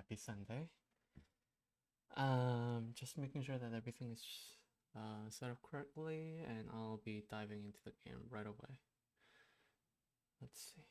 happy Sunday. Just making sure that everything is set up correctly, and I'll be diving into the game right away. Let's see.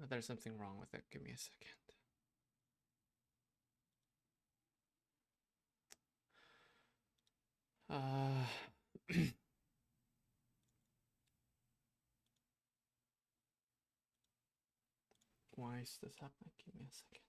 There's something wrong with it. Give me a second. Why is this happening? Give me a second.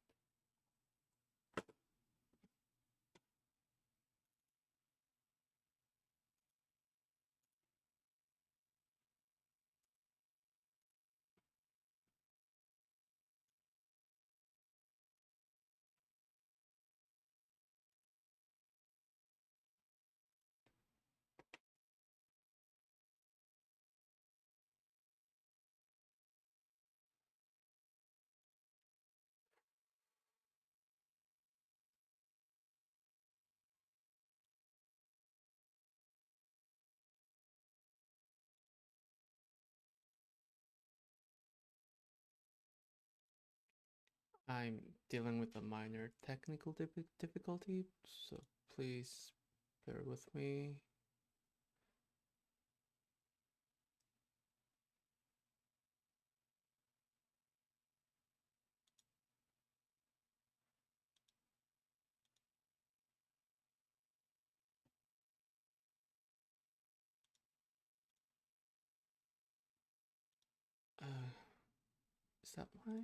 I'm dealing with a minor technical difficulty, so please bear with me. Is that why?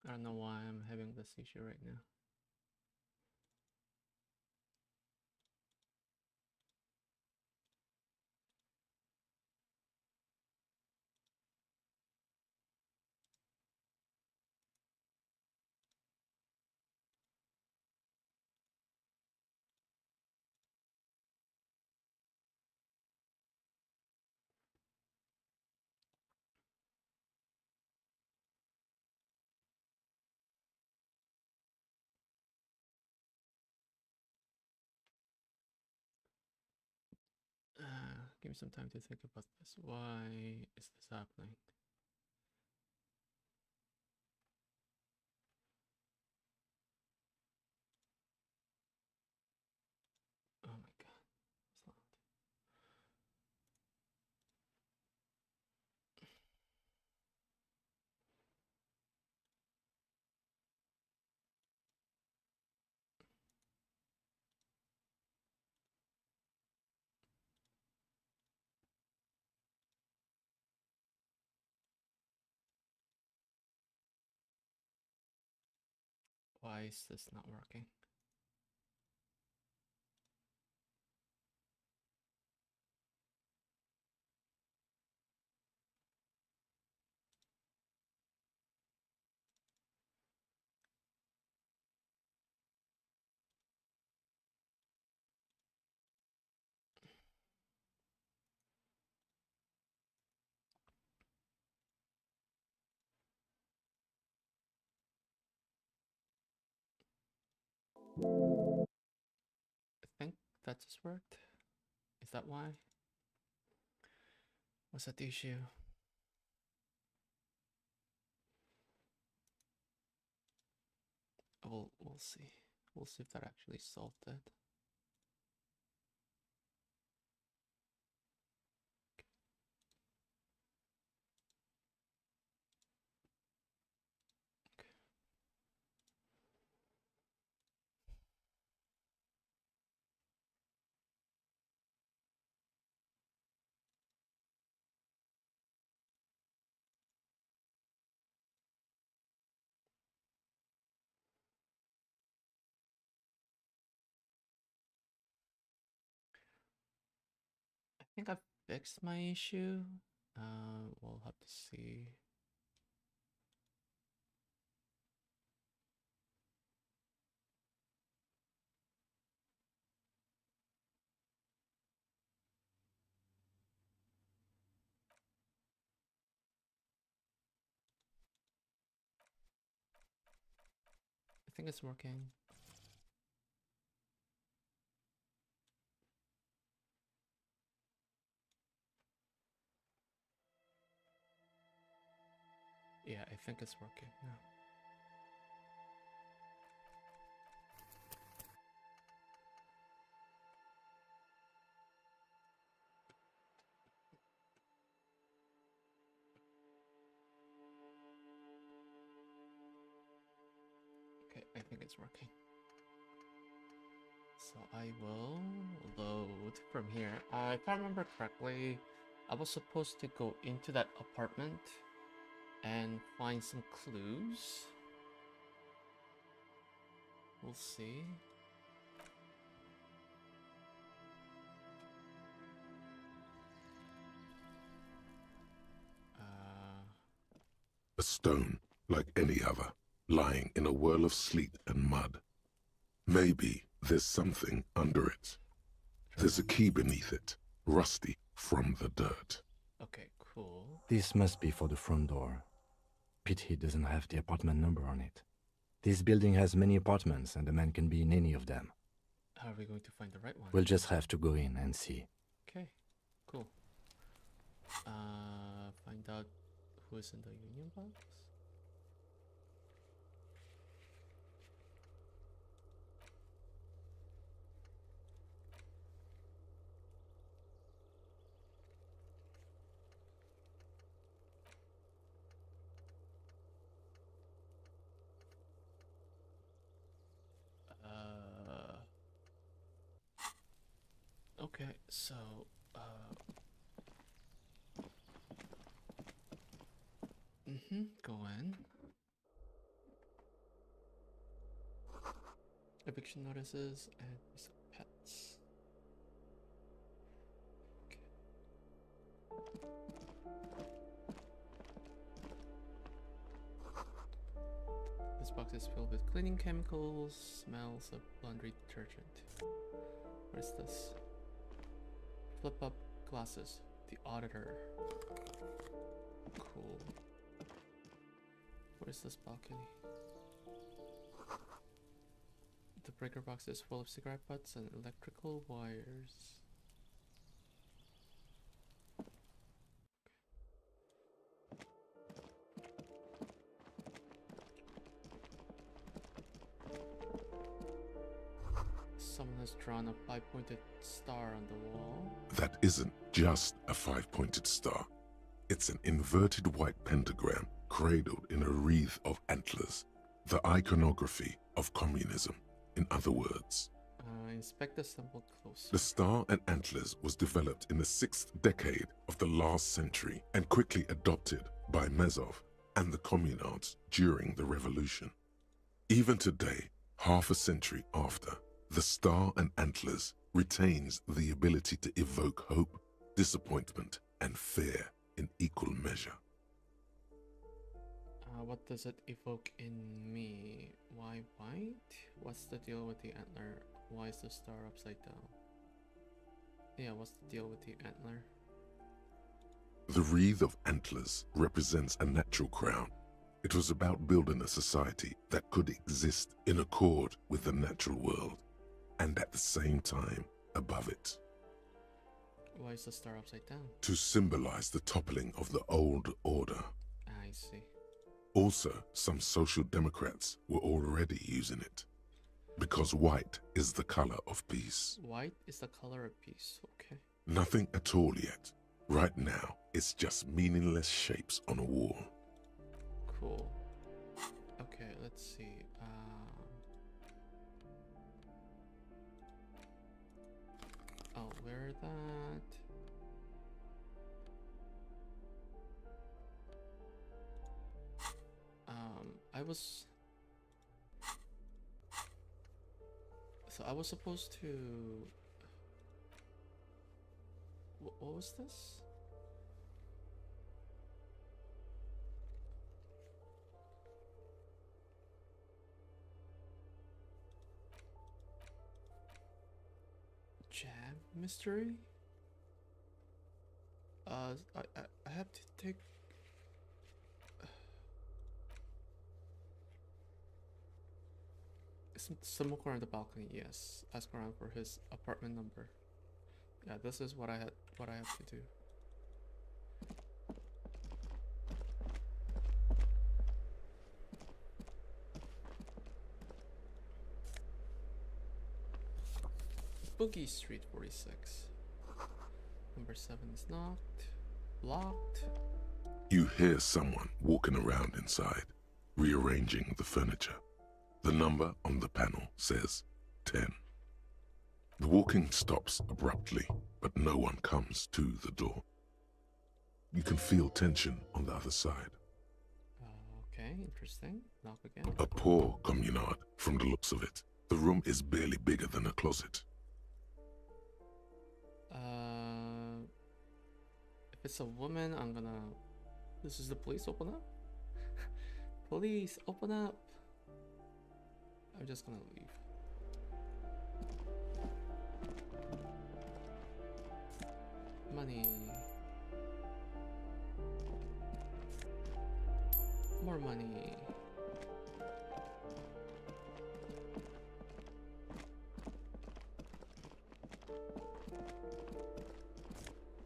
I don't know why I'm having this issue right now. Give me some time to think about this. Why is this happening? Oh my god. It's loud. Why is this not working? I think that just worked. Is that why? What's that the issue? We'll see. We'll see if that actually solved it. I think I've fixed my issue. We'll have to see. I think it's working. Yeah, I think it's working now. Okay, I think it's working. So I will load from here. If I remember correctly, I was supposed to go into that apartment and find some clues. We'll see. A stone, like any other, lying in a whirl of sleet and mud. Maybe there's something under it. There's a key beneath it, rusty from the dirt. Okay, cool. This must be for the front door. Pity doesn't have the apartment number on it. This building has many apartments and the man can be in any of them. How are we going to find the right one? We'll just have to go in and see. Okay, cool. Find out who is in the union box. Okay, so go in. Eviction notices and some pets. Okay. This box is filled with cleaning chemicals, smells of laundry detergent. What is this? Flip up glasses. The auditor. Cool. What is this balcony? The breaker box is full of cigarette butts and electrical wires. Someone has drawn a 5-pointed star on the wall. That isn't just a 5-pointed star. It's an inverted white pentagram cradled in a wreath of antlers, the iconography of communism, in other words. Inspect the symbol closer. The star and antlers was developed in the 6th decade of the last century and quickly adopted by Mezov and the communards during the revolution. Even today, half a century after, the star and antlers retains the ability to evoke hope, disappointment, and fear in equal measure. What does it evoke in me? Why white? What's the deal with the antler? Why is the star upside down? Yeah, what's the deal with the antler? The wreath of antlers represents a natural crown. It was about building a society that could exist in accord with the natural world, and at the same time above it. Why is the star upside down? To symbolize the toppling of the old order. I see. Also, some social democrats were already using it, because white is the color of peace. White is the color of peace, okay. Nothing at all yet. Right now, it's just meaningless shapes on a wall. Cool. Okay, let's see. I'll wear that. I was supposed to. What was this? Jam mystery? I have to take. Smoke around the balcony, yes. Ask around for his apartment number. Yeah, this is what I have to do. Boogie Street 46. Number 7 is knocked. Locked. You hear someone walking around inside, rearranging the furniture. The number on the panel says 10. The walking stops abruptly, but no one comes to the door. You can feel tension on the other side. Okay, interesting. Knock again. A poor communard, from the looks of it. The room is barely bigger than a closet. If it's a woman, I'm gonna... This is the police, open up? Police, open up! I'm just gonna leave. Money. More money.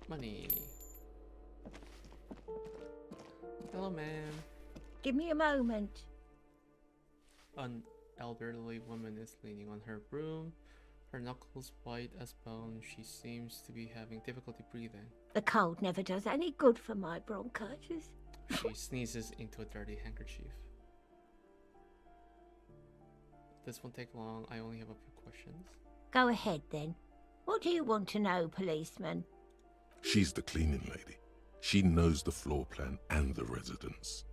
Money. Hello, ma'am. Give me a moment. An elderly woman is leaning on her broom. Her knuckles white as bone. She seems to be having difficulty breathing. The cold never does any good for my bronchitis. She sneezes into a dirty handkerchief. This won't take long. I only have a few questions. Go ahead then. What do you want to know, policeman? She's the cleaning lady. She knows the floor plan and the residence.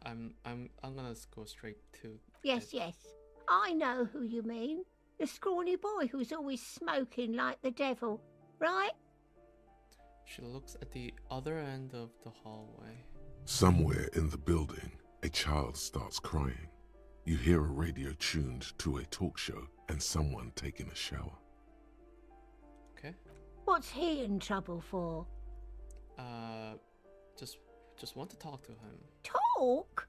I'm gonna go straight to Yes, yes. I know who you mean. The scrawny boy who's always smoking like the devil, right? She looks at the other end of the hallway. Somewhere in the building, a child starts crying. You hear a radio tuned to a talk show and someone taking a shower. Okay. What's he in trouble for? Just want to talk to him. Talk?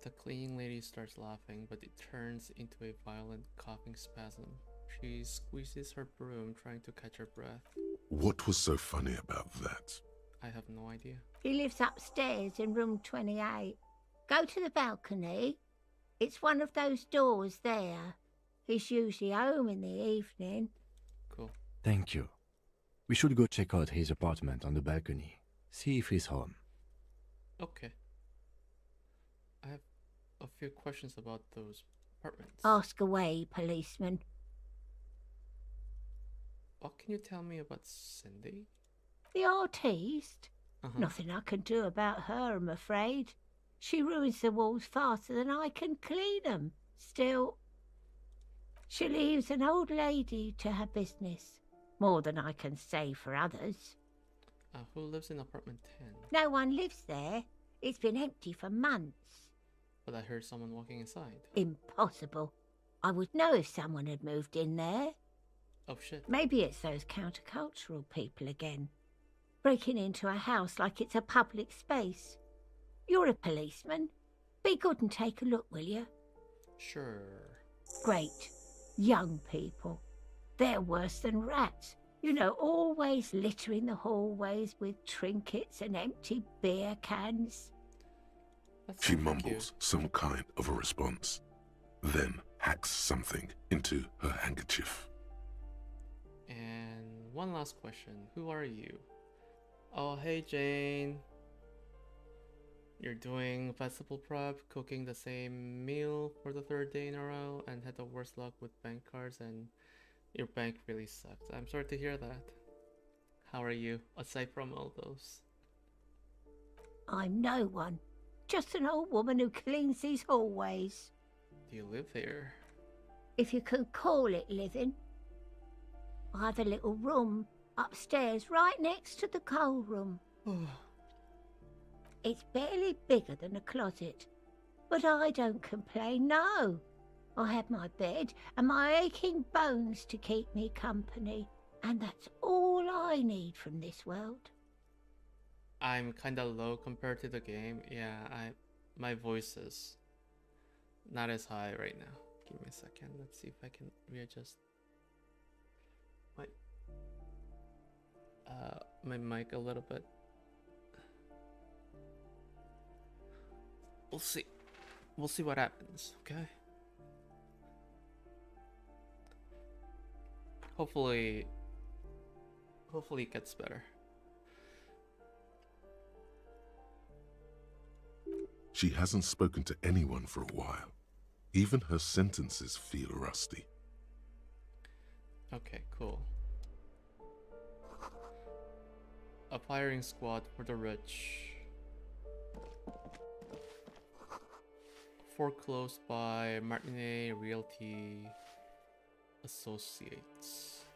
The cleaning lady starts laughing, but it turns into a violent coughing spasm. She squeezes her broom, trying to catch her breath. What was so funny about that? I have no idea. He lives upstairs in room 28. Go to the balcony. It's one of those doors there. He's usually home in the evening. Cool. Thank you. We should go check out his apartment on the balcony. See if he's home. Okay. I have a few questions about those apartments. Ask away, policeman. What can you tell me about Cindy? The artiste? Uh-huh. Nothing I can do about her, I'm afraid. She ruins the walls faster than I can clean them. Still, she leaves an old lady to her business. More than I can say for others. Who lives in apartment 10? No one lives there. It's been empty for months. But I heard someone walking inside. Impossible. I would know if someone had moved in there. Oh shit. Maybe it's those countercultural people again. Breaking into a house like it's a public space. You're a policeman. Be good and take a look, will you? Sure. Great. Young people. They're worse than rats. You know, always littering the hallways with trinkets and empty beer cans. That She sounds like you. mumbles some kind of a response, then hacks something into her handkerchief. And one last question. Who are you? Oh, hey Jane. You're doing festival prep, cooking the same meal for the 3rd day in a row, and had the worst luck with bank cards, and your bank really sucks. I'm sorry to hear that. How are you, aside from all those? I'm no one. Just an old woman who cleans these hallways. Do you live here? If you can call it living. I have a little room upstairs right next to the coal room. It's barely bigger than a closet. But I don't complain, no. I have my bed and my aching bones to keep me company. And that's all I need from this world. I'm kinda low compared to the game. Yeah, my voice is not as high right now. Give me a second. Let's see if I can readjust my mic a little bit. We'll see. We'll see what happens, okay? Hopefully it gets better. She hasn't spoken to anyone for a while. Even her sentences feel rusty. Okay, cool. A firing squad for the rich. Foreclosed by Martinet Realty Associates.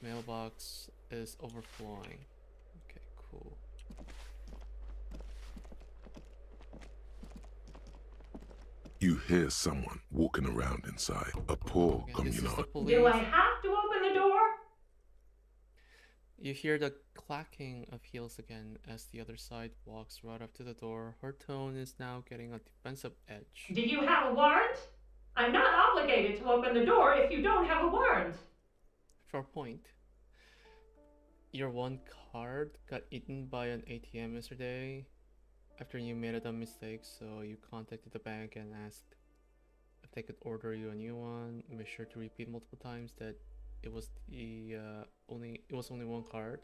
Mailbox is overflowing. Okay, cool. You hear someone walking around inside, a poor Okay, this is the communard. police. Do I have to open the door? You hear the clacking of heels again as the other side walks right up to the door. Her tone is now getting a defensive edge. Do you have a warrant? I'm not obligated to open the door if you don't have a warrant. Fair point. Your one card got eaten by an ATM yesterday after you made a dumb mistake, so you contacted the bank and asked if they could order you a new one. Make sure to repeat multiple times that it was only one card,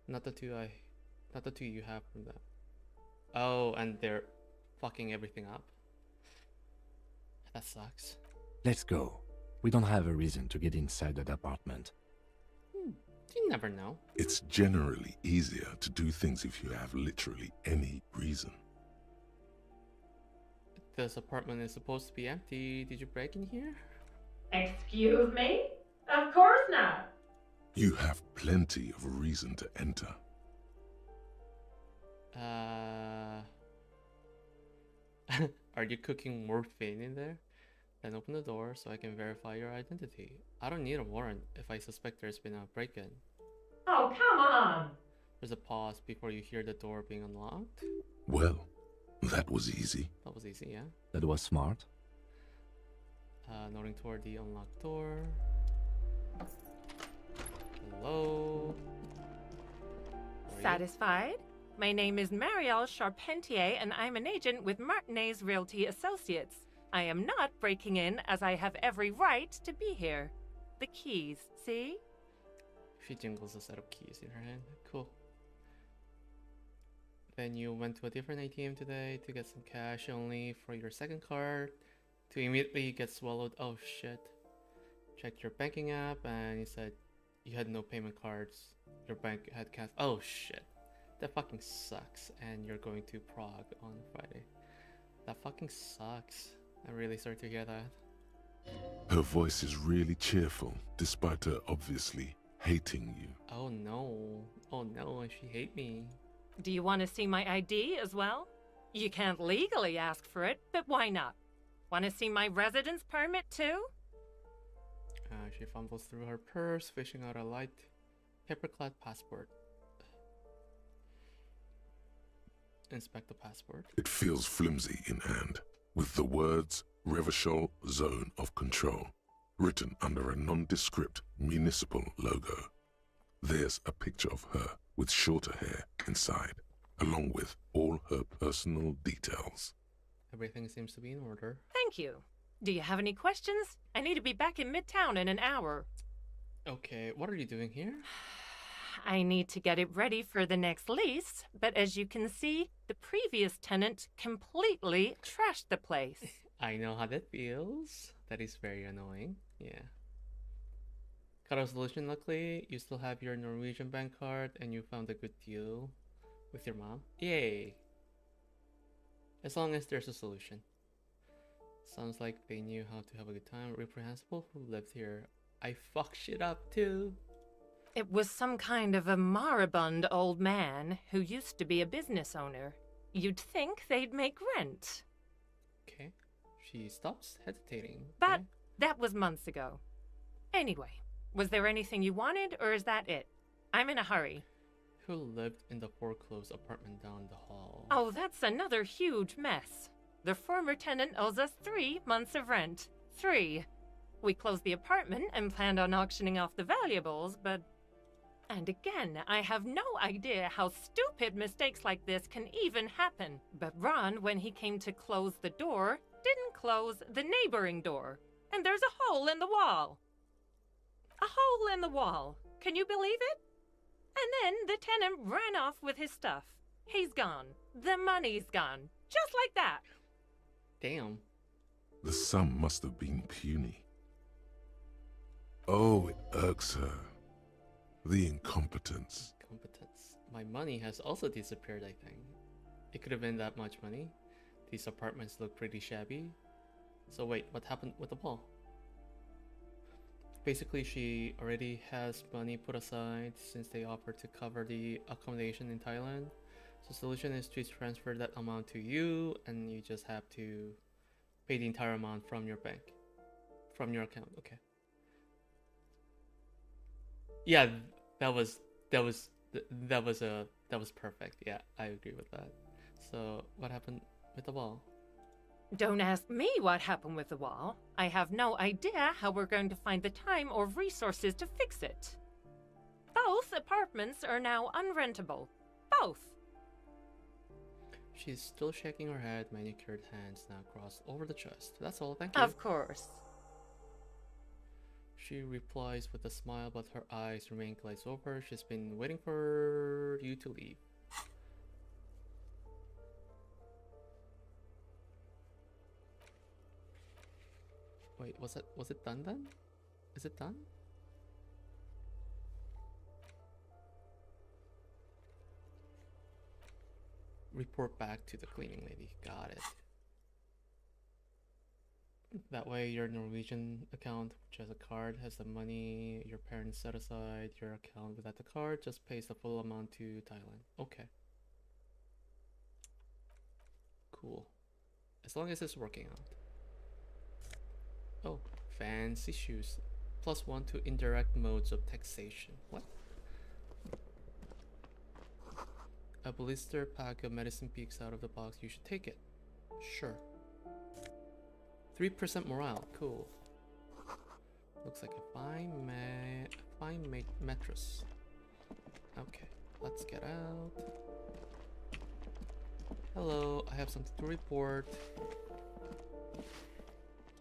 not the two you have from them. Oh, and they're fucking everything up. That sucks. Let's go. We don't have a reason to get inside that apartment. You never know. It's generally easier to do things if you have literally any reason. This apartment is supposed to be empty. Did you break in here? Excuse me? Of course not. You have plenty of reason to enter. Are you cooking morphine in there? Then open the door so I can verify your identity. I don't need a warrant if I suspect there's been a break-in. Oh, come on. There's a pause before you hear the door being unlocked. Well, that was easy. That was easy, yeah? That was smart. Noting toward the unlocked door. Hello. How are you? Satisfied? My name is Marielle Charpentier, and I'm an agent with Martinez Realty Associates. I am not breaking in, as I have every right to be here. The keys, see? She jingles a set of keys in her hand. Cool. Then you went to a different ATM today to get some cash only for your second card to immediately get swallowed. Oh shit. Checked your banking app and you said you had no payment cards. Your bank had canceled. Oh shit. That fucking sucks. And you're going to Prague on Friday. That fucking sucks. I'm really sorry to hear that. Her voice is really cheerful, despite her obviously hating you. Oh no. Oh no, she hate me. Do you want to see my ID as well? You can't legally ask for it, but why not? Want to see my residence permit too? She fumbles through her purse, fishing out a light paper-clad passport. Inspect the passport. It feels flimsy in hand, with the words Revachol Zone of Control written under a nondescript municipal logo. There's a picture of her with shorter hair inside, along with all her personal details. Everything seems to be in order. Thank you. Do you have any questions? I need to be back in Midtown in an hour. Okay, what are you doing here? I need to get it ready for the next lease, but as you can see, the previous tenant completely trashed the place. I know how that feels. That is very annoying. Yeah. Got a solution, luckily. You still have your Norwegian bank card and you found a good deal with your mom. Yay! As long as there's a solution. Sounds like they knew how to have a good time. Reprehensible who lived here. I fuck shit up too. It was some kind of a moribund old man who used to be a business owner. You'd think they'd make rent. Okay. She stops hesitating. But Okay. that was months ago. Anyway, was there anything you wanted, or is that it? I'm in a hurry. Who lived in the foreclosed apartment down the hall? Oh, that's another huge mess. The former tenant owes us 3 months of rent. 3. We closed the apartment and planned on auctioning off the valuables, but... And again, I have no idea how stupid mistakes like this can even happen. But Ron, when he came to close the door, didn't close the neighboring door. And there's a hole in the wall. A hole in the wall. Can you believe it? And then the tenant ran off with his stuff. He's gone. The money's gone. Just like that. Damn. The sum must have been puny. Oh, it irks her. The incompetence. Competence. My money has also disappeared, I think. It could have been that much money. These apartments look pretty shabby. So wait, what happened with the ball? Basically, she already has money put aside since they offered to cover the accommodation in Thailand. So the solution is to transfer that amount to you, and you just have to pay the entire amount from your bank, from your account. Okay. Yeah, that was perfect. Yeah, I agree with that. So what happened with the ball? Don't ask me what happened with the wall. I have no idea how we're going to find the time or resources to fix it. Both apartments are now unrentable. Both. She's still shaking her head, manicured hands now crossed over the chest. That's all, thank you. Of course. She replies with a smile, but her eyes remain glazed over. She's been waiting for you to leave. Wait, was it done then? Is it done? Report back to the cleaning lady. Got it. That way your Norwegian account, which has a card, has the money your parents set aside. Your account without the card just pays the full amount to Thailand. Okay. Cool. As long as it's working out. Oh, fancy shoes. +1 to indirect modes of taxation. What? A blister pack of medicine peeks out of the box. You should take it. Sure. 3% morale. Cool. Looks like a Find mattress. Okay, let's get out. Hello, I have something to report.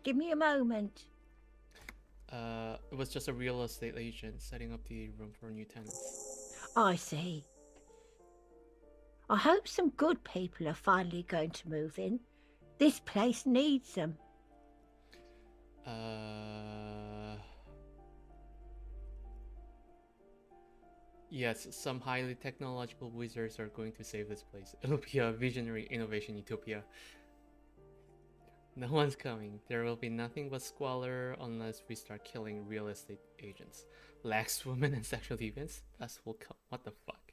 Give me a moment. It was just a real estate agent setting up the room for new tenants. I see. I hope some good people are finally going to move in. This place needs them. Yes, some highly technological wizards are going to save this place. It'll be a visionary innovation utopia. No one's coming. There will be nothing but squalor unless we start killing real estate agents. Lax women and sexual deviants? That's will come. What the fuck?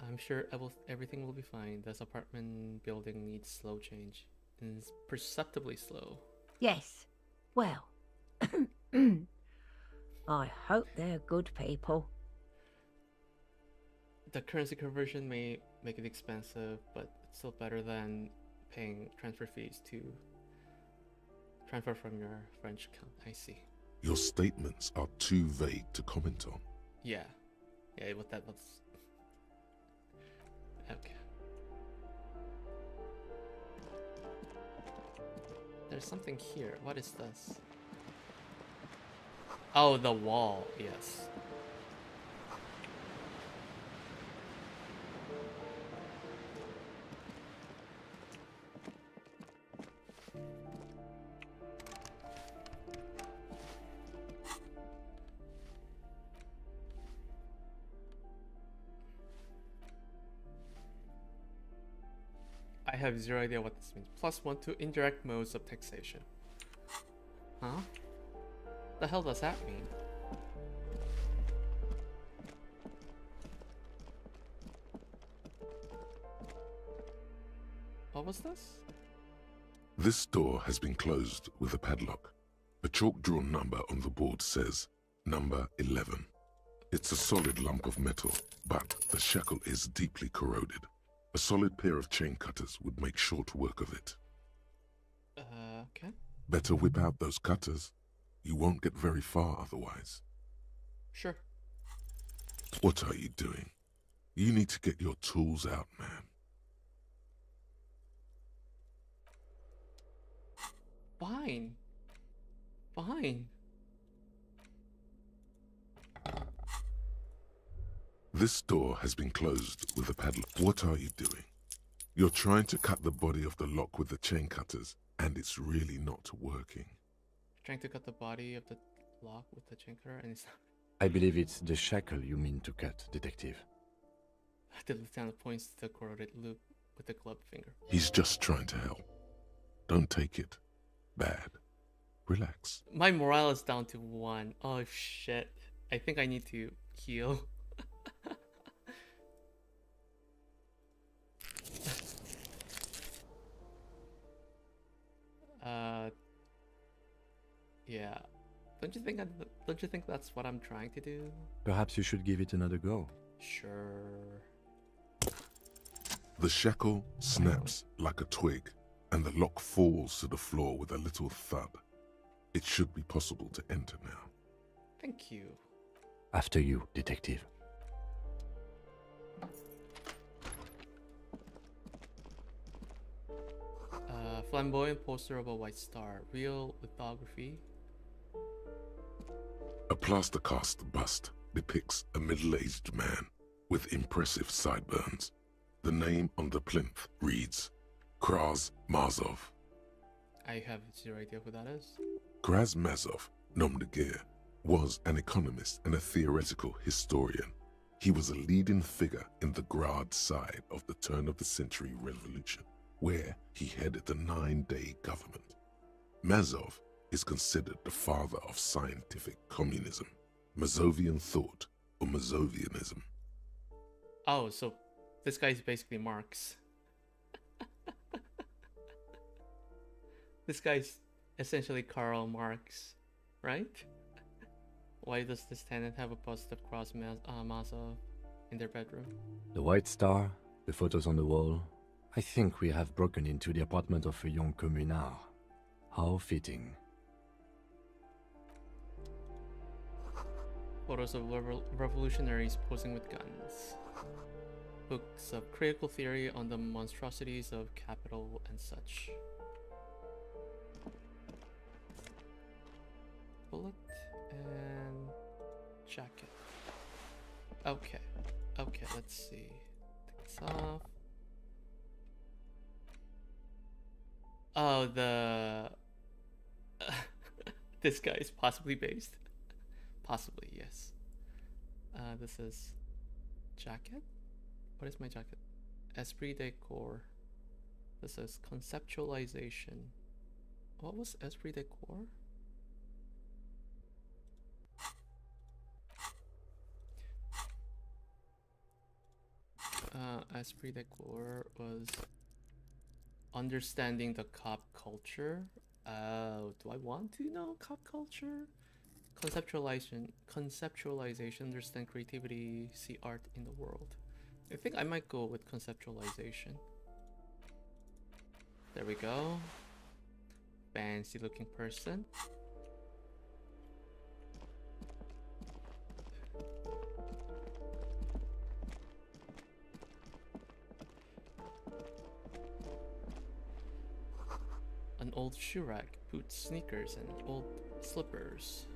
I'm sure everything will be fine. This apartment building needs slow change. And it's perceptibly slow. Yes. Well, I hope they're good people. The currency conversion may make it expensive, but it's still better than paying transfer fees to transfer from your French account. I see. Your statements are too vague to comment on. Yeah, what that was. Okay. There's something here. What is this? Oh, the wall. Yes. I have zero idea what this means. +1 to indirect modes of taxation. Huh? The hell does that mean? What was this? This door has been closed with a padlock. A chalk-drawn number on the board says, number 11. It's a solid lump of metal, but the shackle is deeply corroded. A solid pair of chain cutters would make short work of it. Okay. Better whip out those cutters. You won't get very far otherwise. Sure. What are you doing? You need to get your tools out, man. Fine. Fine. This door has been closed with a padlock. What are you doing? You're trying to cut the body of the lock with the chain cutters, and it's really not working. Trying to cut the body of the lock with the chain cutter, and it's not. I believe it's the shackle you mean to cut, Detective. The lieutenant points to the corroded loop with the club finger. He's just trying to help. Don't take it bad. Relax. My morale is down to 1. Oh shit. I think I need to heal. Yeah. Don't you think that's what I'm trying to do? Perhaps you should give it another go. Sure. The shackle snaps like a twig, and the lock falls to the floor with a little thud. It should be possible to enter now. Thank you. After you, Detective. Flamboyant poster of a white star. Real lithography. A plaster cast bust depicts a middle-aged man with impressive sideburns. The name on the plinth reads Kraz Mazov. I have zero idea who that is. Kraz Mazov, nom de guerre, was an economist and a theoretical historian. He was a leading figure in the Grad side of the turn-of-the-century revolution, where he headed the 9-day government. Mazov is considered the father of scientific communism, Mazovian thought, or Mazovianism. Oh, so this guy's basically Marx. This guy's essentially Karl Marx, right? Why does this tenant have a bust of Mazov in their bedroom? The white star, the photos on the wall. I think we have broken into the apartment of a young communard. How fitting. Photos of revolutionaries posing with guns. Books of critical theory on the monstrosities of capital and such. Bullet and jacket. Okay. Okay, let's see. Take this off. Oh, the... this guy is possibly based. Possibly, yes. This is jacket. What is my jacket? Esprit de corps. This is conceptualization. What was esprit de corps? Esprit de corps was understanding the cop culture. Do I want to know cop culture? Conceptualization, understand creativity, see art in the world. I think I might go with conceptualization. There we go. Fancy looking person. An old shoe rack, boots, sneakers, and old slippers.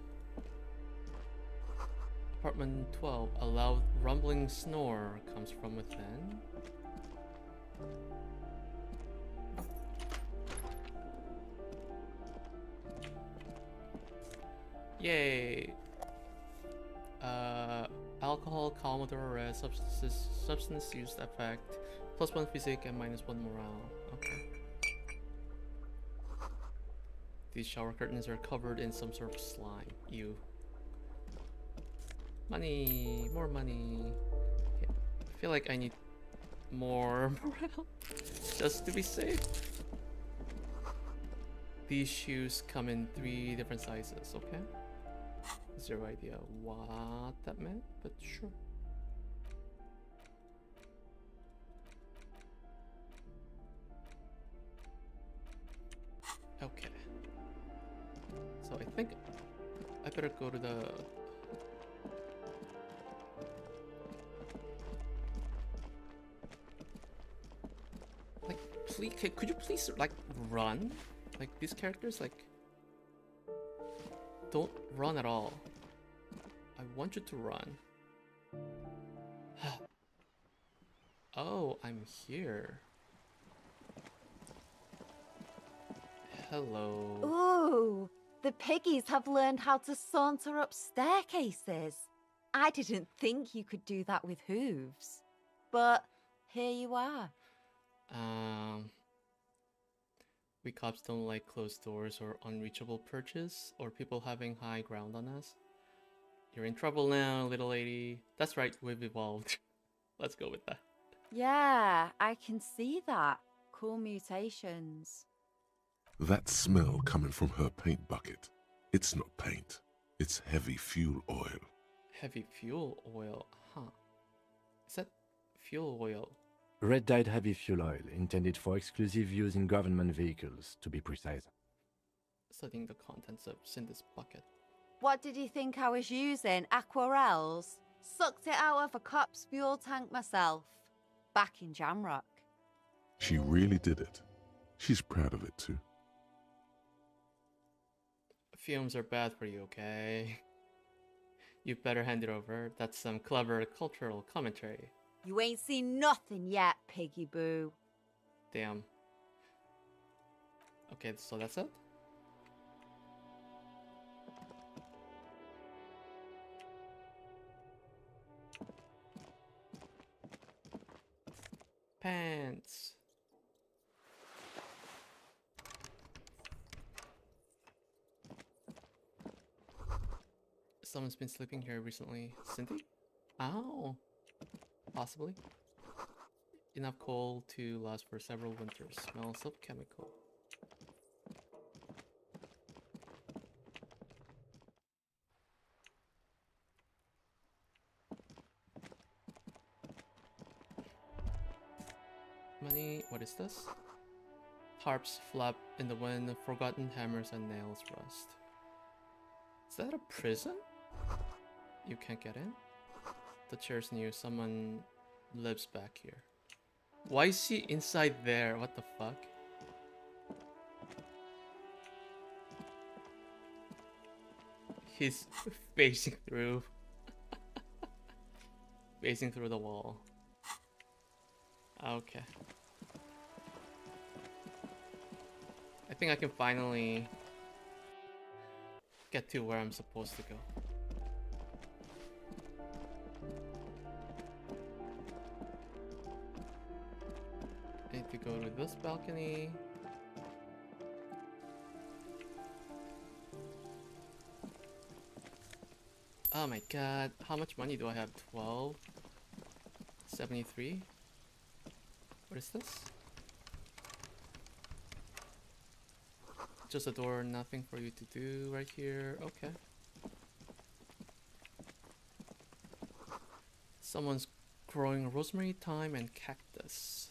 Apartment 12, a loud rumbling snore comes from within. Yay! Alcohol, Commodore arrest, substance use effect, +1 physique and -1 morale. Okay. These shower curtains are covered in some sort of slime. Ew. Money! More money! Okay. I feel like I need more morale just to be safe. These shoes come in 3 different sizes, okay? Zero idea what that meant, but sure. Okay. So I think I better go to the... Like, please, could you please, like, run? Like, these characters, like, don't run at all. I want you to run. Oh, I'm here. Hello. Ooh, the piggies have learned how to saunter up staircases. I didn't think you could do that with hooves. But here you are. We cops don't like closed doors or unreachable perches or people having high ground on us. You're in trouble now, little lady. That's right, we've evolved. Let's go with that. Yeah, I can see that. Cool mutations. That smell coming from her paint bucket. It's not paint. It's heavy fuel oil. Heavy fuel oil, huh? Is that fuel oil? Red dyed heavy fuel oil, intended for exclusive use in government vehicles, to be precise. Studying the contents of in this bucket. What did you think I was using? Aquarels? Sucked it out of a cop's fuel tank myself. Back in Jamrock. She really did it. She's proud of it too. Fumes are bad for you, okay? You better hand it over. That's some clever cultural commentary. You ain't seen nothing yet, piggy boo. Damn. Okay, so that's it? Pants. Someone's been sleeping here recently. Cindy? Oh. Possibly. Enough coal to last for several winters. Smells of chemical. Money. What is this? Harps flap in the wind. Forgotten hammers and nails rust. Is that a prison? You can't get in? The chair's new. Someone lives back here. Why is he inside there? What the fuck? He's facing through. Facing through the wall. Okay. I think I can finally get to where I'm supposed to go. I need to go to this balcony. Oh my god, how much money do I have? 12? 73? What is this? Just a door, nothing for you to do right here. Okay. Someone's growing rosemary, thyme, and cactus.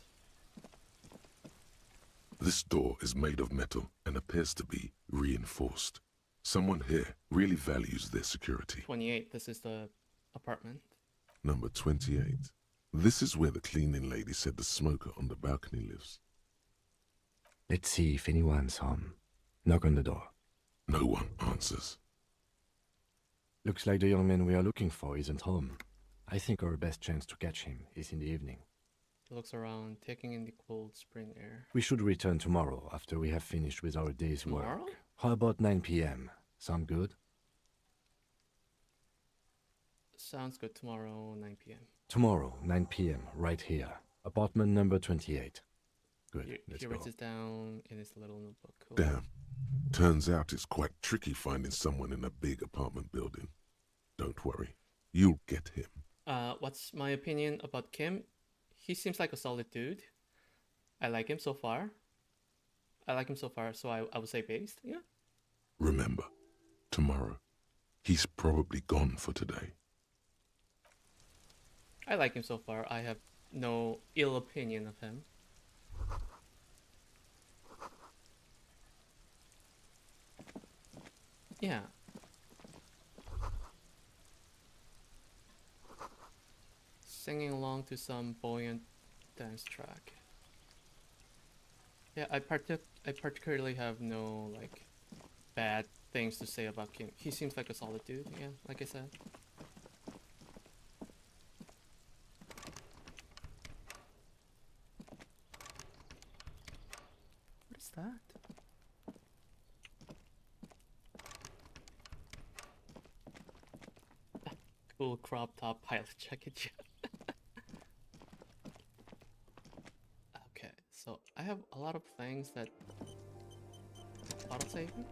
This door is made of metal and appears to be reinforced. Someone here really values their security. 28, this is the apartment. Number 28. This is where the cleaning lady said the smoker on the balcony lives. Let's see if anyone's home. Knock on the door. No one answers. Looks like the young man we are looking for isn't home. I think our best chance to catch him is in the evening. He looks around, taking in the cold spring air. We should return tomorrow after we have finished with our day's Tomorrow? work. How about 9 p.m.? Sound good? Sounds good. Tomorrow, 9 p.m. Tomorrow, 9 p.m., right here. Apartment number 28. Good, let's He go. writes it down in his little notebook. Cool. Damn. Turns out it's quite tricky finding someone in a big apartment building. Don't worry. You'll get him. What's my opinion about Kim? He seems like a solid dude. I like him so far. So I would say based, yeah. Remember, tomorrow, he's probably gone for today. I like him so far. I have no ill opinion of him. Yeah. Singing along to some buoyant dance track. Yeah, I particularly have no like bad things to say about Kim. He seems like a solid dude, yeah, like I said. What is that? Cool crop top pilot jacket. Okay, so I have a lot of things that autosave me.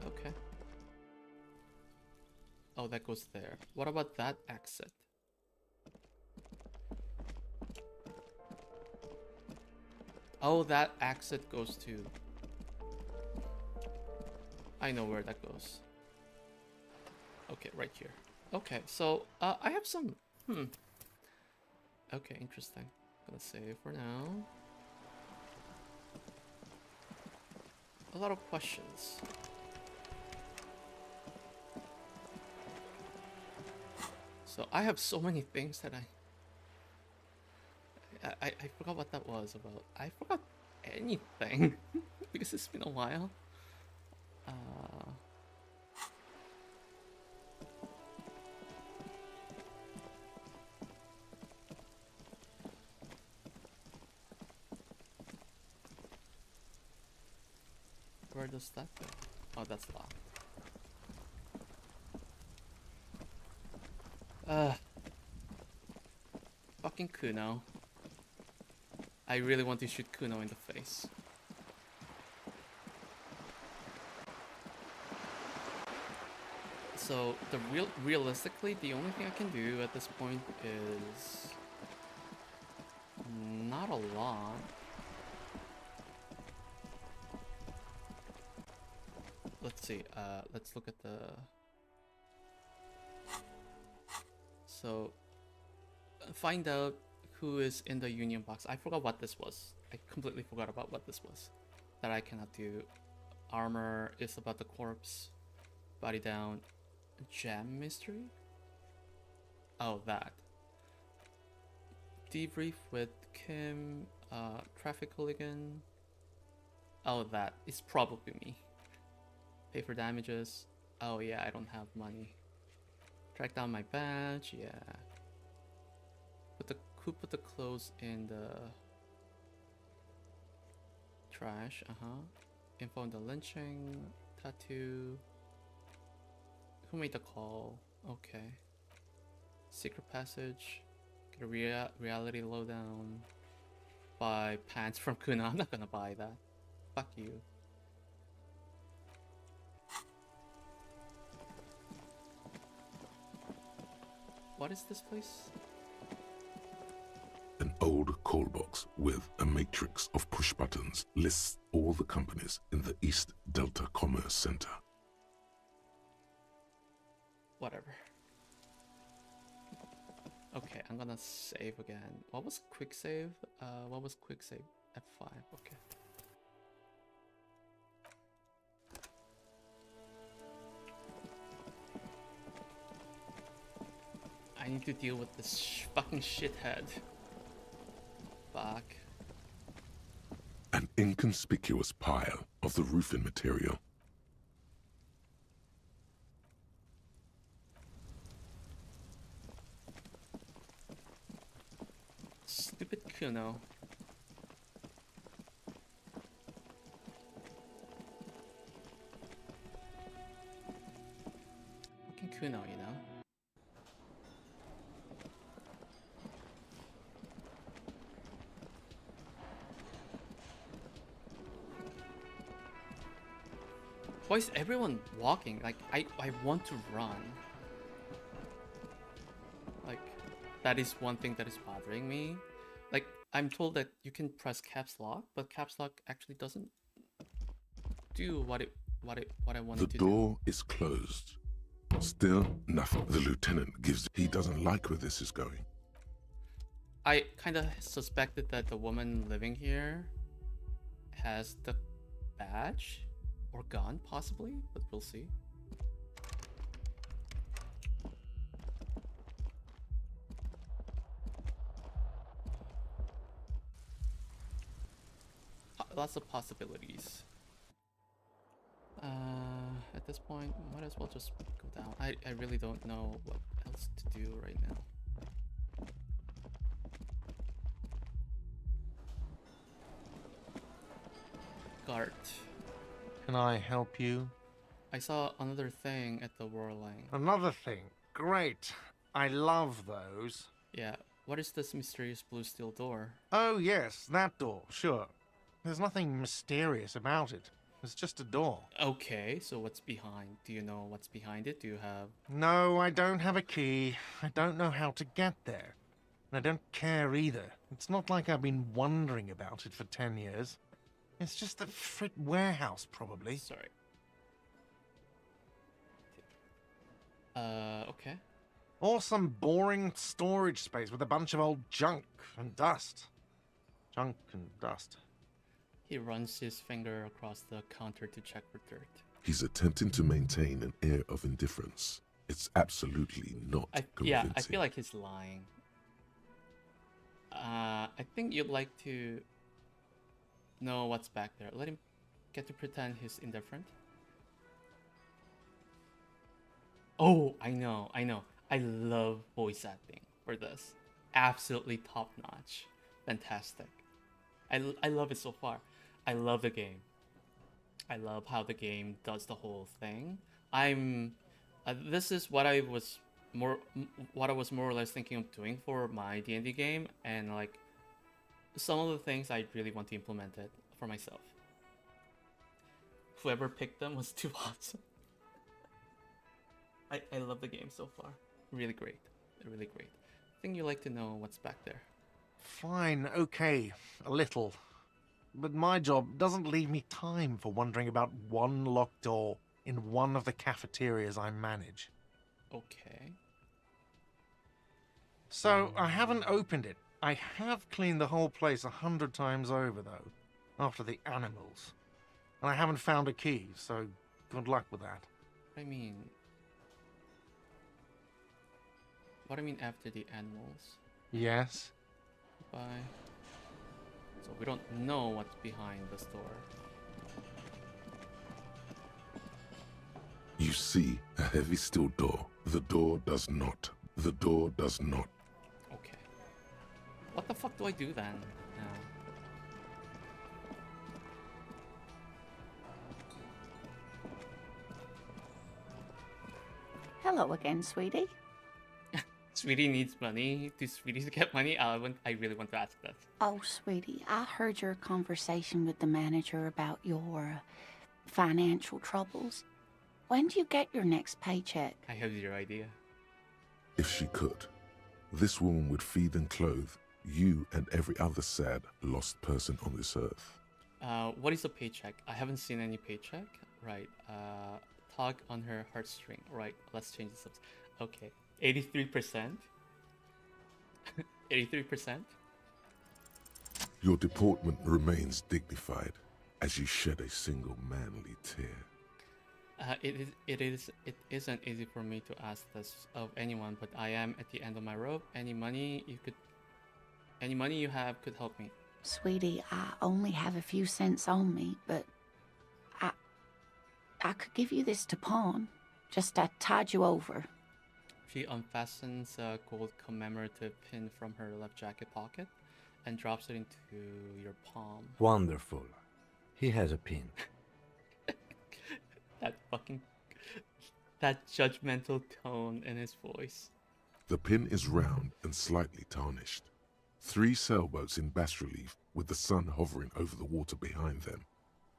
Okay. Oh, that goes there. What about that exit? Oh, that exit goes to... I know where that goes. Okay, right here. Okay, so I have some... Okay, interesting. Gonna save for now. A lot of questions. So I have so many things that I forgot what that was about. I forgot anything because it's been a while. Where does that go? Oh, that's locked. Fucking Cuno. I really want to shoot Cuno in the face. So realistically, the only thing I can do at this point is not a lot. Let's see. Let's look at the. So find out who is in the union box. I forgot what this was. I completely forgot about what this was. That I cannot do armor is about the corpse. Body down. Gem mystery? Oh, that. Debrief with Kim. Traffic hooligan. Oh, that. It's probably me. Pay for damages. Oh yeah, I don't have money. Track down my badge. Yeah. Who put the clothes in the trash? Info on the lynching. Tattoo. Who made the call? Okay. Secret passage. Get a reality lowdown. Buy pants from Cuno. I'm not gonna buy that. Fuck you. What is this place? An old call box with a matrix of push buttons lists all the companies in the East Delta Commerce Center. Whatever. Okay, I'm gonna save again. What was quick save? What was quick save? F5, okay. I need to deal with this fucking shithead. Fuck. An inconspicuous pile of the roofing material. Stupid Cuno. Fucking Cuno, you know? Why is everyone walking? Like, I want to run. Like, that is one thing that is bothering me. Like, I'm told that you can press caps lock, but caps lock actually doesn't do what I want it to do. The door is closed. Still nothing. The lieutenant gives. He doesn't like where this is going. I kind of suspected that the woman living here has the badge or gun, possibly, but we'll see. Lots of possibilities. At this point, might as well just go down. I really don't know what else to do right now. Guard. Can I help you? I saw another thing at the whirling. Another thing. Great. I love those. Yeah. What is this mysterious blue steel door? Oh, yes, that door, sure. There's nothing mysterious about it. It's just a door. Okay, so what's behind? Do you know what's behind it? Do you have... No, I don't have a key. I don't know how to get there. And I don't care either. It's not like I've been wondering about it for 10 years. It's just a frit warehouse, probably. Sorry. Okay. Or some boring storage space with a bunch of old junk and dust. Junk and dust. He runs his finger across the counter to check for dirt. He's attempting to maintain an air of indifference. It's absolutely not convincing. Yeah, I feel like he's lying. I think you'd like to know what's back there. Let him get to pretend he's indifferent. Oh, I know. I love voice acting for this. Absolutely top notch. Fantastic. I love it so far. I love the game. I love how the game does the whole thing. This is what I was more or less thinking of doing for my D&D game, and like some of the things I really want to implement it for myself. Whoever picked them was too awesome. I love the game so far. Really great. Really great. I think you like to know what's back there. Fine, okay, a little. But my job doesn't leave me time for wondering about one locked door in one of the cafeterias I manage. Okay. So, I haven't opened it. I have cleaned the whole place 100 times over, though, after the animals. and I haven't found a key, so good luck with that. I mean... What do I mean after the animals? Yes? Bye. So we don't know what's behind the store. You see a heavy steel door. The door does not. The door does not. Okay. What the fuck do I do then? Now? Hello again, sweetie. Sweetie needs money. Do sweeties get money? I really want to ask that. Oh, sweetie, I heard your conversation with the manager about your financial troubles. When do you get your next paycheck? I have zero idea. If she could, this woman would feed and clothe you and every other sad, lost person on this earth. What is a paycheck? I haven't seen any paycheck. Right. Tug on her heartstring. Right. Let's change this up. Okay. 83%. 83%. Your deportment remains dignified as you shed a single manly tear. It isn't easy for me to ask this of anyone, but I am at the end of my rope. Any money you have could help me. Sweetie, I only have a few cents on me, but I could give you this to pawn. Just I tied you over. She unfastens a gold commemorative pin from her left jacket pocket and drops it into your palm. Wonderful. He has a pin. That judgmental tone in his voice. The pin is round and slightly tarnished. 3 sailboats in bas relief with the sun hovering over the water behind them.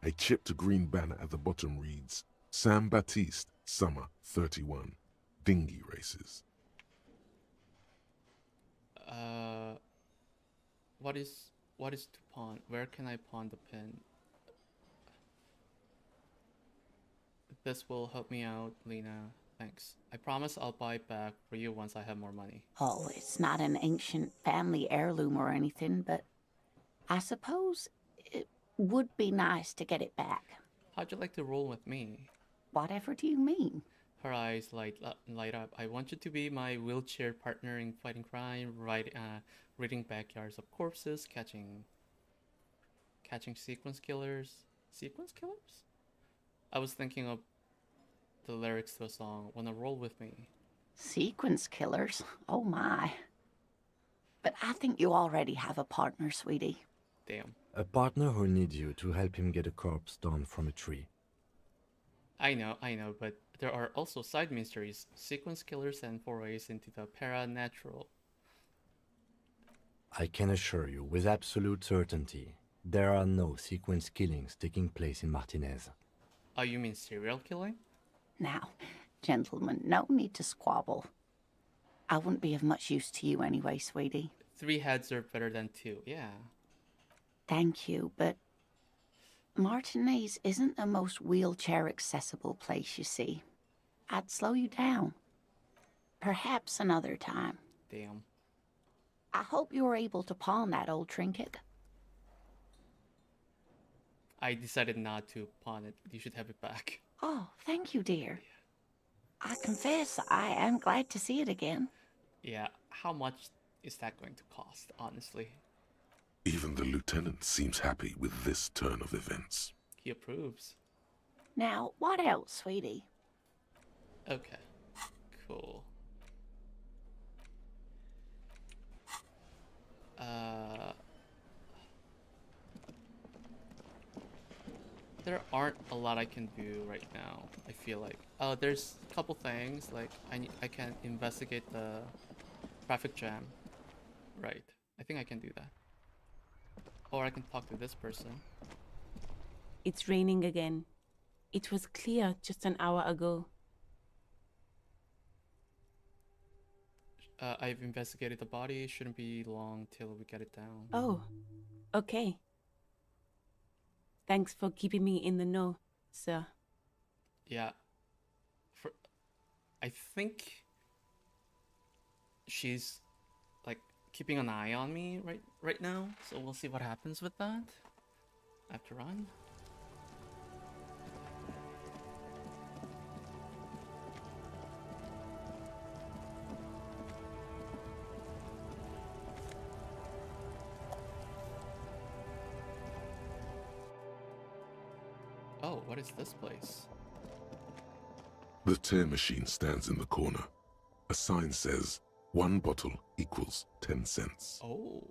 A chipped green banner at the bottom reads, San Baptiste, Summer 31, Dinghy Races. What is to pawn? Where can I pawn the pin? This will help me out, Lena. Thanks. I promise I'll buy it back for you once I have more money. Oh, it's not an ancient family heirloom or anything, but I suppose it would be nice to get it back. How'd you like to roll with me? Whatever do you mean? Her eyes light up. I want you to be my wheelchair partner in fighting crime, raiding backyards of corpses, catching sequence killers. Sequence killers? I was thinking of the lyrics to a song, Wanna Roll With Me. Sequence killers? Oh my. But I think you already have a partner, sweetie. Damn. A partner who needs you to help him get a corpse down from a tree. I know, but there are also side mysteries, sequence killers and forays into the paranatural. I can assure you with absolute certainty, there are no sequence killings taking place in Martinez. Oh, you mean serial killing? Now, gentlemen, no need to squabble. I wouldn't be of much use to you anyway, sweetie. 3 heads are better than 2, yeah. Thank you, but Martinez isn't the most wheelchair-accessible place, you see. I'd slow you down. Perhaps another time. Damn. I hope you were able to pawn that old trinket. I decided not to pawn it. You should have it back. Oh, thank you, dear. I confess I am glad to see it again. Yeah, how much is that going to cost, honestly? Even the lieutenant seems happy with this turn of events. He approves. Now, what else, sweetie? Okay, cool. There aren't a lot I can do right now, I feel like. Oh, there's a couple things, like I can investigate the traffic jam. Right, I think I can do that. Or I can talk to this person. It's raining again. It was clear just an hour ago. I've investigated the body. Shouldn't be long till we get it down. Oh, okay. Thanks for keeping me in the know, sir. Yeah. I think she's like keeping an eye on me right now. So we'll see what happens with that. I have to run. Oh, what is this place? The tear machine stands in the corner. A sign says, 1 bottle equals 10 cents. Oh,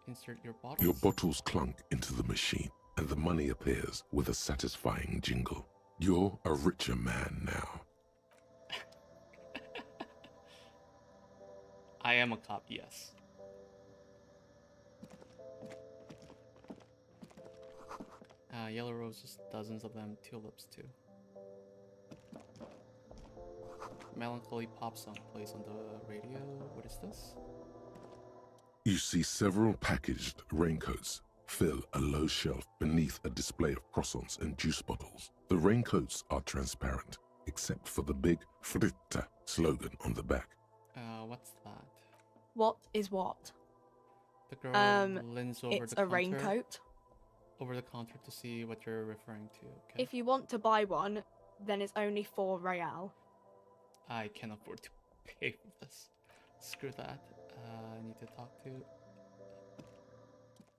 insert your bottles. Your bottles clunk into the machine, and the money appears with a satisfying jingle. You're a richer man now. I am a cop, yes. Yellow roses, dozens of them. Tulips too. Melancholy pop song plays on the radio. What is this? You see several packaged raincoats fill a low shelf beneath a display of croissants and juice bottles. The raincoats are transparent, except for the big Fritta slogan on the back. What's that? What is what? The girl leans over It's the a counter. raincoat. Over the counter to see what you're referring to. Okay. If you want to buy one, then it's only 4 real. I can't afford to pay for this. Screw that. I need to talk to...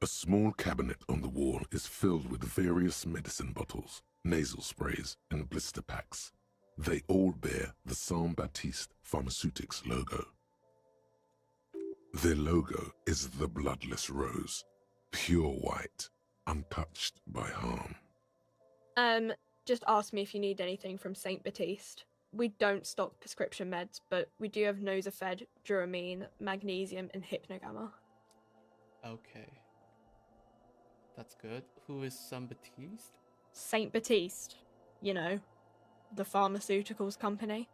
A small cabinet on the wall is filled with various medicine bottles, nasal sprays, and blister packs. They all bear the Saint Baptiste Pharmaceutics logo. Their logo is the bloodless rose, pure white, untouched by harm. Just ask me if you need anything from Saint Baptiste. We don't stock prescription meds, but we do have Nosafed, Duramine, Magnesium, and Hypnogamma. Okay. That's good. Who is Saint Baptiste? Saint Baptiste, you know, the pharmaceuticals company.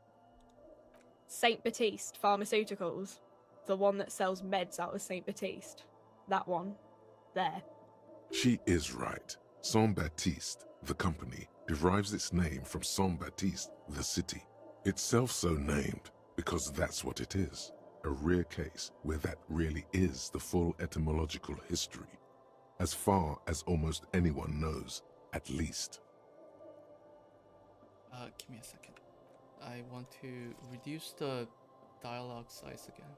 Saint Baptiste Pharmaceuticals, the one that sells meds out of Saint Baptiste. That one. There. She is right. Saint Baptiste, the company, derives its name from Saint Baptiste, the city. Itself so named because that's what it is. A rare case where that really is the full etymological history. As far as almost anyone knows, at least. Give me a second. I want to reduce the dialogue size again.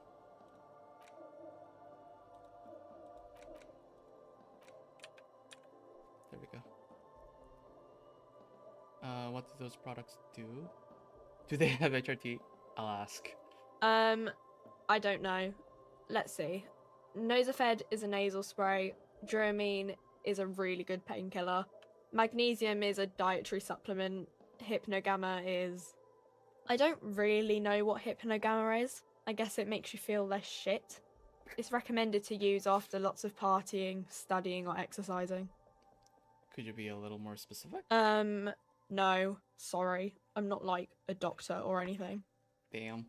There we go. What do those products do? Do they have HRT? I'll ask. I don't know. Let's see. Nosafed is a nasal spray. Duramine is a really good painkiller. Magnesium is a dietary supplement. Hypnogamma is... I don't really know what Hypnogamma is. I guess it makes you feel less shit. It's recommended to use after lots of partying, studying, or exercising. Could you be a little more specific? No. Sorry. I'm not like a doctor or anything. Damn.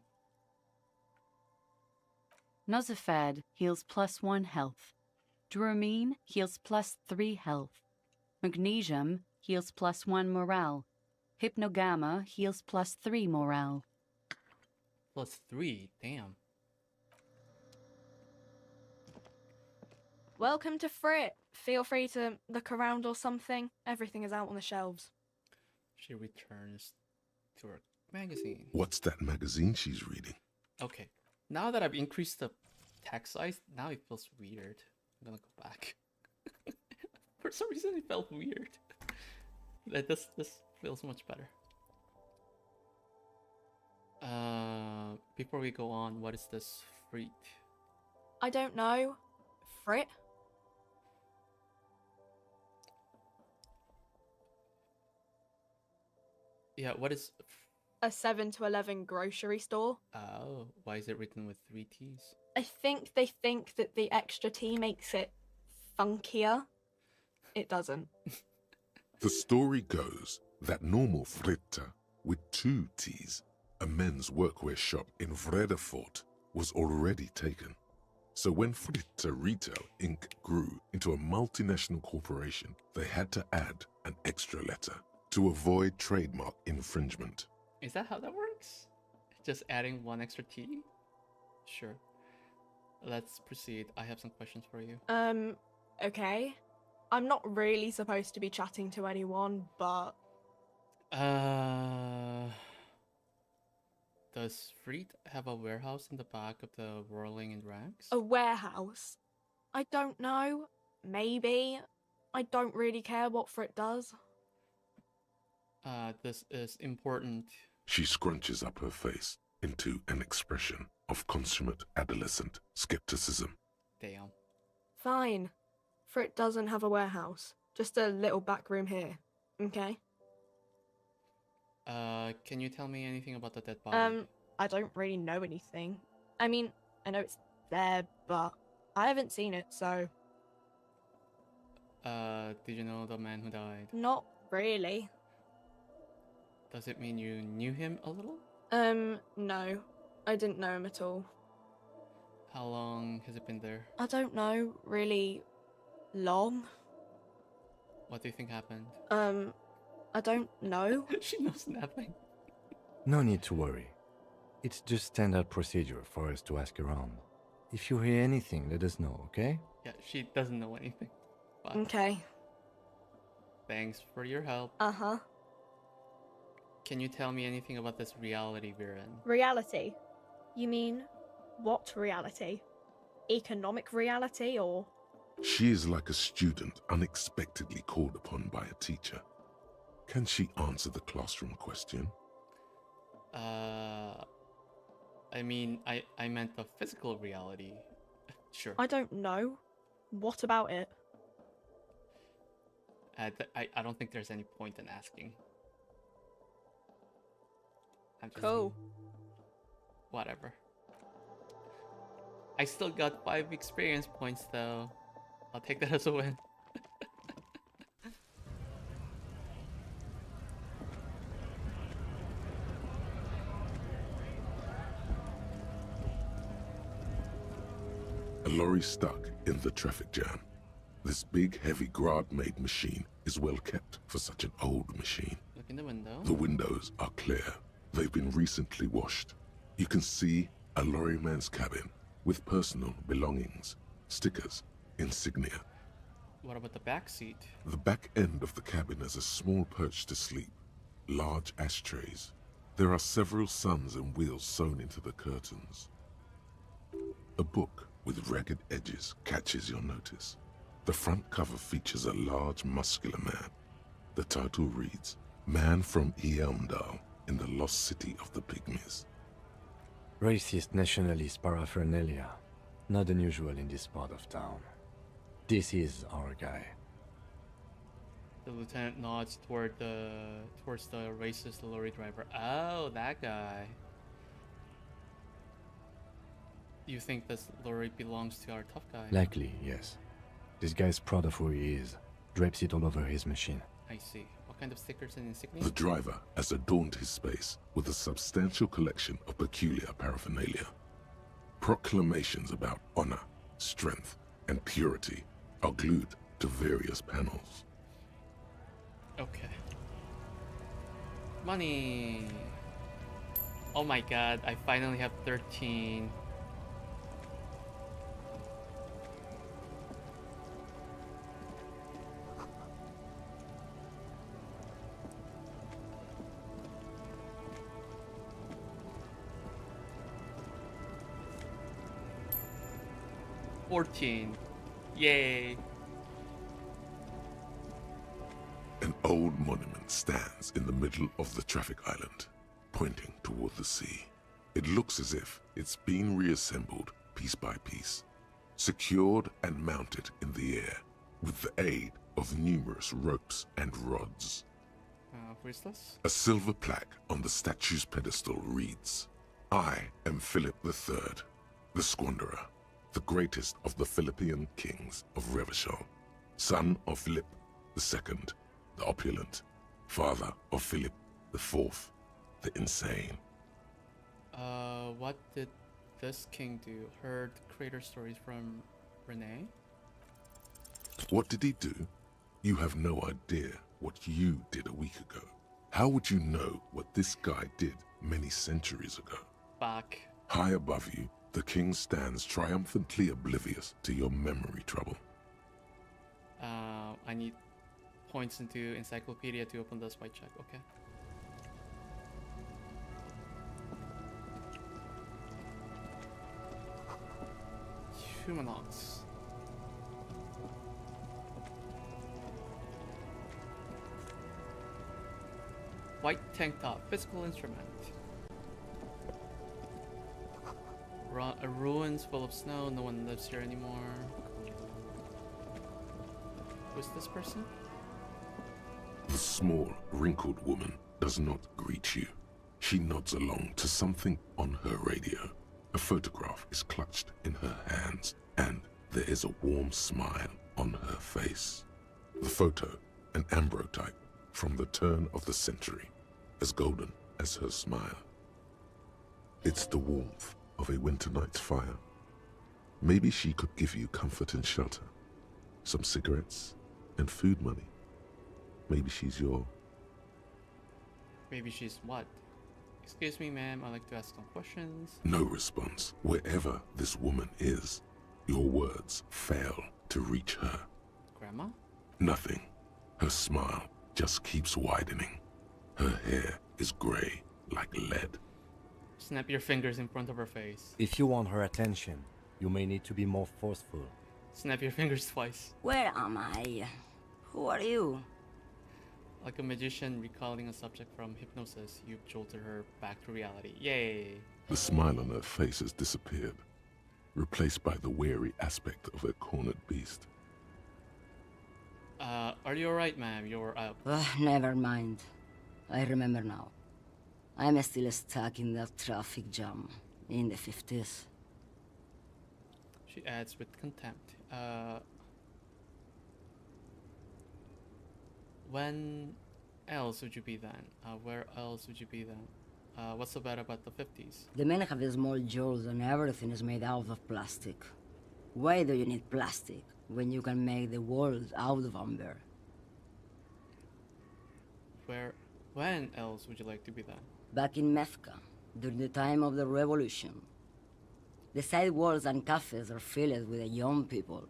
Nosafed heals +1 health. Duramine heals +3 health. Magnesium heals +1 morale. Hypnogamma heals +3 morale. +3, damn. Welcome to Frit. Feel free to look around or something. Everything is out on the shelves. She returns to her magazine. What's that magazine she's reading? Okay, now that I've increased the text size, now it feels weird. I'm gonna go back. For some reason it felt weird. This feels much better. Before we go on, what is this Frit? I don't know. Frit? Yeah, what is... A 7 to 11 grocery store. Oh, why is it written with 3 T's? I think they think that the extra T makes it funkier. It doesn't. The story goes that normal Fritta, with 2 T's, a men's workwear shop in Vredefort, was already taken. So when Fritta Retail Inc. grew into a multinational corporation, they had to add an extra letter to avoid trademark infringement. Is that how that works? Just adding 1 extra T? Sure. Let's proceed. I have some questions for you. Okay. I'm not really supposed to be chatting to anyone, but... Does Frit have a warehouse in the back of the Whirling and Rags? A warehouse? I don't know. Maybe. I don't really care what Frit does. This is important. She scrunches up her face into an expression of consummate adolescent skepticism. Damn. Fine. Frit doesn't have a warehouse. Just a little back room here. Okay? Can you tell me anything about the dead body? I don't really know anything. I mean, I know it's there, but I haven't seen it, so... Did you know the man who died? Not really. Does it mean you knew him a little? No. I didn't know him at all. How long has it been there? I don't know, really long. What do you think happened? I don't know. She knows nothing. No need to worry. It's just standard procedure for us to ask around. If you hear anything, let us know, okay? Yeah, she doesn't know anything. But Okay. thanks for your help. Uh-huh. Can you tell me anything about this reality we're in? Reality? You mean, what reality? Economic reality, or...? She is like a student unexpectedly called upon by a teacher. Can she answer the classroom question? I mean, I meant the physical reality. Sure. I don't know. What about it? I don't think there's any point in asking. I'm just, Cool. Whatever. I still got 5 experience points though. I'll take that as a win. A lorry stuck in the traffic jam. This big, heavy Grad-made machine is well kept for such an old machine. Look in the window. The windows are clear. They've been recently washed. You can see a lorryman's cabin with personal belongings, stickers, insignia. What about the back seat? The back end of the cabin has a small perch to sleep, large ashtrays. There are several suns and wheels sewn into the curtains. A book with ragged edges catches your notice. The front cover features a large, muscular man. The title reads, Man from Eamdal in the Lost City of the Pygmies. Racist nationalist paraphernalia. Not unusual in this part of town. This is our guy. The lieutenant nods towards the racist lorry driver. Oh, that guy. You think this lorry belongs to our tough guy? Likely, yes. This guy's proud of who he is. Drapes it all over his machine. I see. What kind of stickers and insignia? The driver has adorned his space with a substantial collection of peculiar paraphernalia. Proclamations about honor, strength, and purity are glued to various panels. Okay. Money! Oh my god, I finally have 13. Yay! An old monument stands in the middle of the traffic island, pointing toward the sea. It looks as if it's been reassembled piece by piece, secured and mounted in the air with the aid of numerous ropes and rods. Who is this? A silver plaque on the statue's pedestal reads, I am Philip III, the Squanderer, the greatest of the Philippian kings of Revachol, son of Philip II, the opulent, father of Philip IV, the insane. What did this king do? Heard creator stories from Renee? What did he do? You have no idea what you did a week ago. How would you know what this guy did many centuries ago? Back. High above you, the king stands triumphantly oblivious to your memory trouble. I need points into encyclopedia to open the spy check, okay? Humanoids. White tank top, physical instrument. Ruins full of snow, no one lives here anymore. Who's this person? The small, wrinkled woman does not greet you. She nods along to something on her radio. A photograph is clutched in her hands, and there is a warm smile on her face. The photo, an ambrotype from the turn of the century, as golden as her smile. It's the warmth of a winter night's fire. Maybe she could give you comfort and shelter, some cigarettes and food money. Maybe she's your... Maybe she's what? Excuse me, ma'am, I'd like to ask some questions. No response. Wherever this woman is, your words fail to reach her. Grandma? Nothing. Her smile just keeps widening. Her hair is gray like lead. Snap your fingers in front of her face. If you want her attention, you may need to be more forceful. Snap your fingers twice. Where am I? Who are you? Like a magician recalling a subject from hypnosis, you've jolted her back to reality. Yay! The smile on her face has disappeared, replaced by the wary aspect of a cornered beast. Are you alright, ma'am? You're Never mind. I remember now. I'm still stuck in that traffic jam in the 50s. She adds with contempt. When else would you be then? Where else would you be then? What's so bad about the 50s? The men have small jaws and everything is made out of plastic. Why do you need plastic when you can make the world out of amber? When else would you like to be then? Back in Mecca, during the time of the revolution. The sidewalks and cafes are filled with young people.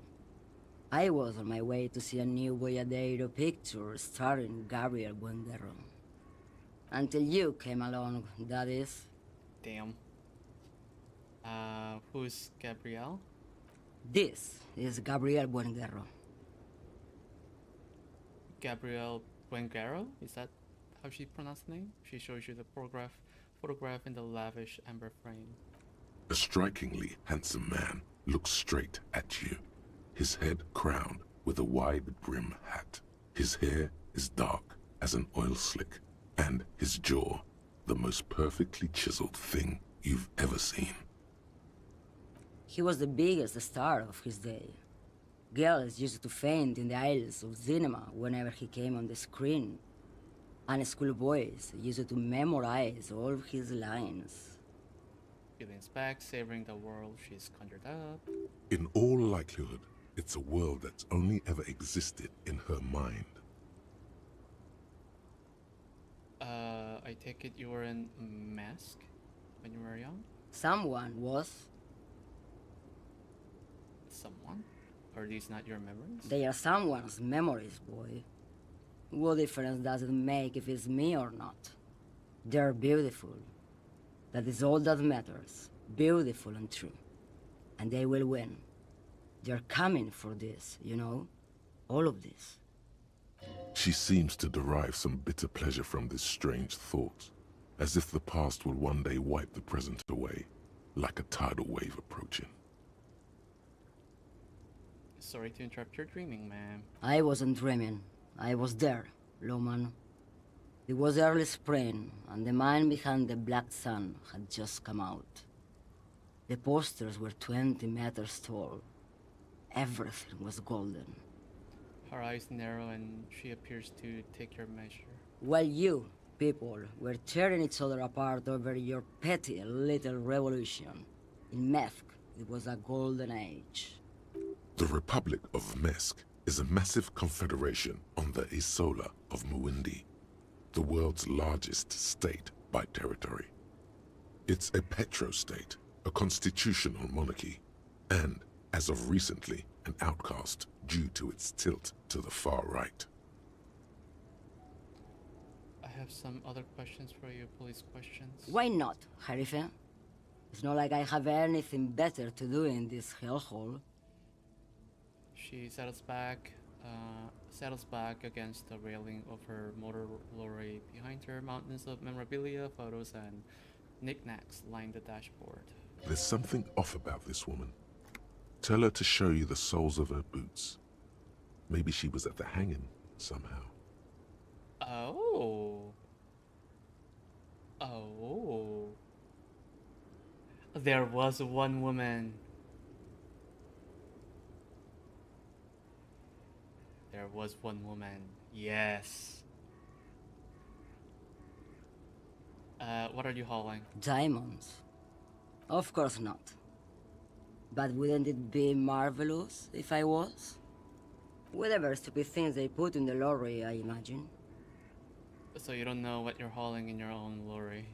I was on my way to see a new Boyadero picture starring Gabriel Buendero. Until you came along, that is. Damn. Who's Gabrielle? This is Gabriel Buendero. Gabrielle Buengaro? Is that how she pronounced the name? She shows you the photograph in the lavish amber frame. A strikingly handsome man looks straight at you, his head crowned with a wide-brim hat. His hair is dark as an oil slick, and his jaw the most perfectly chiseled thing you've ever seen. He was the biggest star of his day. Girls used to faint in the aisles of cinema whenever he came on the screen. And schoolboys used to memorize all of his lines. He leans back, savoring the world she's conjured up. In all likelihood, it's a world that's only ever existed in her mind. I take it you were in Mask when you were young? Someone was. Someone? Are these not your memories? They are someone's memories, boy. What difference does it make if it's me or not? They're beautiful. That is all that matters. Beautiful and true. And they will win. They're coming for this, you know? All of this. She seems to derive some bitter pleasure from this strange thought, as if the past will one day wipe the present away, like a tidal wave approaching. Sorry to interrupt your dreaming, ma'am. I wasn't dreaming. I was there, Loman. It was early spring, and the man behind the black sun had just come out. The posters were 20 meters tall. Everything was golden. Her eyes narrow and she appears to take your measure. While you, people, were tearing each other apart over your petty little revolution, in Methk, it was a golden age. The Republic of Mesk is a massive confederation on the Isola of Muindi, the world's largest state by territory. It's a petrostate, a constitutional monarchy, and, as of recently, an outcast due to its tilt to the far right. I have some other questions for you, police questions. Why not, Harife? It's not like I have anything better to do in this hellhole. She settles back, Settles back against the railing of her motor lorry. Behind her, mountains of memorabilia, photos, and knickknacks line the dashboard. There's something off about this woman. Tell her to show you the soles of her boots. Maybe she was at the hanging somehow. Oh. Oh. There was one woman. There was one woman. Yes. What are you hauling? Diamonds? Of course not. But wouldn't it be marvelous if I was? Whatever stupid things they put in the lorry, I imagine. So you don't know what you're hauling in your own lorry?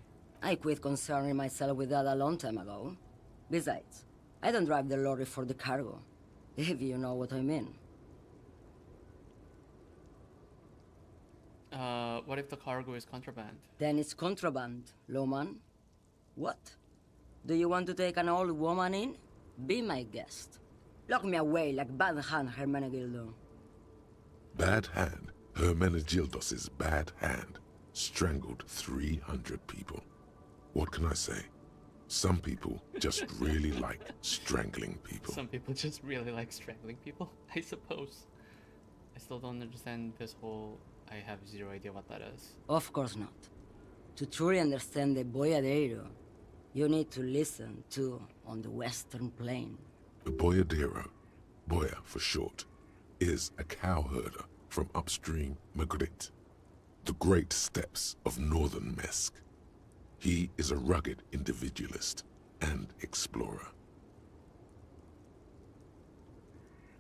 I quit concerning myself with that a long time ago. Besides, I don't drive the lorry for the cargo, if you know what I mean. What if the cargo is contraband? Then it's contraband, lawman. What? Do you want to take an old woman in? Be my guest. Lock me away like Bad Hand Hermenegildo. Bad Hand, Hermenegildos' bad hand, strangled 300 people. What can I say? Some people just really like strangling people. Some people just really like strangling people, I suppose. I still don't understand this whole... I have zero idea what that is. Of course not. To truly understand the boyadero, you need to listen to On the Western Plain. The boyadero, boya for short, is a cowherder from upstream Magritte, the great steppes of northern Mesk. He is a rugged individualist and explorer.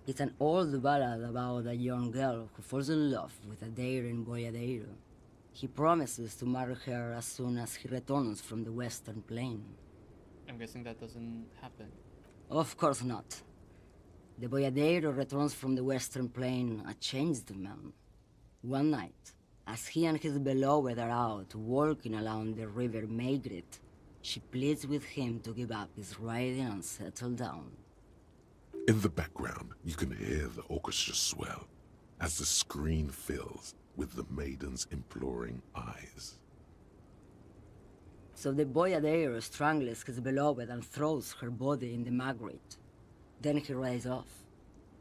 It's an old ballad about a young girl who falls in love with a daring boyadero. He promises to marry her as soon as he returns from the Western Plain. I'm guessing that doesn't happen. Of course not. The boyadero returns from the Western Plain a changed man. One night, as he and his beloved are out walking along the river Maigret, she pleads with him to give up his riding and settle down. In the background, you can hear the orchestra swell as the screen fills with the maiden's imploring eyes. So the boyadero strangles his beloved and throws her body in the Magritte. Then he rides off,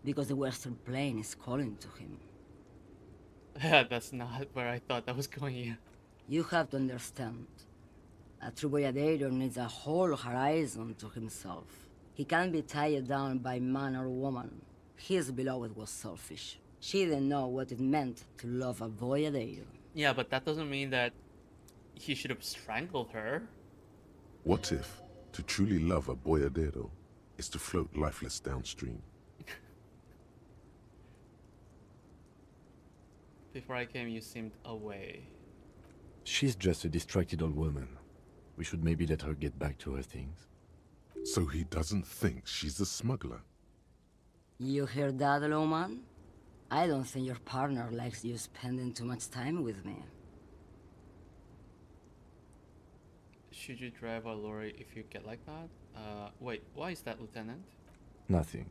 because the Western Plain is calling to him. That's not where I thought that was going yet. You have to understand. A true boyadero needs a whole horizon to himself. He can't be tied down by man or woman. His beloved was selfish. She didn't know what it meant to love a boyadero. Yeah, but that doesn't mean that he should have strangled her. What if to truly love a boyadero is to float lifeless downstream? Before I came, you seemed away. She's just a distracted old woman. We should maybe let her get back to her things. So he doesn't think she's a smuggler. You hear that, lawman? I don't think your partner likes you spending too much time with me. Should you drive a lorry if you get like that? Wait, why is that, Lieutenant? Nothing.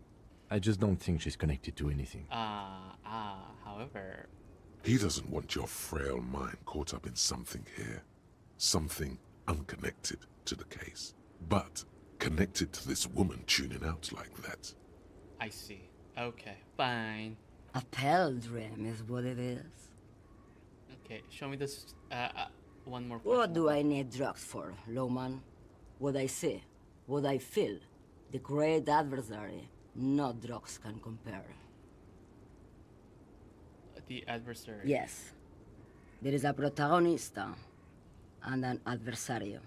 I just don't think she's connected to anything. However... He doesn't want your frail mind caught up in something here. Something unconnected to the case. But connected to this woman tuning out like that. I see. Okay, fine. A pale dream is what it is. Okay, show me this, one more question. What do I need drugs for, lawman? What I see, what I feel, the great adversary, no drugs can compare. The adversary? Yes. There is a protagonista and an adversario.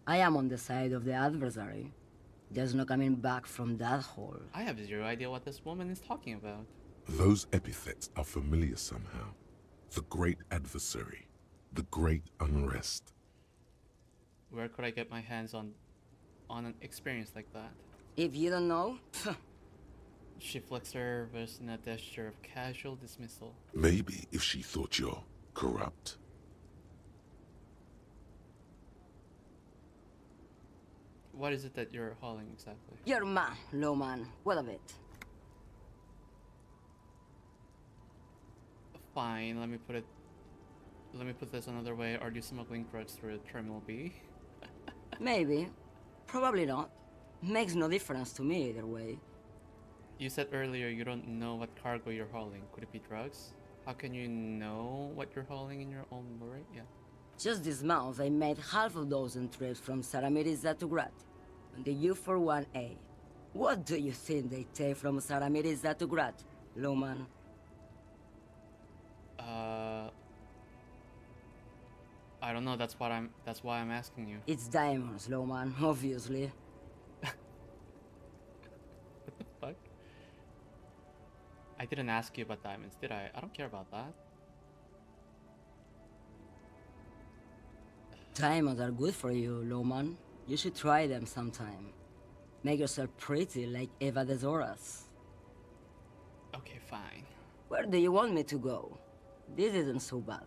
I am on the side of the adversary. There's no coming back from that hole. I have zero idea what this woman is talking about. Those epithets are familiar somehow. The great adversary. The great unrest. Where could I get my hands on an experience like that? If you don't know, She flicks her wrist in a gesture of casual dismissal. Maybe if she thought you're corrupt. What is it that you're hauling exactly? you're man, lawman. What of it? Fine, let me put this another way. Are you smuggling drugs through Terminal B? Maybe. Probably not. Makes no difference to me either way. You said earlier you don't know what cargo you're hauling. Could it be drugs? How can you know what you're hauling in your own lorry? Yeah. Just this month, I made half a dozen trips from Saramirizat to Grat, on the U41A. What do you think they take from Saramirizat to Grat, Loman? I don't know. That's why I'm asking you. It's diamonds, Loman, obviously. What the fuck? I didn't ask you about diamonds, did I? I don't care about that. Diamonds are good for you, Loman. You should try them sometime. Make yourself pretty like Eva de Zoras. Okay, fine. Where do you want me to go? This isn't so bad.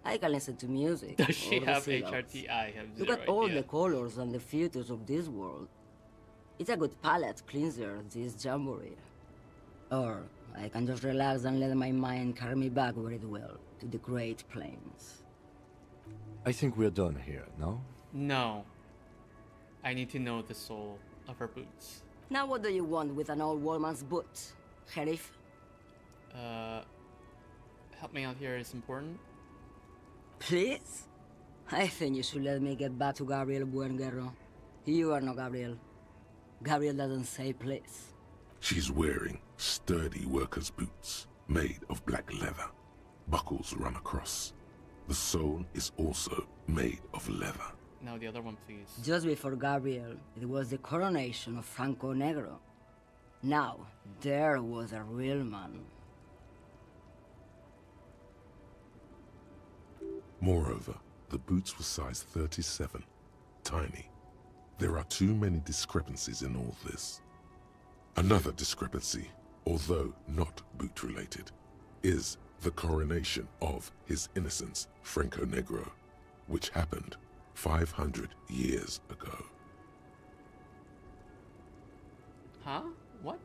I can listen to music. Does she or the have seagulls. HRT? I have Look zero at all idea. the colors and the features of this world. It's a good palette cleanser, this jamboree. Or I can just relax and let my mind carry me back very well to the Great Plains. I think we're done here, no? No. I need to know the sole of her boots. Now what do you want with an old woman's boot, Sheriff? Help me out here is important. Please? I think you should let me get back to Gabriel Buenguerro. You are not Gabriel. Gabriel doesn't say please. She's wearing sturdy workers' boots made of black leather. Buckles run across. The sole is also made of leather. Now the other one, please. Just before Gabriel, it was the coronation of Franco Negro. Now, there was a real man. Moreover, the boots were size 37, tiny. There are too many discrepancies in all this. Another discrepancy, although not boot-related, is the coronation of His Innocence, Franco Negro, which happened 500 years ago. Huh? What?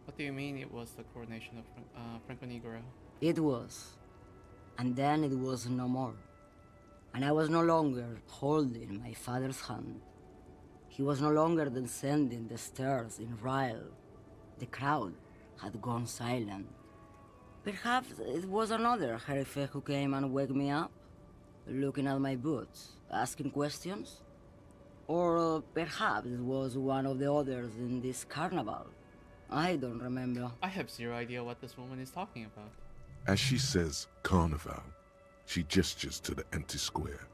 What do you mean it was the coronation of Franco Negro? It was. And then it was no more. And I was no longer holding my father's hand. He was no longer descending the stairs in Ryle. The crowd had gone silent. Perhaps it was another Jerife who came and woke me up, looking at my boots, asking questions. Or perhaps it was one of the others in this carnival. I don't remember. I have zero idea what this woman is talking about. As she says carnival, she gestures to the empty square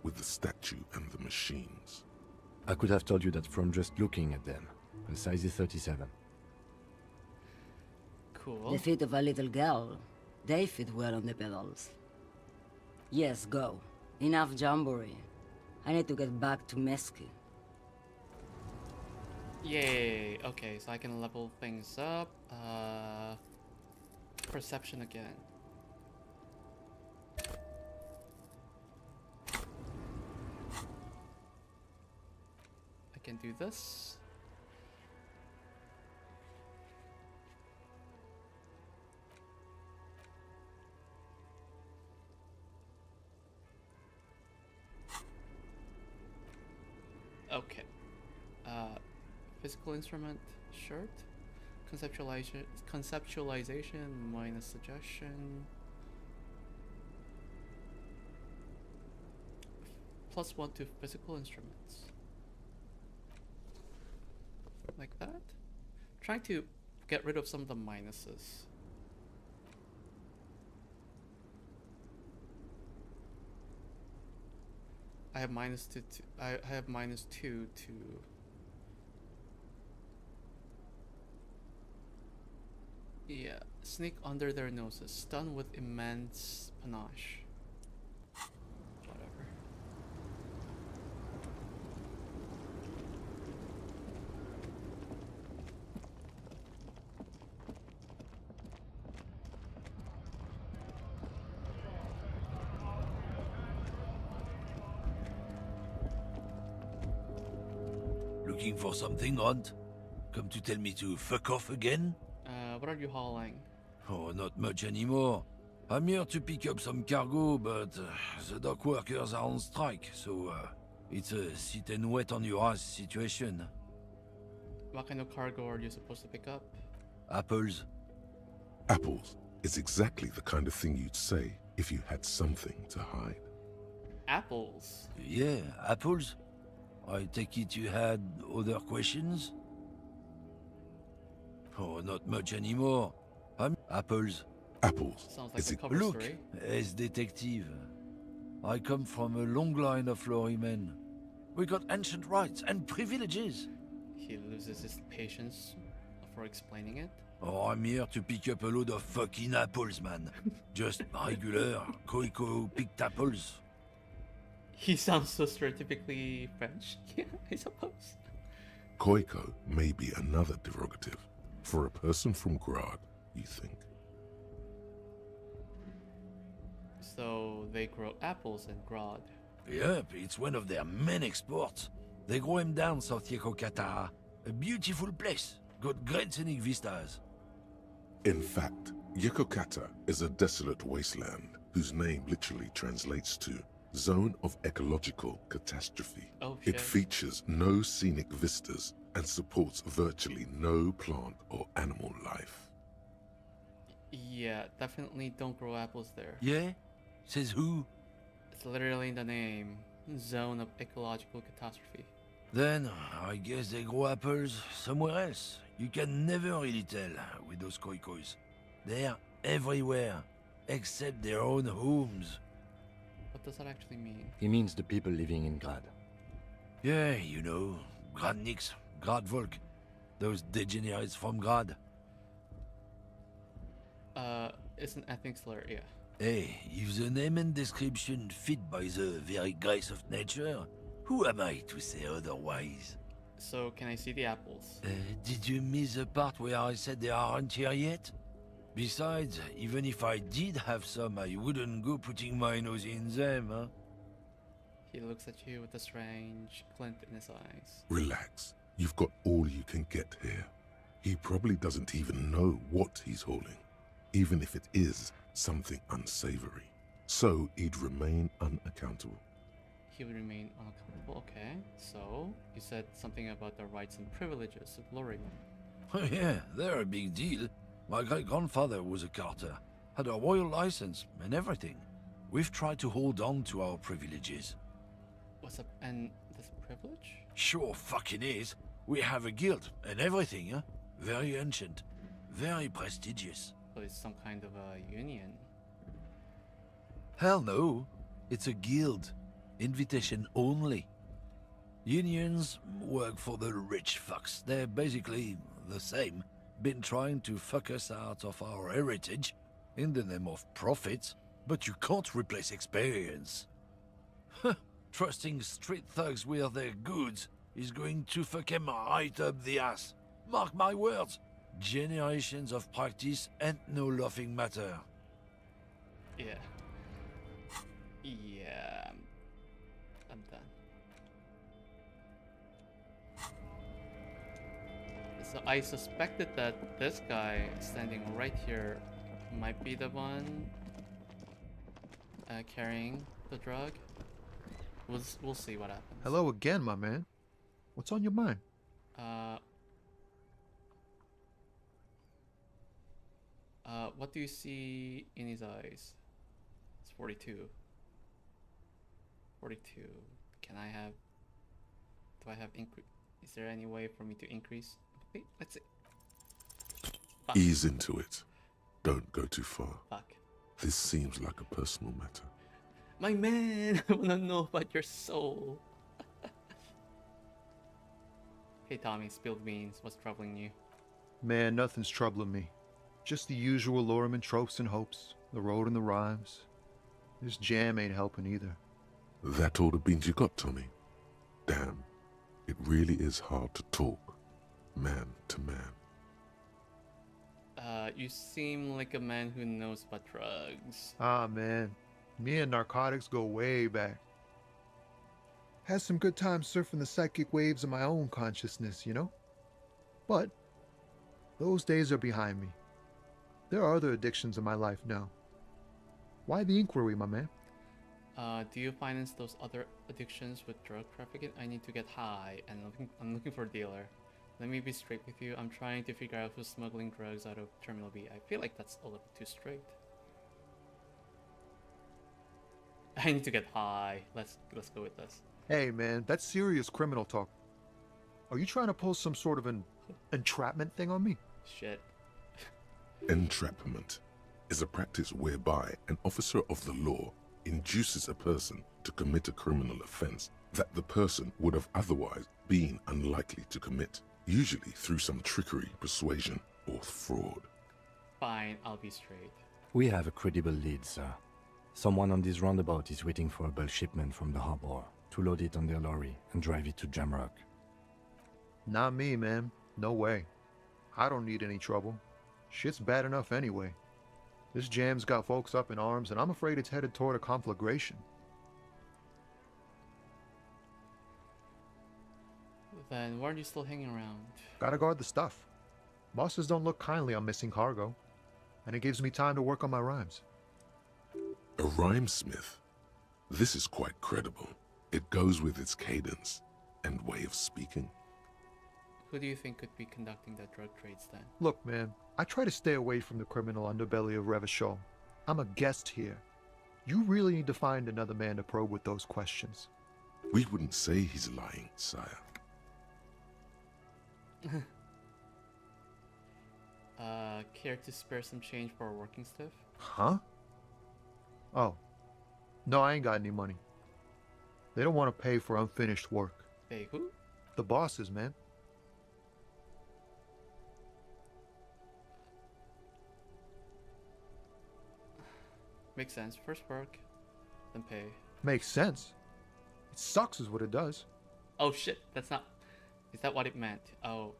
with the statue and the machines. I could have told you that from just looking at them. The size is 37. Cool. The feet of a little girl, they fit well on the pedals. Yes, go. Enough jamboree. I need to get back to Mesky. Yay! Okay, so I can level things up. Perception again. I can do this. Okay. Physical instrument, shirt. Conceptualization minus suggestion. +1 to physical instruments. Like that. Trying to get rid of some of the minuses. I have -2 to I have -2 to yeah, sneak under their noses, stun with immense panache. Whatever. Looking for something odd? Come to tell me to fuck off again? What are you hauling? Oh, not much anymore. I'm here to pick up some cargo, but the dock workers are on strike, so it's a sit and wait on your ass situation. What kind of cargo are you supposed to pick up? Apples. Apples is exactly the kind of thing you'd say if you had something to hide. Apples? Yeah, apples. I take it you had other questions? Oh, not much anymore. Apples. Apples Sounds like is a cover Look, story. as detective. I come from a long line of lorrymen. We got ancient rights and privileges. He loses his patience for explaining it. Oh, I'm here to pick up a load of fucking apples, man. Just regular Koiko picked apples. He sounds so stereotypically French, yeah, I suppose. Koiko may be another derogative for a person from Grad, you think. So they grow apples in Grad. Yep, it's one of their main exports. They grow them down South Yekokata. A beautiful place. Got great scenic vistas. In fact, Yekokata is a desolate wasteland whose name literally translates to Zone of Ecological Catastrophe. Oh, It shit. features no scenic vistas and supports virtually no plant or animal life. Yeah, definitely don't grow apples there. Yeah? Says who? It's literally in the name. Zone of Ecological Catastrophe. Then, I guess they grow apples somewhere else. You can never really tell with those koikos. They're everywhere, except their own homes. What does that actually mean? He means the people living in Grad. Yeah, you know, Gradniks, Gradvolk, those degenerates from Grad. It's an ethnic slur, yeah. Hey, if the name and description fit by the very grace of nature, who am I to say otherwise? So, can I see the apples? Did you miss the part where I said they aren't here yet? Besides, even if I did have some, I wouldn't go putting my nose in them, huh? He looks at you with a strange glint in his eyes. Relax. You've got all you can get here. He probably doesn't even know what he's hauling, even if it is something unsavory. So he'd remain unaccountable. He would remain unaccountable, okay. So, you said something about the rights and privileges of lorrymen. Oh yeah, they're a big deal. My great-grandfather was a carter, had a royal license and everything. We've tried to hold on to our privileges. What's up? And this privilege? Sure fucking is. We have a guild and everything, huh? Very ancient. Very prestigious. So it's some kind of a union. Hell no. It's a guild. Invitation only. Unions work for the rich fucks. They're basically the same. Been trying to fuck us out of our heritage in the name of profits, but you can't replace experience. Trusting street thugs with their goods is going to fuck 'em right up the ass. Mark my words. Generations of practice ain't no laughing matter. Yeah. Yeah. I'm done. So I suspected that this guy standing right here might be the one carrying the drug. We'll see what happens. Hello again, my man. What's on your mind? What do you see in his eyes? It's 42. 42. Can I have... Do I have increase? Is there any way for me to increase? Wait, let's see. Fuck. Ease into it. Don't go too far. Fuck. This seems like a personal matter. My man, I wanna know about your soul. Hey Tommy, spilled beans. What's troubling you? Man, nothing's troubling me. Just the usual Lorriman tropes and hopes. The road and the rhymes. This jam ain't helping either. That all the beans you got, Tommy? Damn, it really is hard to talk, man to man. You seem like a man who knows about drugs. Ah, man. Me and narcotics go way back. Had some good times surfing the psychic waves of my own consciousness, you know? But those days are behind me. There are other addictions in my life now. Why the inquiry, my man? Do you finance those other addictions with drug trafficking? I need to get high, and I'm looking for a dealer. Let me be straight with you. I'm trying to figure out who's smuggling drugs out of Terminal B. I feel like that's a little too straight. I need to get high. Let's go with this. Hey, man, that's serious criminal talk. Are you trying to pull some sort of an entrapment thing on me? Shit. Entrapment is a practice whereby an officer of the law induces a person to commit a criminal offense that the person would have otherwise been unlikely to commit, usually through some trickery, persuasion, or fraud. Fine, I'll be straight. We have a credible lead, sir. Someone on this roundabout is waiting for a bulk shipment from the harbor to load it on their lorry and drive it to Jamrock. Not me, man. No way. I don't need any trouble. Shit's bad enough anyway. This jam's got folks up in arms, and I'm afraid it's headed toward a conflagration. Then why are you still hanging around? Gotta guard the stuff. Bosses don't look kindly on missing cargo, and it gives me time to work on my rhymes. A rhymesmith? This is quite credible. It goes with its cadence and way of speaking. Who do you think could be conducting the drug trades then? Look, man, I try to stay away from the criminal underbelly of Revachol. I'm a guest here. You really need to find another man to probe with those questions. We wouldn't say he's lying, sire. Care to spare some change for a working stiff? Huh? Oh. No, I ain't got any money. They don't want to pay for unfinished work. Hey, who? The bosses, man. Makes sense. First work, then pay. Makes sense. It sucks is what it does. Oh shit, that's not... Is that what it meant? Oh.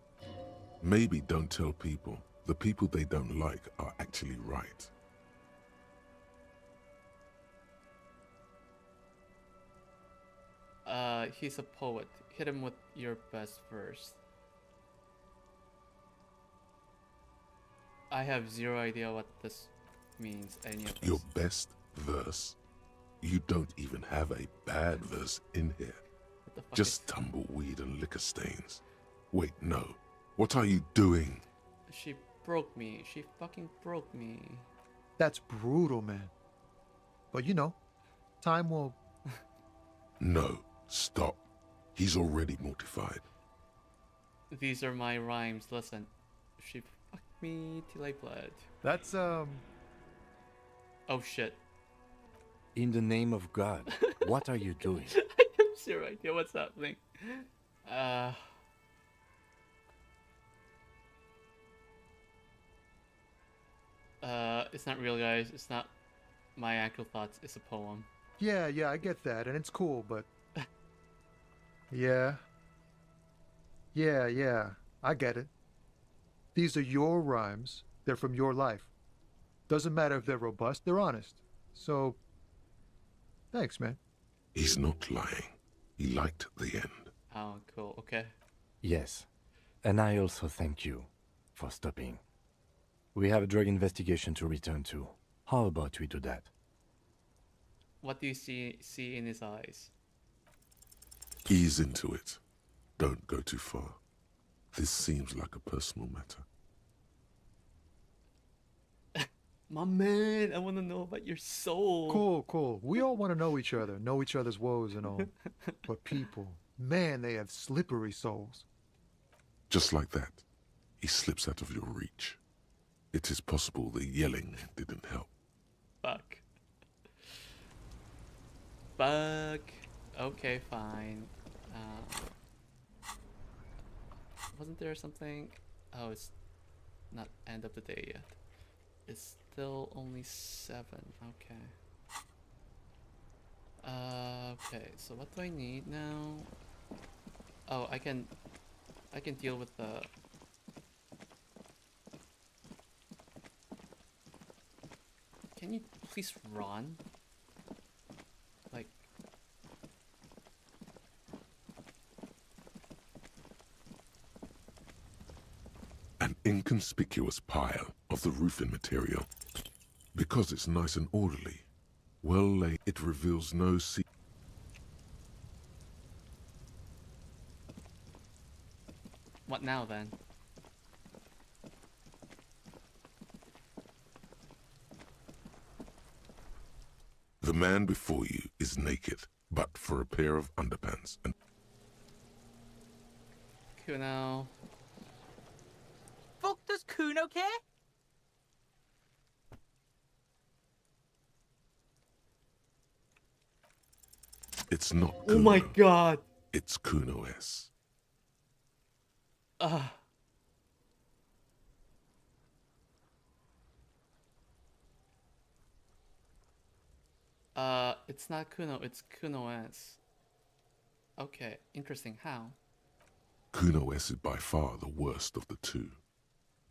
Maybe don't tell people. The people they don't like are actually right. He's a poet. Hit him with your best verse. I have zero idea what this means, any of this. Your best verse? You don't even have a bad verse in here. What the fuck Just tumbleweed and liquor stains. Wait, no. What are you doing? She broke me. She fucking broke me. That's brutal, man. But you know, time will... No, stop. He's already mortified. These are my rhymes. Listen. She fucked me till I bled. That's, Oh shit. In the name of God, what are you doing? I have zero idea what's happening. It's not real, guys. It's not my actual thoughts. It's a poem. Yeah, I get that, and it's cool, but... Yeah, I get it. These are your rhymes. They're from your life. Doesn't matter if they're robust, they're honest. So, thanks, man. He's not lying. He liked the end. Oh, cool. Okay. Yes, and I also thank you for stopping. We have a drug investigation to return to. How about we do that? What do you see in his eyes? Ease into it. Don't go too far. This seems like a personal matter. My man, I want to know about your soul. Cool. We all want to know each other, know each other's woes and all. But people, man, they have slippery souls. Just like that, he slips out of your reach. It is possible the yelling didn't help. Fuck. Okay, fine. Wasn't there something? Oh, it's not end of the day yet. It's still only 7. Okay. Okay, so what do I need now? Oh, I can deal with the... Can you please run? Like... inconspicuous pile of the roofing material. Because it's nice and orderly, well laid, it reveals no secret. What now then? The man before you is naked, but for a pair of underpants and Cuno. Fuck does Cuno care? it's not Oh my Cuno, god! it's Cuno S. Ah. It's not Cuno, it's Cuno S. Okay, interesting. How? Cuno S is by far the worst of the two.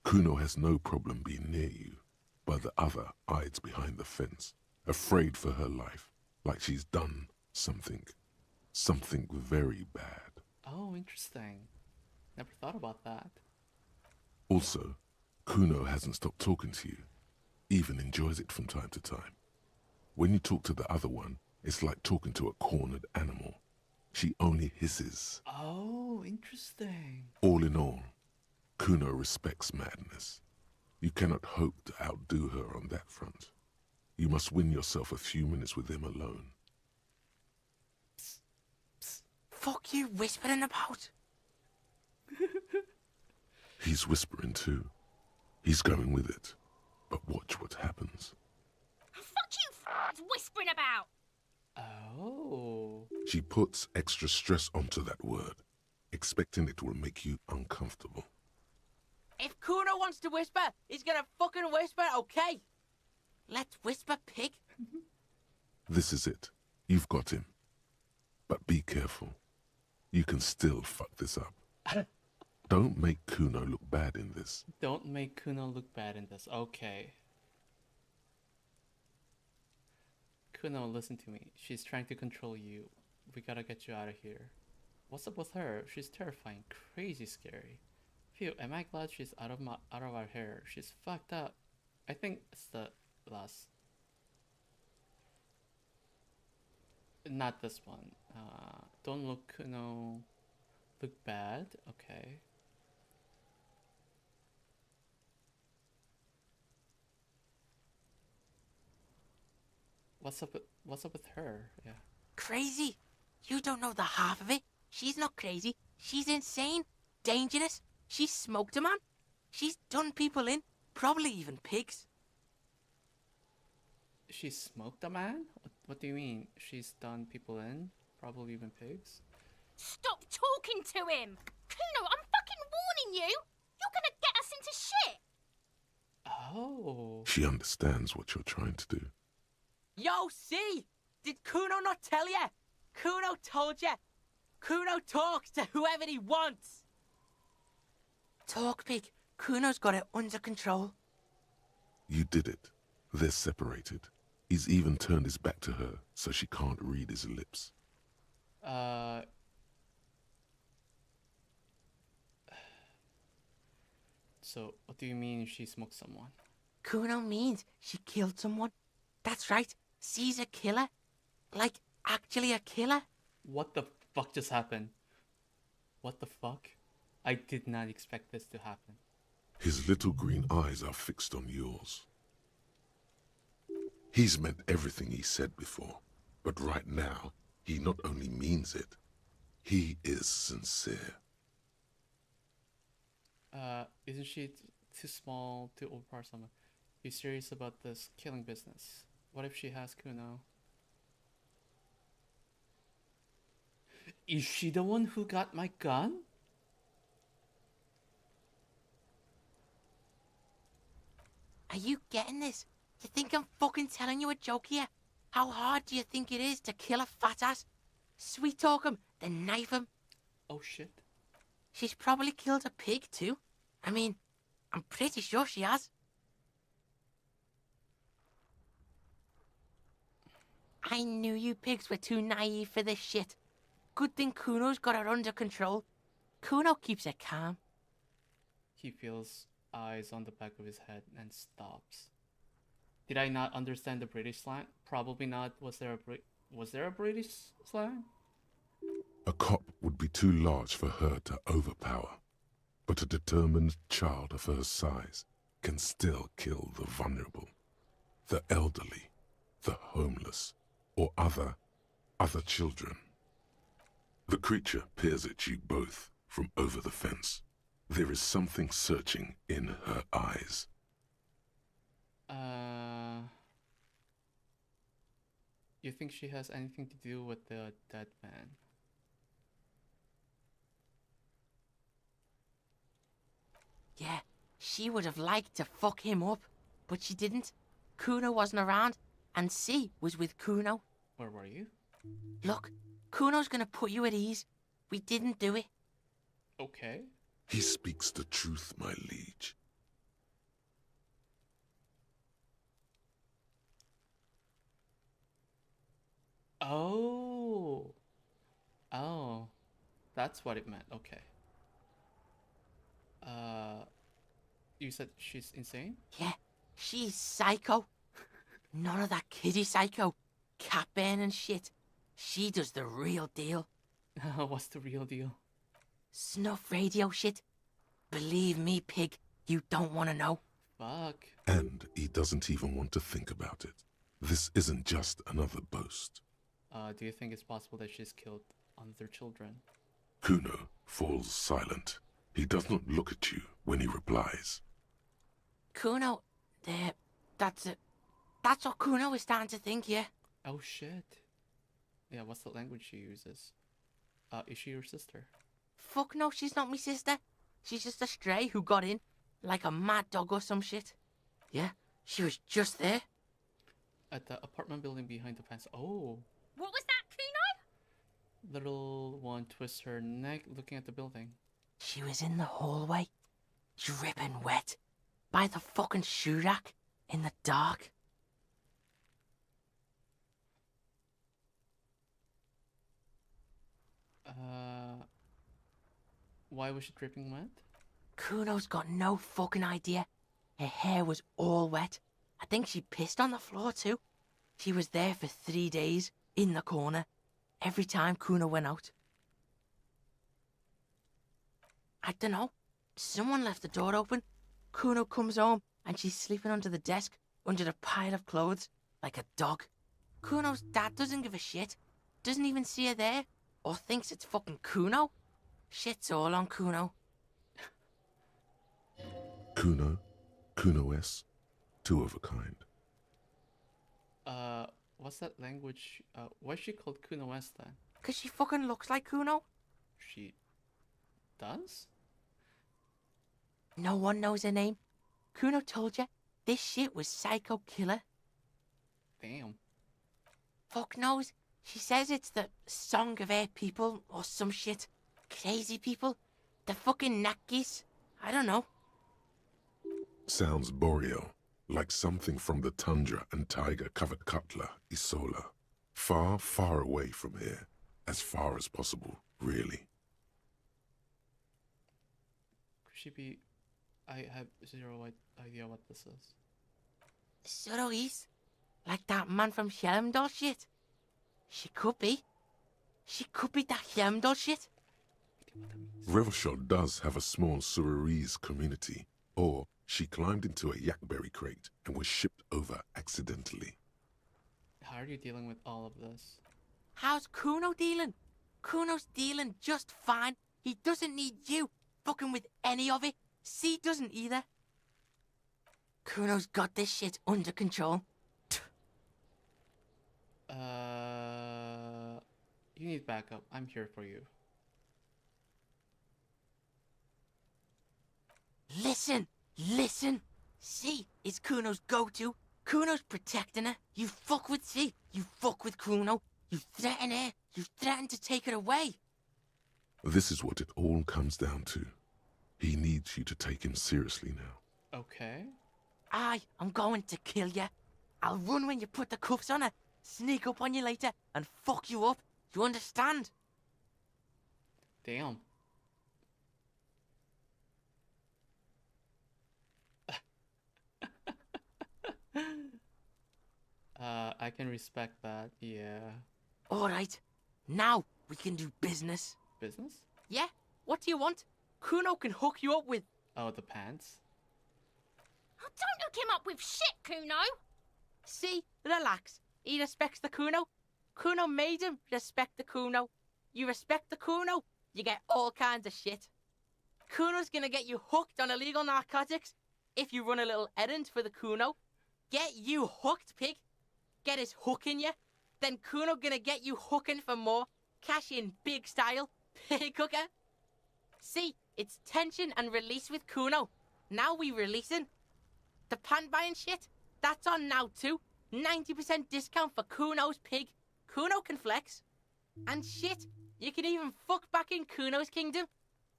Cuno has no problem being near you, but the other hides behind the fence, afraid for her life, like she's done something very bad. Oh, interesting. Never thought about that. Also, Cuno hasn't stopped talking to you, even enjoys it from time to time. When you talk to the other one, it's like talking to a cornered animal. She only hisses. Oh, interesting. All in all, Cuno respects madness. You cannot hope to outdo her on that front. You must win yourself a few minutes with him alone. Psst, psst. Fuck you whispering about? He's whispering too. He's going with it. But watch what happens. Fuck you whispering about! Oh. She puts extra stress onto that word, expecting it will make you uncomfortable. If Cuno wants to whisper, he's gonna fucking whisper, okay? Let's whisper, pig. This is it. You've got him. But be careful. You can still fuck this up. Don't make Cuno look bad in this. Don't make Cuno look bad in this. Okay. Cuno, listen to me. She's trying to control you. We gotta get you out of here. What's up with her? She's terrifying, crazy scary. Phew, am I glad she's out of our hair. She's fucked up. I think it's the last. Not this one. Don't look, Cuno. Look bad. Okay. What's up with her? Yeah. Crazy? You don't know the half of it. She's not crazy. She's insane. Dangerous. She's smoked a man. She's done people in. Probably even pigs. She smoked a man? What do you mean? She's done people in? Probably even pigs? Stop talking to him! Cuno, I'm fucking warning you! You're gonna get us into shit! Oh. She understands what you're trying to do. Yo, see? Did Cuno not tell you? Cuno told you. Cuno talks to whoever he wants. Talk, pig. Cuno's got it under control. You did it. They're separated. He's even turned his back to her, so she can't read his lips. So, what do you mean she smoked someone? Cuno means she killed someone. That's right. She's a killer. Like, actually a killer. What the fuck just happened? What the fuck? I did not expect this to happen. His little green eyes are fixed on yours. He's meant everything he said before, but right now, he not only means it, he is sincere. Isn't she too small to overpower someone? You serious about this killing business? What if she has Cuno? Is she the one who got my gun? Are you getting this? You think I'm fucking telling you a joke here? How hard do you think it is to kill a fat ass? Sweet talk him, then knife him. Oh shit. She's probably killed a pig too. I mean, I'm pretty sure she has. I knew you pigs were too naive for this shit. Good thing Cuno's got her under control. Cuno keeps her calm. He feels eyes on the back of his head and stops. Did I not understand the British slang? Probably not. Was there a British slang? A cop would be too large for her to overpower, but a determined child of her size can still kill the vulnerable, the elderly, the homeless, or other children. The creature peers at you both from over the fence. There is something searching in her eyes. You think she has anything to do with the dead man? Yeah, she would have liked to fuck him up, but she didn't. Cuno wasn't around, and C was with Cuno. Where were you? Look, Cuno's gonna put you at ease. We didn't do it. Okay. He speaks the truth, my liege. Oh. Oh. That's what it meant. Okay. You said she's insane? Yeah, she's psycho. None of that kiddie psycho. Cat burning shit. She does the real deal. What's the real deal? Snuff radio shit. Believe me, pig, you don't want to know. Fuck. And he doesn't even want to think about it. This isn't just another boast. Do you think it's possible that she's killed other children? Cuno falls silent. He does not look at you when he replies. Cuno, that's it. That's what Cuno is starting to think, yeah. Oh shit. Yeah, what's the language she uses? Is she your sister? Fuck no, she's not my sister. She's just a stray who got in, like a mad dog or some shit. Yeah, she was just there. At the apartment building behind the fence. Oh. What was that, Cuno? Little one twists her neck looking at the building. She was in the hallway, dripping wet, by the fucking shoe rack, in the dark. Why was she dripping wet? Cuno's got no fucking idea. Her hair was all wet. I think she pissed on the floor too. She was there for 3 days, in the corner, every time Cuno went out. I dunno. Someone left the door open. Cuno comes home and she's sleeping under the desk, under the pile of clothes, like a dog. Cuno's dad doesn't give a shit. Doesn't even see her there, or thinks it's fucking Cuno. Shit's all on Cuno. Cuno, Cuno-S, two of a kind. What's that language? Why is she called Cuno-S then? 'Cause she fucking looks like Cuno. She does? No one knows her name. Cuno told you this shit was Psycho Killer. Damn. Fuck knows. She says it's the song of her people or some shit. Crazy people. The fucking Nakis. I don't know. Sounds boreal, like something from the tundra and tiger-covered Cutler, Isola. Far, far away from here. As far as possible, really. Could she be... I have zero idea what this is. So is. Like that man from Helmdall shit. She could be. She could be that Helmdall shit. Revelshot does have a small Suarese community, or she climbed into a yakberry crate and was shipped over accidentally. How are you dealing with all of this? How's Cuno dealing? Cuno's dealing just fine. He doesn't need you fucking with any of it. C doesn't either. Cuno's got this shit under control. You need backup. I'm here for you. Listen, listen. C is Cuno's go-to. Cuno's protecting her. You fuck with C, you fuck with Cuno. You threaten her, you threaten to take her away. This is what it all comes down to. He needs you to take him seriously now. Okay. I'm going to kill you. I'll run when you put the cuffs on her, sneak up on you later, and fuck you up. You understand? Damn. I can respect that, yeah. Alright, now we can do business. Business? Yeah, what do you want? Cuno can hook you up with... Oh, the pants? Don't hook him up with shit, Cuno. See, relax. He respects the Cuno. Cuno made him respect the Cuno. You respect the Cuno, you get all kinds of shit. Cuno's gonna get you hooked on illegal narcotics if you run a little errand for the Cuno. Get you hooked, pig. Get his hook in you. Then Cuno gonna get you hooking for more. Cash in big style. Pig hooker. See, it's tension and release with Cuno. Now we releasing. The pan buying shit, that's on now too. 90% discount for Cuno's pig. Cuno can flex. And shit, you can even fuck back in Cuno's kingdom.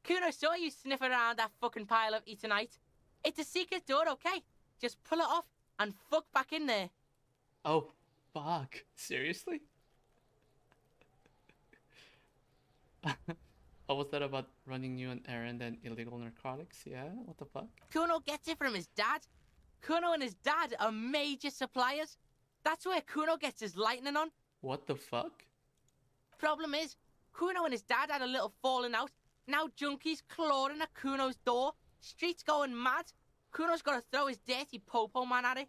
Cuno saw you sniffing around that fucking pile of Etonite. It's a secret door, okay? Just pull it off and fuck back in there. Oh, fuck. Seriously? Oh, was that about running you an errand and illegal narcotics? Yeah? What the fuck? Cuno gets it from his dad. Cuno and his dad are major suppliers. That's where Cuno gets his lightning on. What the fuck? Problem is, Cuno and his dad had a little falling out. Now junkies clawing at Cuno's door. Streets going mad. Cuno's got to throw his dirty popo man at it.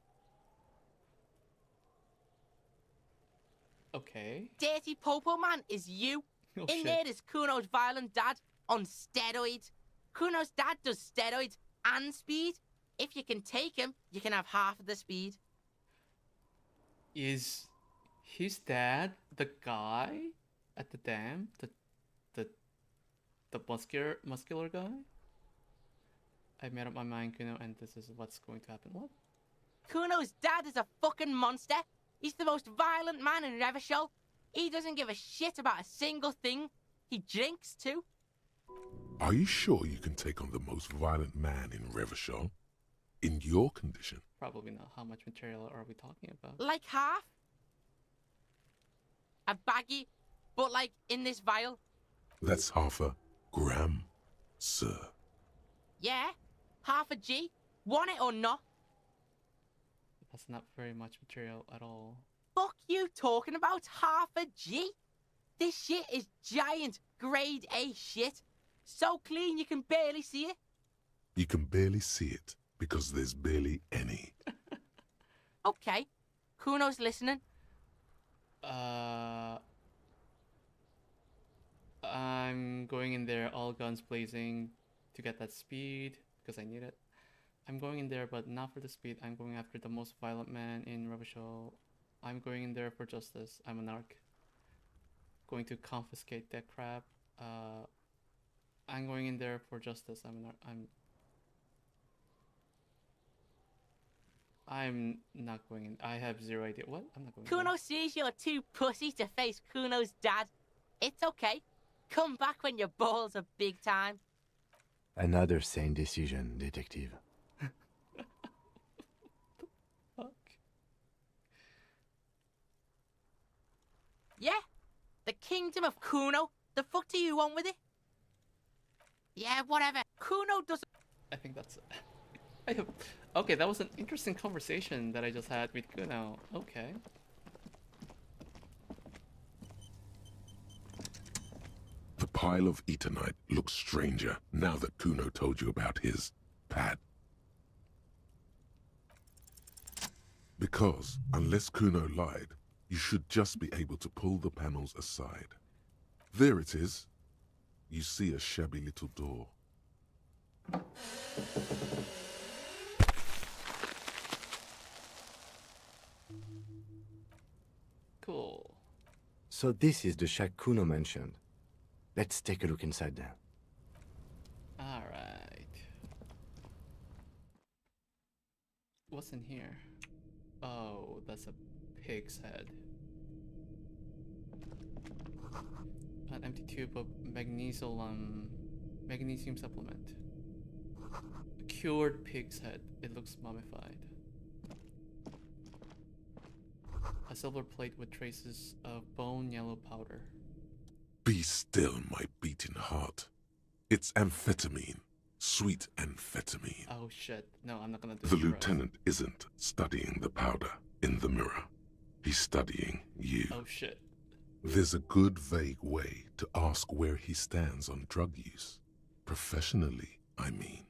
Okay. Dirty popo man is you. Oh, In shit. there is Cuno's violent dad on steroids. Cuno's dad does steroids and speed. If you can take him, you can have half of the speed. Is his dad the guy at the dam? The muscular guy? I made up my mind, Cuno, and this is what's going to happen. What? Cuno's dad is a fucking monster. He's the most violent man in Revachol. He doesn't give a shit about a single thing. He drinks too. Are you sure you can take on the most violent man in Revachol? In your condition? Probably not. How much material are we talking about? Like half. A baggie, but like in this vial. That's half a gram, sir. Yeah, half a G. Want it or not? That's not very much material at all. Fuck you talking about half a G? This shit is giant, grade A shit. So clean you can barely see it. You can barely see it because there's barely any. Okay, Cuno's listening. I'm going in there all guns blazing to get that speed because I need it. I'm going in there, but not for the speed. I'm going after the most violent man in Revachol. I'm going in there for justice. I'm a narc. Going to confiscate that crap. I'm going in there for justice. I'm a narc. I'm not going in. I have zero idea. What? I'm not going in. Cuno sees you're too pussy to face Cuno's dad. It's okay. Come back when your balls are big time. Another sane decision, detective. Fuck. Yeah? The kingdom of Cuno? The fuck do you want with it? Yeah, whatever. Cuno doesn't... I think that's it. Okay, that was an interesting conversation that I just had with Cuno. Okay. The pile of Etonite looks stranger now that Cuno told you about his pad. Because, unless Cuno lied, you should just be able to pull the panels aside. There it is. You see a shabby little door. Cool. So this is the shack Cuno mentioned. Let's take a look inside there. Alright. What's in here? Oh, that's a pig's head. An empty tube of magnesium supplement. A cured pig's head. It looks mummified. A silver plate with traces of bone yellow powder. Be still, my beating heart. It's amphetamine, Sweet amphetamine. Oh shit. No, I'm not gonna do The drugs. lieutenant isn't studying the powder in the mirror. He's studying you. Oh shit. There's a good vague way to ask where he stands on drug use. Professionally, I mean.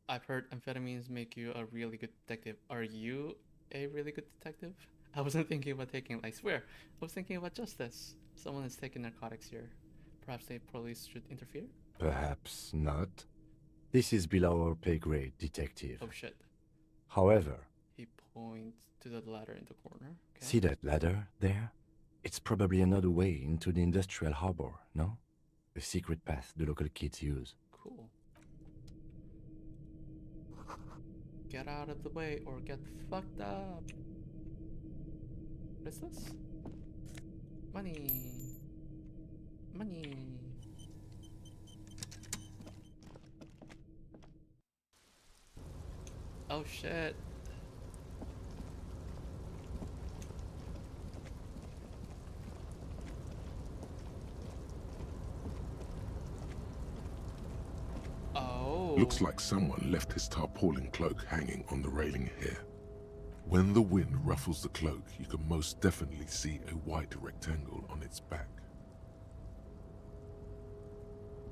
I've heard amphetamines make you a really good detective. Are you a really good detective? I wasn't thinking about taking, I swear, I was thinking about justice. Someone is taking narcotics here. Perhaps the police should interfere? Perhaps not. This is below our pay grade, detective. Oh shit. However, He points to the ladder in the corner. Okay. see that ladder there? It's probably another way into the industrial harbor, no? A secret path the local kids use. Cool. Get out of the way or get fucked up. What is this? Money. Money. Oh shit. Oh. Looks like someone left his tarpaulin cloak hanging on the railing here. When the wind ruffles the cloak, you can most definitely see a white rectangle on its back.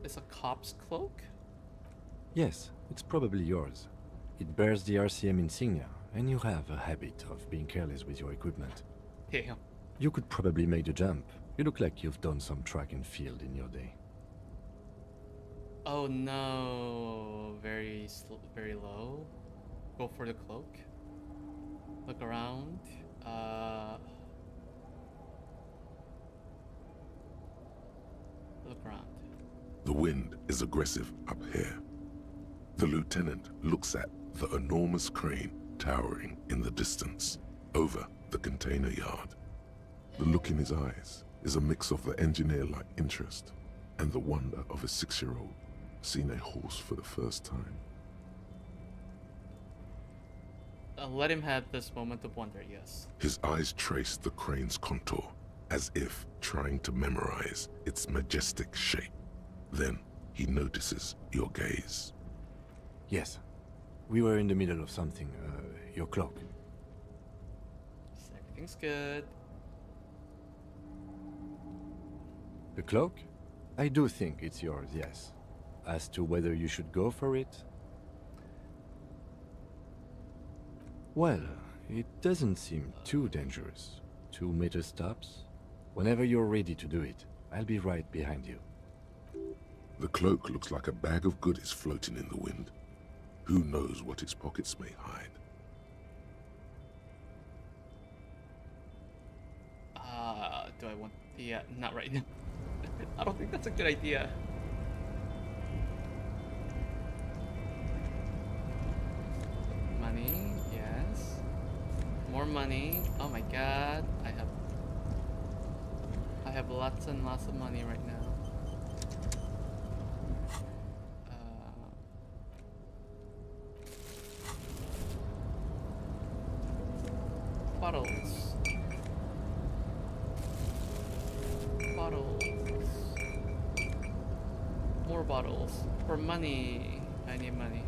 It's a cop's cloak? Yes, it's probably yours. It bears the RCM insignia, and you have a habit of being careless with your equipment. Yeah. You could probably make the jump. You look like you've done some track and field in your day. Oh no. Very low. Go for the cloak. Look around. Look around. The wind is aggressive up here. The lieutenant looks at the enormous crane towering in the distance over the container yard. The look in his eyes is a mix of the engineer-like interest and the wonder of a 6-year-old seeing a horse for the first time. Let him have this moment of wonder, yes. His eyes trace the crane's contour as if trying to memorize its majestic shape. Then he notices your gaze. Yes. We were in the middle of something. Your cloak. Everything's good. The cloak? I do think it's yours, yes. As to whether you should go for it? Well, it doesn't seem too dangerous. 2-meter stops. Whenever you're ready to do it, I'll be right behind you. The cloak looks like a bag of goodies floating in the wind. Who knows what its pockets may hide? Do I want... Yeah, not right now. I don't think that's a good idea. Money, yes. More money. Oh my god. I have lots and lots of money right now. Bottles. Bottles. More bottles. For money. I need money.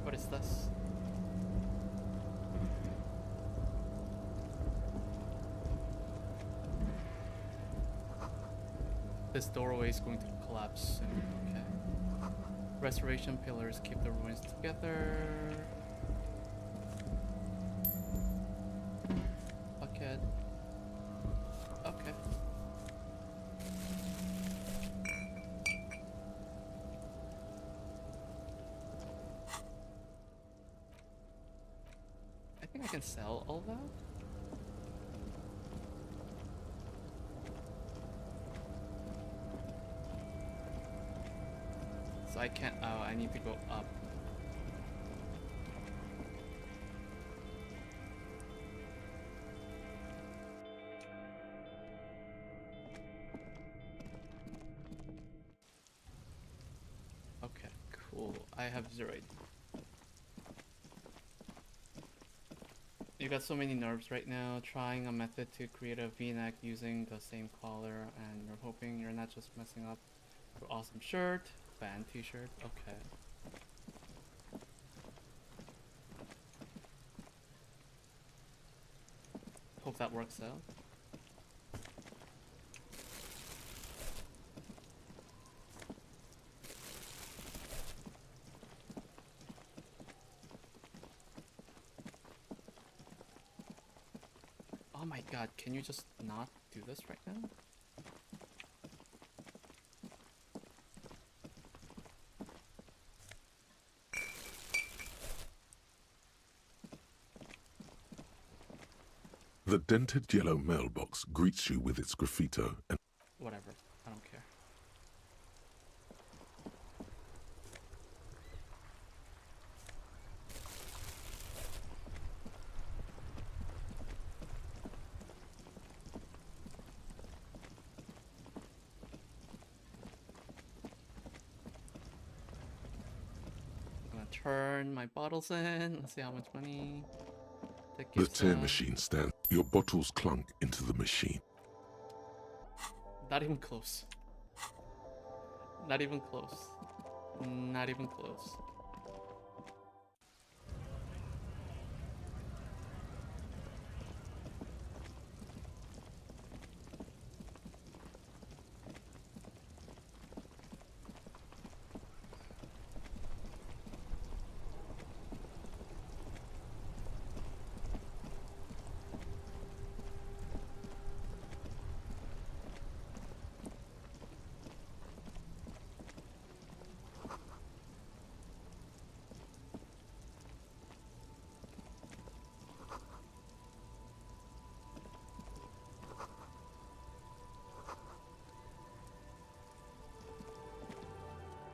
What is this? This doorway is going to collapse soon. Okay. Restoration pillars keep the ruins together. Bucket. Okay. I think I can sell all that. So I can't. Oh, I need to go up. Okay, cool. I have zeroed. You got so many nerves right now, trying a method to create a v-neck using the same collar, and you're hoping you're not just messing up your awesome shirt, band t-shirt. Okay. Hope that works out. Oh my god, can you just not do this right now? The dented yellow mailbox greets you with its graffito and... Whatever, I don't care. I'm gonna turn my bottles in. Let's see how much money that The gives tear us. machine stands. Your bottles clunk into the machine. Not even close. Not even close. Not even close.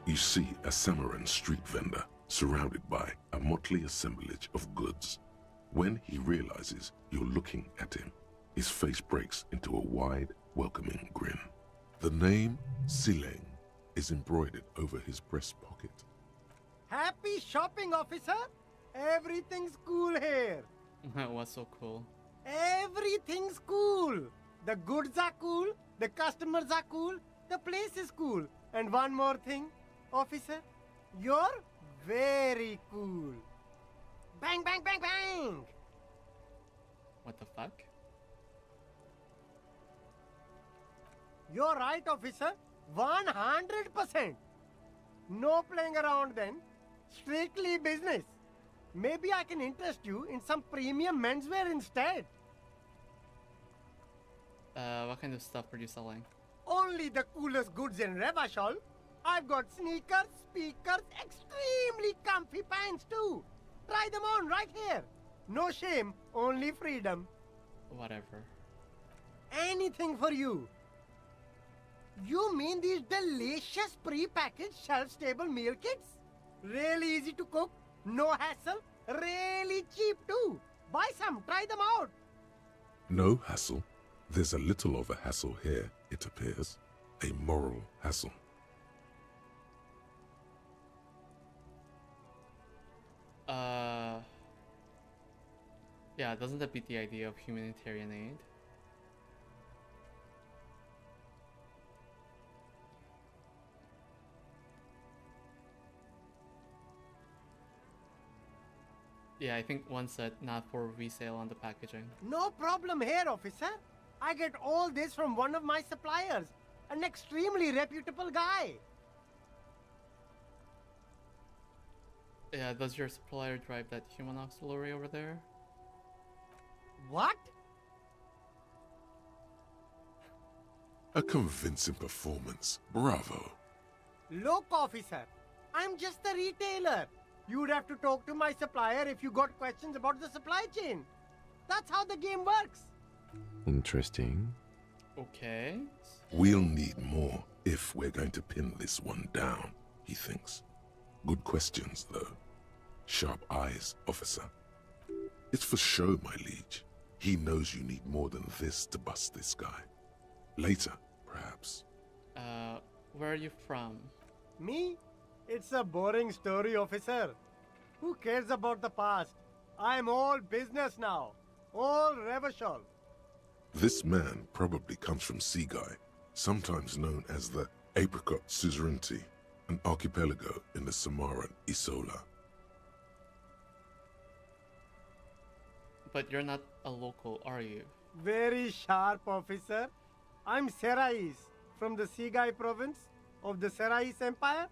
You see a Samaran street vendor surrounded by a motley assemblage of goods. When he realizes you're looking at him, his face breaks into a wide, welcoming grin. The name Sileng is embroidered over his breast pocket. Happy shopping, officer! Everything's cool here. What's so cool? Everything's cool. The goods are cool, the customers are cool, the place is cool. And one more thing, officer, you're very cool. Bang, bang, bang, bang! What the fuck? You're right, officer. 100%. No playing around then. Strictly business. Maybe I can interest you in some premium menswear instead. What kind of stuff are you selling? Only the coolest goods in Revachol. I've got sneakers, speakers, extremely comfy pants too. Try them on right here. No shame, only freedom. Whatever. Anything for you. You mean these delicious pre-packaged shelf-stable meal kits? Really easy to cook, no hassle, really cheap too. Buy some, try them out. No hassle. There's a little of a hassle here, it appears. A moral hassle. Yeah, doesn't that beat the idea of humanitarian aid? Yeah, I think one said not for resale on the packaging. No problem here, officer. I get all this from one of my suppliers, an extremely reputable guy. Yeah, does your supplier drive that human auxiliary over there? What? A convincing performance. Bravo. Look, officer, I'm just a retailer. You'd have to talk to my supplier if you got questions about the supply chain. That's how the game works. Interesting. Okay. We'll need more if we're going to pin this one down. he thinks. Good questions, though. Sharp eyes, officer. It's for show, my liege. He knows you need more than this to bust this guy. Later, perhaps. Where are you from? Me? It's a boring story, officer. Who cares about the past? I'm all business now. All Revachol. This man probably comes from Seaguy, sometimes known as the Apricot Suzerainty, an archipelago in the Samaran Isola. But you're not a local, are you? Very sharp, officer. I'm Serais, from the Seaguy province of the Serais Empire.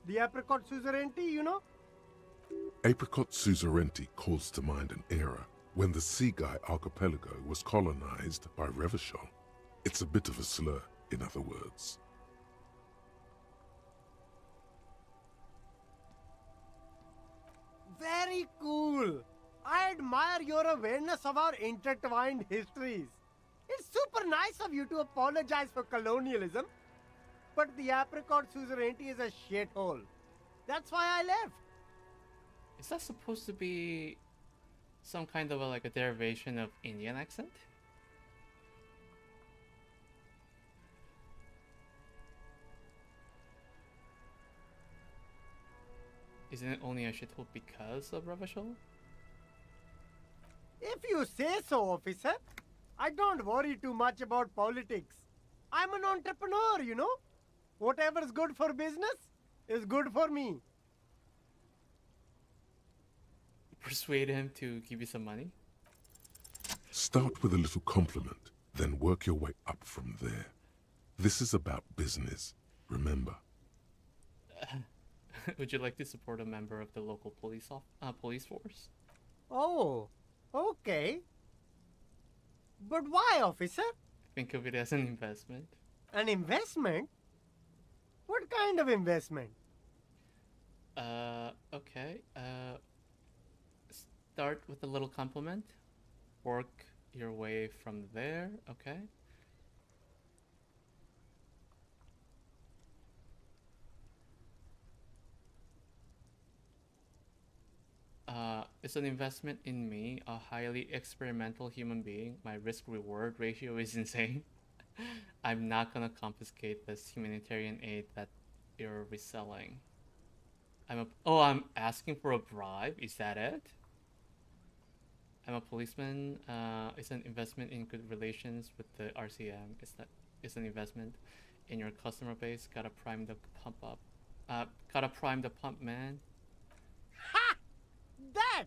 The Apricot Suzerainty, you know? Apricot Suzerainty calls to mind an era when the Seaguy archipelago was colonized by Revachol. It's a bit of a slur, in other words. Very cool. I admire your awareness of our intertwined histories. It's super nice of you to apologize for colonialism, but the Apricot Suzerainty is a shithole. That's why I left. Is that supposed to be some kind of like a derivation of Indian accent? Isn't it only a shithole because of Revachol? If you say so, officer. I don't worry too much about politics. I'm an entrepreneur, you know. Whatever's good for business is good for me. Persuade him to give you some money? Start with a little compliment, then work your way up from there. This is about business, remember. Would you like to support a member of the local police force? Oh, okay. But why, officer? Think of it as an investment. An investment? What kind of investment? Okay. Start with a little compliment. Work your way from there, okay? It's an investment in me, a highly experimental human being. My risk-reward ratio is insane. I'm not gonna confiscate this humanitarian aid that you're reselling. I'm asking for a bribe? Is that it? I'm a policeman. It's an investment in good relations with the RCM. It's an investment in your customer base. Gotta prime the pump up. Gotta prime the pump, man. Ha! That!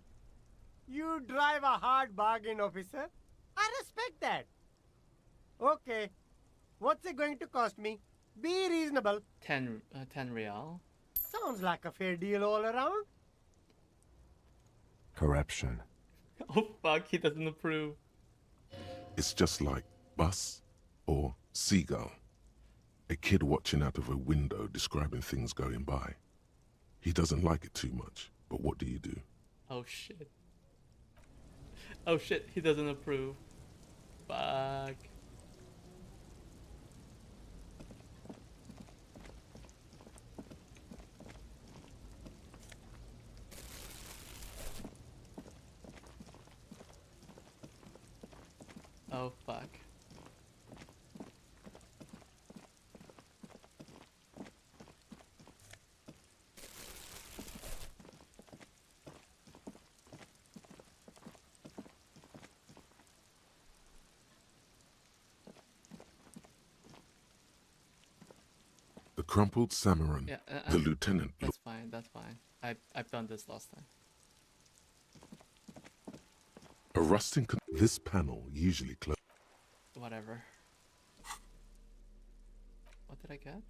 You drive a hard bargain, officer. I respect that. Okay. What's it going to cost me? Be reasonable. 10 real. Sounds like a fair deal all around. Corruption. Oh fuck, he doesn't approve. It's just like bus or seagull. A kid watching out of a window describing things going by. He doesn't like it too much, but what do you do? Oh shit. Oh shit, he doesn't approve. Fuck. Oh fuck. The crumpled Samaran, Yeah, the lieutenant. That's fine, that's fine. I've done this last time. A rusting. This panel usually closes. Whatever. What did I get?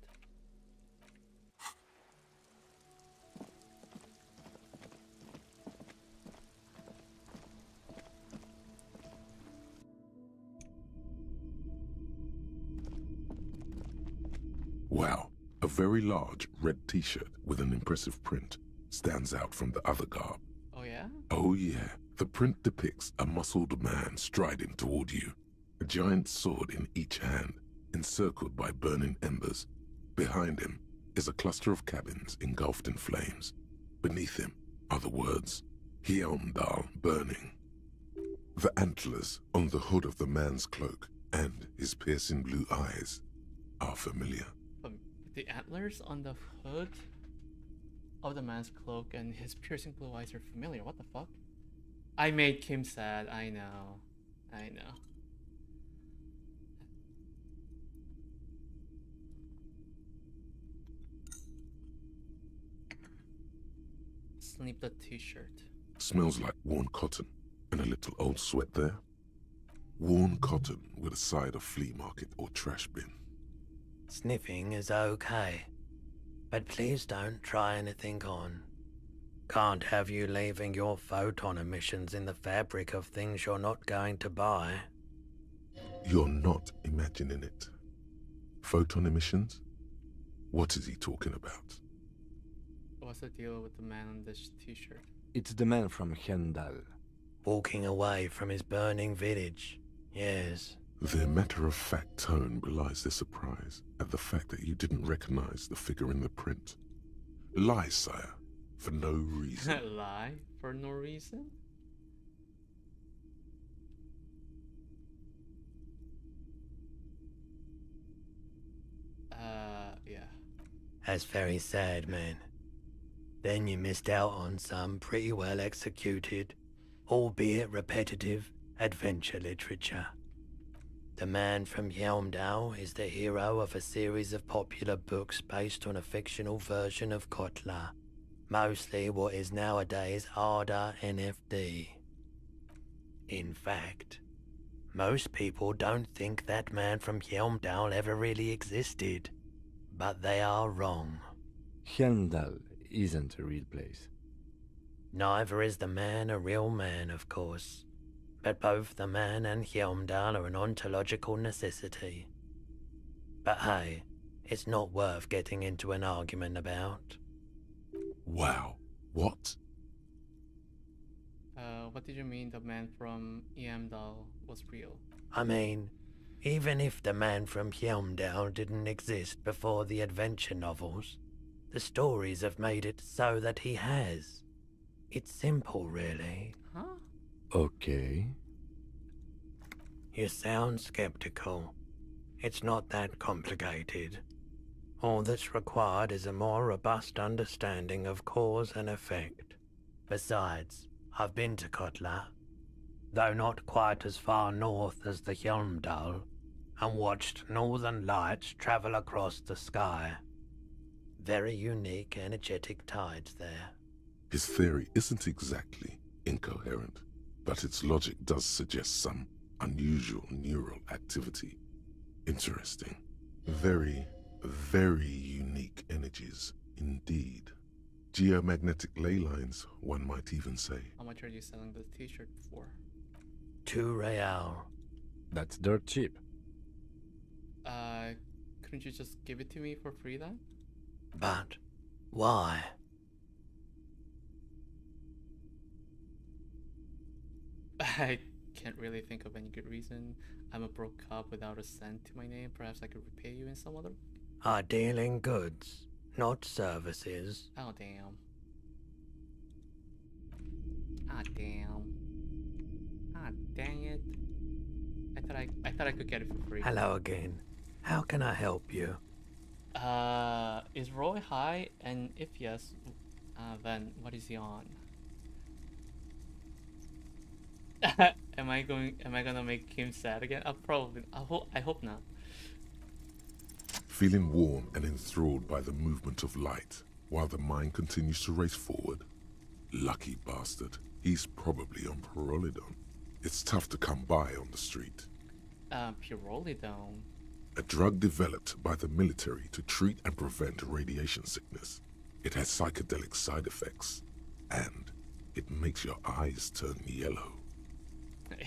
Wow, a very large red t-shirt with an impressive print stands out from the other garb. Oh yeah? Oh yeah, the print depicts a muscled man striding toward you, a giant sword in each hand, encircled by burning embers. Behind him, is a cluster of cabins engulfed in flames. Beneath him are the words, Heimdall burning. The antlers on the hood of the man's cloak and his piercing blue eyes are familiar. The antlers on the hood of the man's cloak and his piercing blue eyes are familiar. What the fuck? I made Kim sad. I know. I know. Snip the t-shirt. Smells like worn cotton and a little old sweat there. Worn cotton with a side of flea market or trash bin. Sniffing is okay, but please don't try anything on. Can't have you leaving your photon emissions in the fabric of things you're not going to buy. You're not imagining it. Photon emissions? What is he talking about? What's the deal with the man on this t-shirt? It's the man from Heimdall. Walking away from his burning village, yes. Their matter-of-fact tone belies their surprise at the fact that you didn't recognize the figure in the print. Lie, sire, for no reason. Lie for no reason? Yeah. That's very sad, man. Then you missed out on some pretty well executed, albeit repetitive, adventure literature. The man from Yelmdale is the hero of a series of popular books based on a fictional version of Kotla, mostly what is nowadays Arda NFD. In fact, most people don't think that man from Yelmdale ever really existed, but they are wrong. Heimdall isn't a real place. Neither is the man a real man, of course. But both the man and Heimdall are an ontological necessity. But hey, it's not worth getting into an argument about. Wow. What? What did you mean the man from Heimdall was real? I mean, even if the man from Heimdall didn't exist before the adventure novels, the stories have made it so that he has. It's simple, really. Huh? Okay. You sound skeptical. It's not that complicated. All that's required is a more robust understanding of cause and effect. Besides, I've been to Kotla, though not quite as far north as the Heimdall, and watched northern lights travel across the sky. Very unique, energetic tides there. His theory isn't exactly incoherent, but its logic does suggest some unusual neural activity. Interesting. Very, very unique energies indeed. Geomagnetic ley lines, one might even say. How much are you selling the t-shirt for? 2 real. That's dirt cheap. Couldn't you just give it to me for free then? But why? I can't really think of any good reason. I'm a broke cop without a cent to my name. Perhaps I could repay you in some other... I deal in goods, not services. Oh, damn. Ah, damn. Ah, dang it. I thought I could get it for free. Hello again. How can I help you? Is Roy high? And if yes, then what is he on? Am I gonna make him sad again? I hope not. Feeling warm and enthralled by the movement of light, while the mind continues to race forward. Lucky bastard. He's probably on Pyrrolidon. It's tough to come by on the street. Pyrrolidon? A drug developed by the military to treat and prevent radiation sickness. It has psychedelic side effects, and it makes your eyes turn yellow.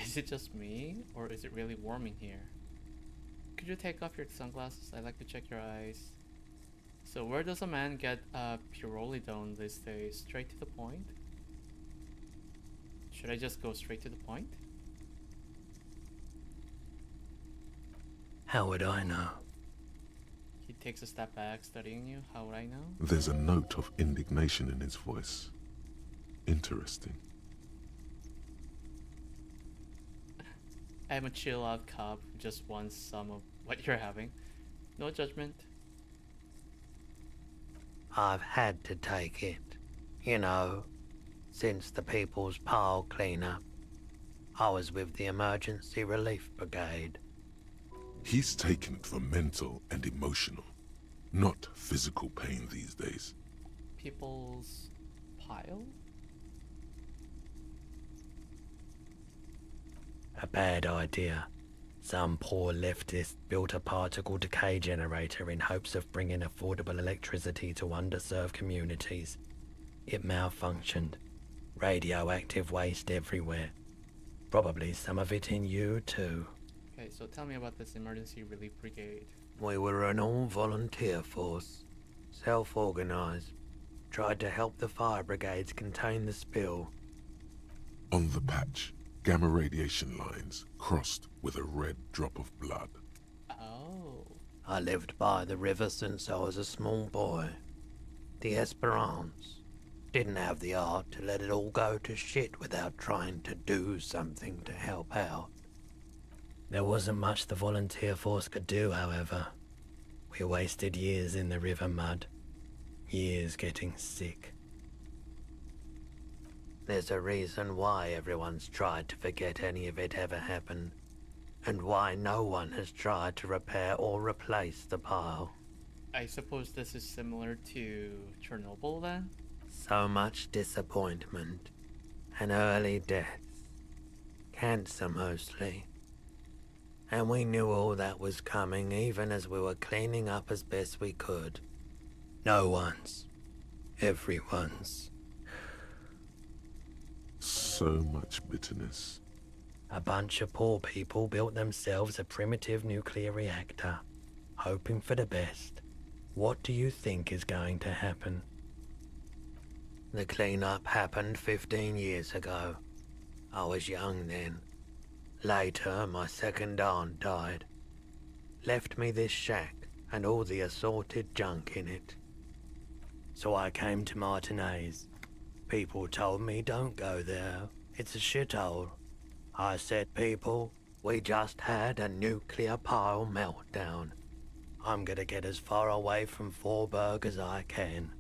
Is it just me, or is it really warm in here? Could you take off your sunglasses? I'd like to check your eyes. So where does a man get Pyrrolidon these days? Straight to the point? Should I just go straight to the point? How would I know? He takes a step back, studying you. How would I know? There's a note of indignation in his voice. Interesting. I'm a chill out cop who just wants some of what you're having. No judgment. I've had to take it. You know, since the People's Pile cleanup. I was with the Emergency Relief Brigade. He's taken it for mental and emotional, not physical pain these days. People's Pile? A bad idea. Some poor leftist built a particle decay generator in hopes of bringing affordable electricity to underserved communities. It malfunctioned. Radioactive waste everywhere. Probably some of it in you too. Okay, so tell me about this emergency relief brigade. We were an all-volunteer force. Self-organized. Tried to help the fire brigades contain the spill. On the patch, gamma radiation lines crossed with a red drop of blood. Oh. I lived by the river since I was a small boy. The Esperance. Didn't have the art to let it all go to shit without trying to do something to help out. There wasn't much the volunteer force could do, however. We wasted years in the river mud. Years getting sick. There's a reason why everyone's tried to forget any of it ever happened, and why no one has tried to repair or replace the pile. I suppose this is similar to Chernobyl then? So much disappointment, and early deaths. Cancer mostly. And we knew all that was coming even as we were cleaning up as best we could. No one's. Everyone's. So much bitterness. A bunch of poor people built themselves a primitive nuclear reactor, hoping for the best. What do you think is going to happen? The cleanup happened 15 years ago. I was young then. Later, my second aunt died. Left me this shack and all the assorted junk in it. So I came to Martinez. People told me don't go there. It's a shithole. I said, people, we just had a nuclear pile meltdown. I'm gonna get as far away from Forberg as I can.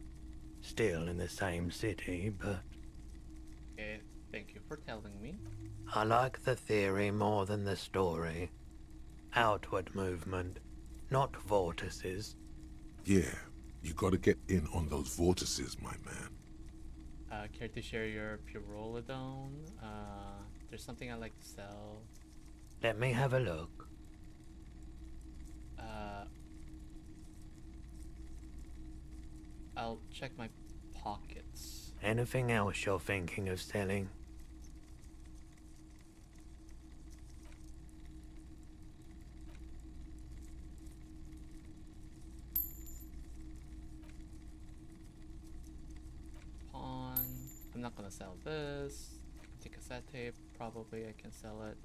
Still in the same city, but... Okay, thank you for telling me. I like the theory more than the story. Outward movement, not vortices. Yeah, you gotta get in on those vortices, my man. Care to share your pyrrolidone? There's something I'd like to sell. Let me have a look. I'll check my pockets. Anything else you're thinking of selling? Pawn. I'm not gonna sell this. Take cassette tape. Probably I can sell it.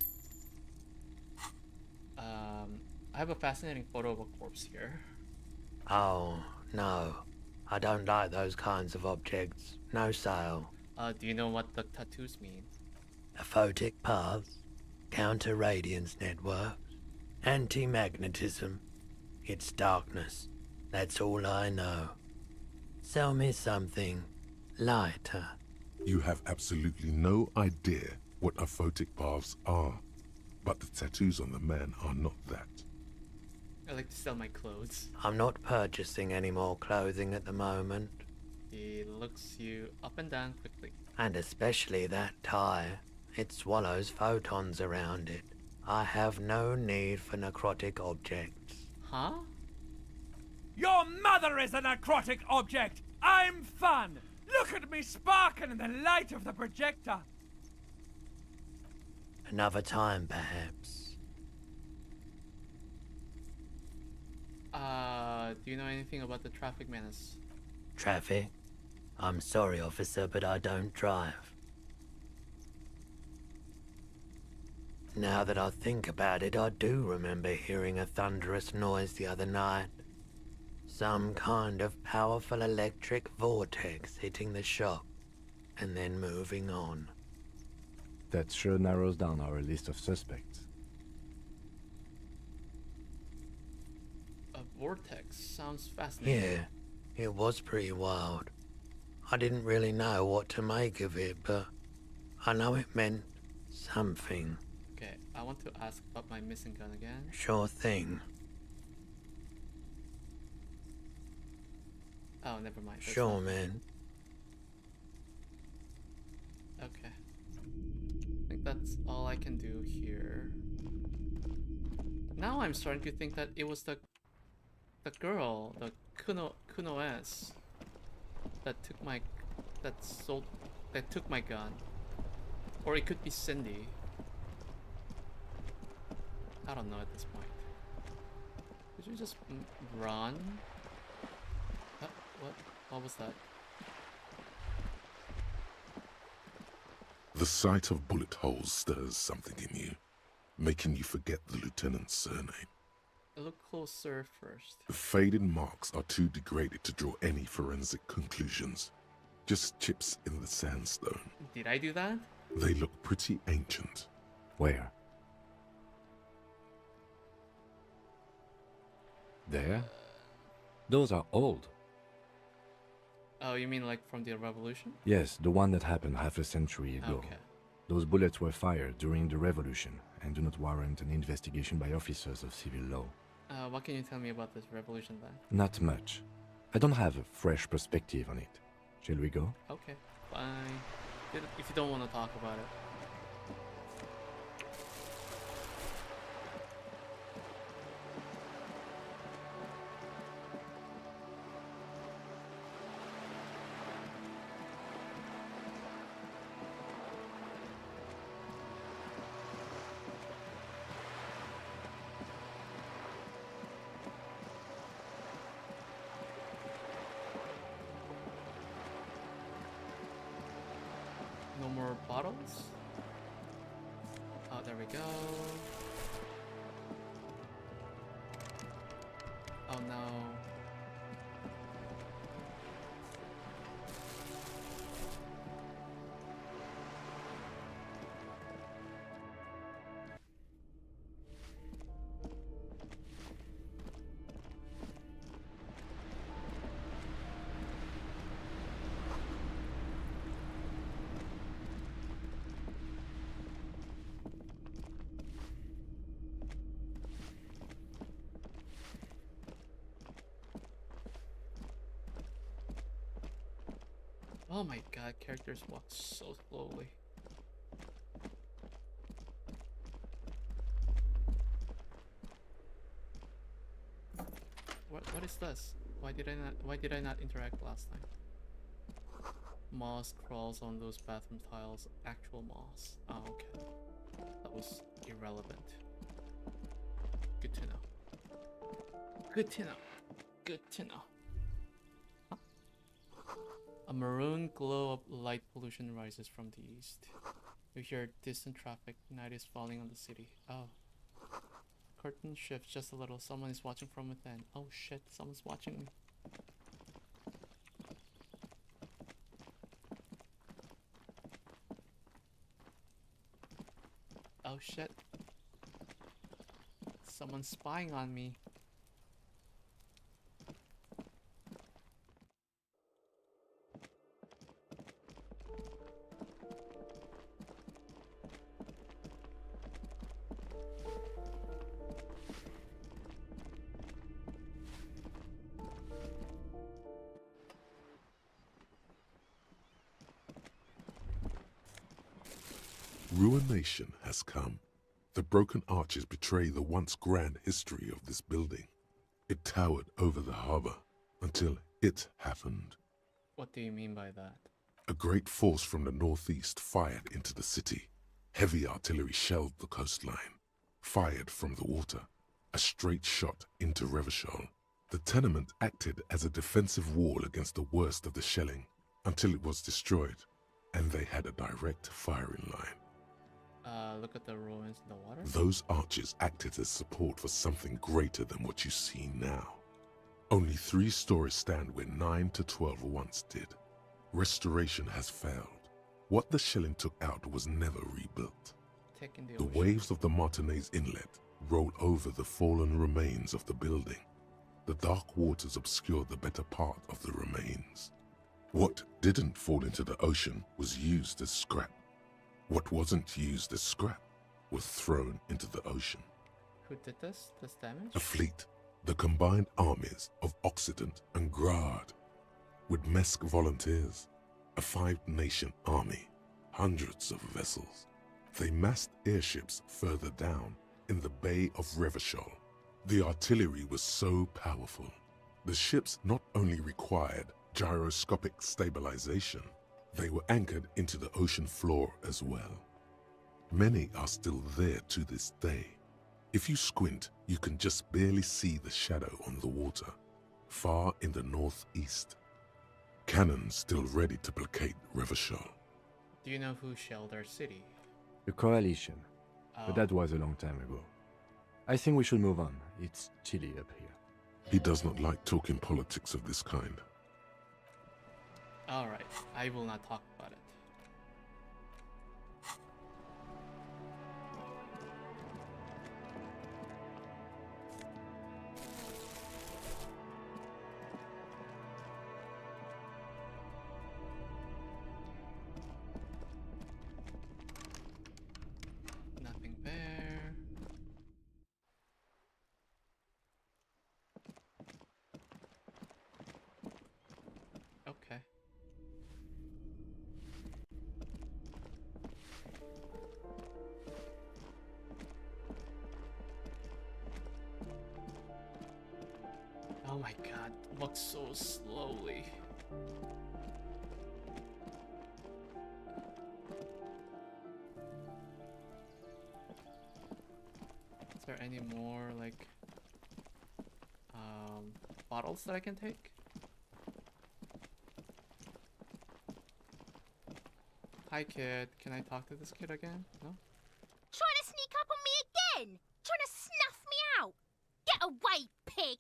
I have a fascinating photo of a corpse here. Oh, no. I don't like those kinds of objects. No sale. Do you know what the tattoos mean? Aphotic paths, counter-radiance networks, anti-magnetism. It's darkness. That's all I know. Sell me something lighter. You have absolutely no idea what aphotic paths are, but the tattoos on the man are not that. I like to sell my clothes. I'm not purchasing any more clothing at the moment. He looks you up and down quickly. And especially that tie. It swallows photons around it. I have no need for necrotic objects. Huh? Your mother is a necrotic object! I'm fun! Look at me sparkle in the light of the projector! Another time, perhaps. Do you know anything about the traffic menace? Traffic? I'm sorry, officer, but I don't drive. Now that I think about it, I do remember hearing a thunderous noise the other night. Some kind of powerful electric vortex hitting the shop and then moving on. That sure narrows down our list of suspects. A vortex sounds fascinating. Yeah, it was pretty wild. I didn't really know what to make of it, but I know it meant something. Okay, I want to ask about my missing gun again. Sure thing. Oh, never mind. That's Sure, not- man. Okay. I think that's all I can do here. Now I'm starting to think that it was the girl, the Cuno S, that took my gun. Or it could be Cindy. I don't know at this point. Did you just run? What was that? The sight of bullet holes stirs something in you, making you forget the lieutenant's surname. Look closer first. The faded marks are too degraded to draw any forensic conclusions. Just chips in the sandstone. Did I do that? They look pretty ancient. Where? There? Those are old. Oh, you mean like from the revolution? Yes, the one that happened half a century ago. Okay. Those bullets were fired during the revolution and do not warrant an investigation by officers of civil law. What can you tell me about this revolution then? Not much. I don't have a fresh perspective on it. Shall we go? Okay, fine. If you don't want to talk about it. No more bottles? Oh, there we go. Oh no. Oh my god, characters walk so slowly. What is this? Why did I not interact last time? Moss crawls on those bathroom tiles. Actual moss. Oh, okay. That was irrelevant. Good to know. Good to know. Good to know. A maroon glow of light pollution rises from the east. You hear distant traffic. Night is falling on the city. Oh. Curtain shifts just a little. Someone is watching from within. Oh shit, someone's watching me. Oh shit. Someone's spying on me. Ruination has come. The broken arches betray the once grand history of this building. It towered over the harbor until it happened. What do you mean by that? A great force from the northeast fired into the city. Heavy artillery shelled the coastline. Fired from the water. A straight shot into Revachol. The tenement acted as a defensive wall against the worst of the shelling until it was destroyed, and they had a direct firing line. Look at the ruins in the water. Those arches acted as support for something greater than what you see now. Only 3 stories stand where 9 to 12 once did. Restoration has failed. What the shelling took out was never rebuilt. The waves of the Martinez Inlet roll over the fallen remains of the building. The dark waters obscure the better part of the remains. What didn't fall into the ocean was used as scrap. What wasn't used as scrap was thrown into the ocean. Who did this damage? A fleet, the combined armies of Occident and Grad, with Mesk volunteers, a 5-nation army, hundreds of vessels. They massed airships further down in the Bay of Revachol. The artillery was so powerful. The ships not only required gyroscopic stabilization, they were anchored into the ocean floor as well. Many are still there to this day. If you squint, you can just barely see the shadow on the water, far in the northeast. Cannons still ready to placate Revachol. Do you know who shelled our city? The Coalition. But that was a long time ago. I think we should move on. It's chilly up here. He does not like talking politics of this kind. Alright, I will not talk about it. Nothing there. Okay. Oh my god, walk so slowly. Is there any more like bottles that I can take? Hi kid, can I talk to this kid again? No? Trying to sneak up on me again? Trying to snuff me out? Get away, pig!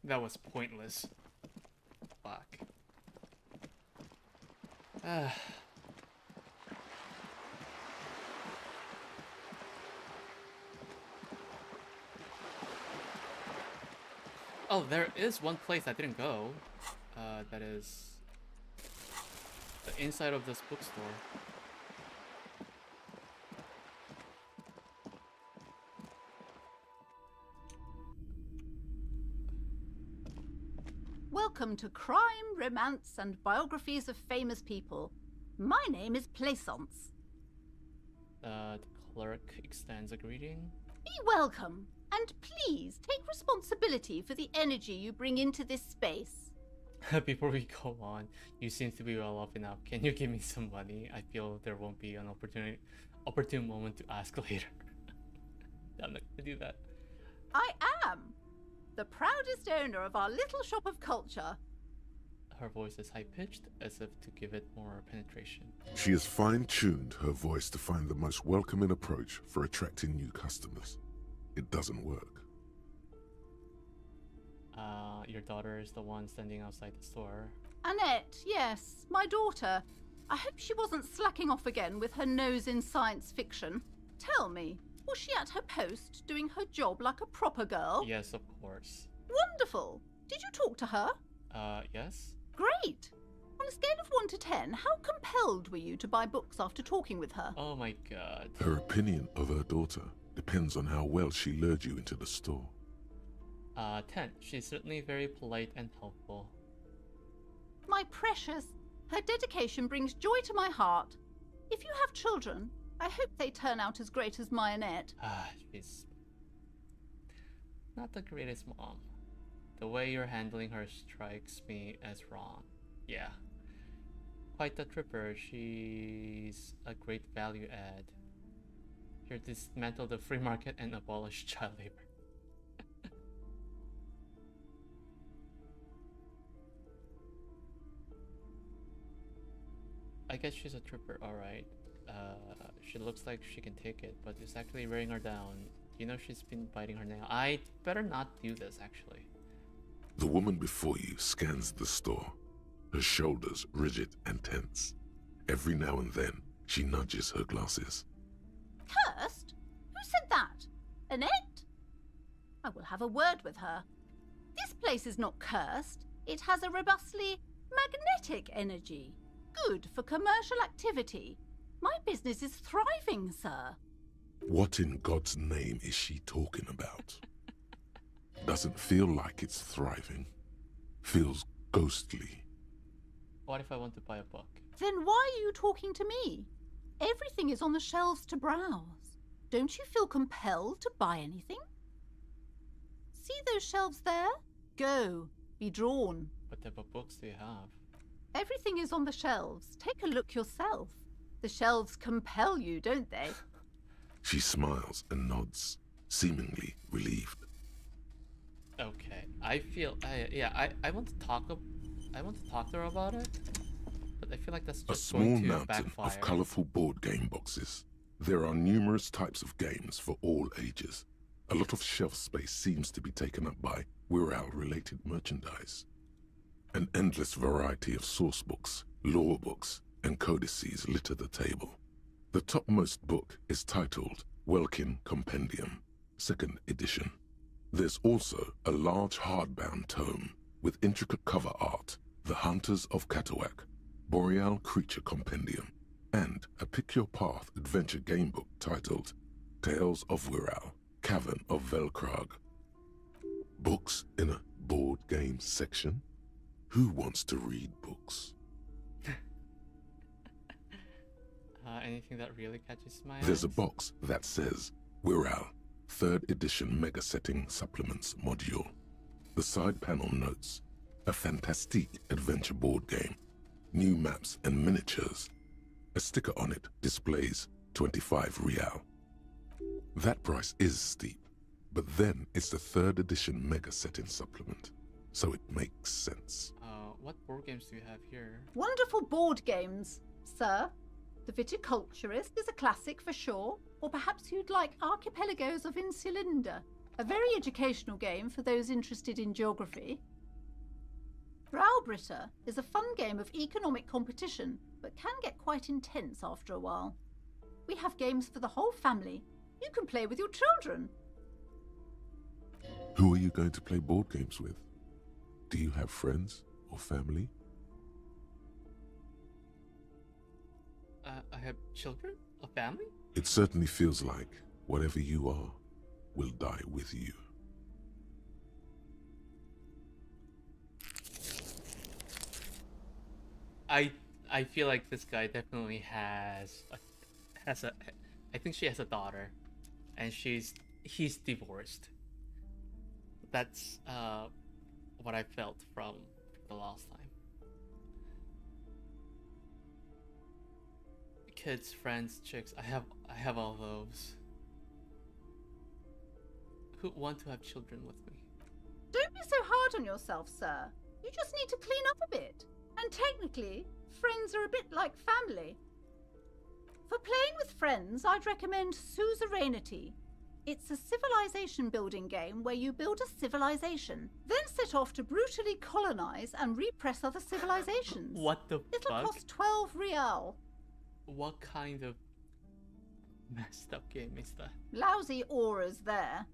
That was pointless. Fuck. Ah. Oh, there is one place I didn't go. That is the inside of this bookstore. Welcome to Crime, Romance, and Biographies of Famous People. My name is Plaisance. The clerk extends a greeting. Be welcome, and please take responsibility for the energy you bring into this space. Before we go on, you seem to be well off enough. Can you give me some money? I feel there won't be an opportune moment to ask later. I'm not gonna do that. I am the proudest owner of our little shop of culture. Her voice is high-pitched, as if to give it more penetration. She has fine-tuned her voice to find the most welcoming approach for attracting new customers. It doesn't work. Your daughter is the one standing outside the store. Annette, yes, my daughter. I hope she wasn't slacking off again with her nose in science fiction. Tell me, was she at her post doing her job like a proper girl? Yes, of course. Wonderful. Did you talk to her? Yes. Great. On a scale of 1 to 10, how compelled were you to buy books after talking with her? Oh my god. Her opinion of her daughter depends on how well she lured you into the store. 10. She's certainly very polite and helpful. My precious, her dedication brings joy to my heart. If you have children, I hope they turn out as great as my Annette. She's not the greatest mom. The way you're handling her strikes me as wrong. Yeah. Quite the tripper. She's a great value add. Here dismantle the free market and abolish child labor. I guess she's a tripper, alright. She looks like she can take it, but it's actually wearing her down. You know she's been biting her nail. I better not do this, actually. The woman before you scans the store, her shoulders rigid and tense. Every now and then, she nudges her glasses. Cursed? Who said that? Annette? I will have a word with her. This place is not cursed. It has a robustly magnetic energy. Good for commercial activity. My business is thriving, sir. What in God's name is she talking about? Doesn't feel like it's thriving. Feels ghostly. What if I want to buy a book? Then why are you talking to me? Everything is on the shelves to browse. Don't you feel compelled to buy anything? See those shelves there? Go. Be drawn. What type of books do you have? Everything is on the shelves. Take a look yourself. The shelves compel you, don't they? She smiles and nods, seemingly relieved. Okay, I feel I want to talk to her about it, but I feel like that's A just small going to mountain backfire. of colorful board game boxes. There are numerous types of games for all ages. A lot of shelf space seems to be taken up by Wirral-related merchandise. An endless variety of source books, lore books, and codices litter the table. The topmost book is titled Welkin Compendium, 2nd edition. There's also a large hardbound tome with intricate cover art, The Hunters of Katawak, Boreal Creature Compendium, and a Pick Your Path adventure game book titled Tales of Wirral, Cavern of Velkrag. Books in a board game section? Who wants to read books? Anything that really catches my There's a eyes? box that says Wirral, 3rd edition Mega Setting Supplements Module. The side panel notes, a fantastique adventure board game, new maps and miniatures. A sticker on it displays 25 real. That price is steep, but then it's the 3rd edition Mega Setting Supplement, so it makes sense. What board games do you have here? Wonderful board games, sir. The Viticulturist is a classic for sure, or perhaps you'd like Archipelagos of Insulinda, a very educational game for those interested in geography. Browbritter is a fun game of economic competition, but can get quite intense after a while. We have games for the whole family. You can play with your children. Who are you going to play board games with? Do you have friends or family? I have children? A family? It certainly feels like whatever you are will die with you. I feel like this guy definitely has a I think she has a daughter, and he's divorced. That's what I felt from the last time. Kids, friends, chicks. I have all those. Who want to have children with me? Don't be so hard on yourself, sir. You just need to clean up a bit. And technically, friends are a bit like family. For playing with friends, I'd recommend Suzerainty. It's a civilization building game where you build a civilization, then set off to brutally colonize and repress other civilizations. What the It'll fuck? cost 12 real. What kind of messed up game is that? Lousy auras there.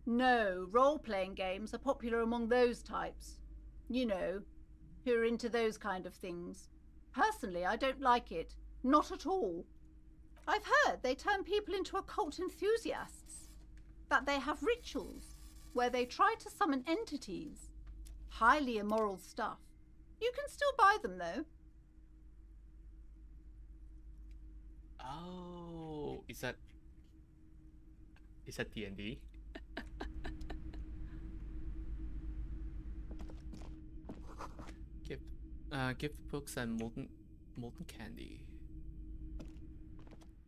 No, role-playing games are popular among those types. You know, who are into those kind of things. Personally, I don't like it. Not at all. I've heard they turn people into occult enthusiasts. That they have rituals where they try to summon entities. Highly immoral stuff. You can still buy them, though. Oh, is that D&D? Gift books and molten candy.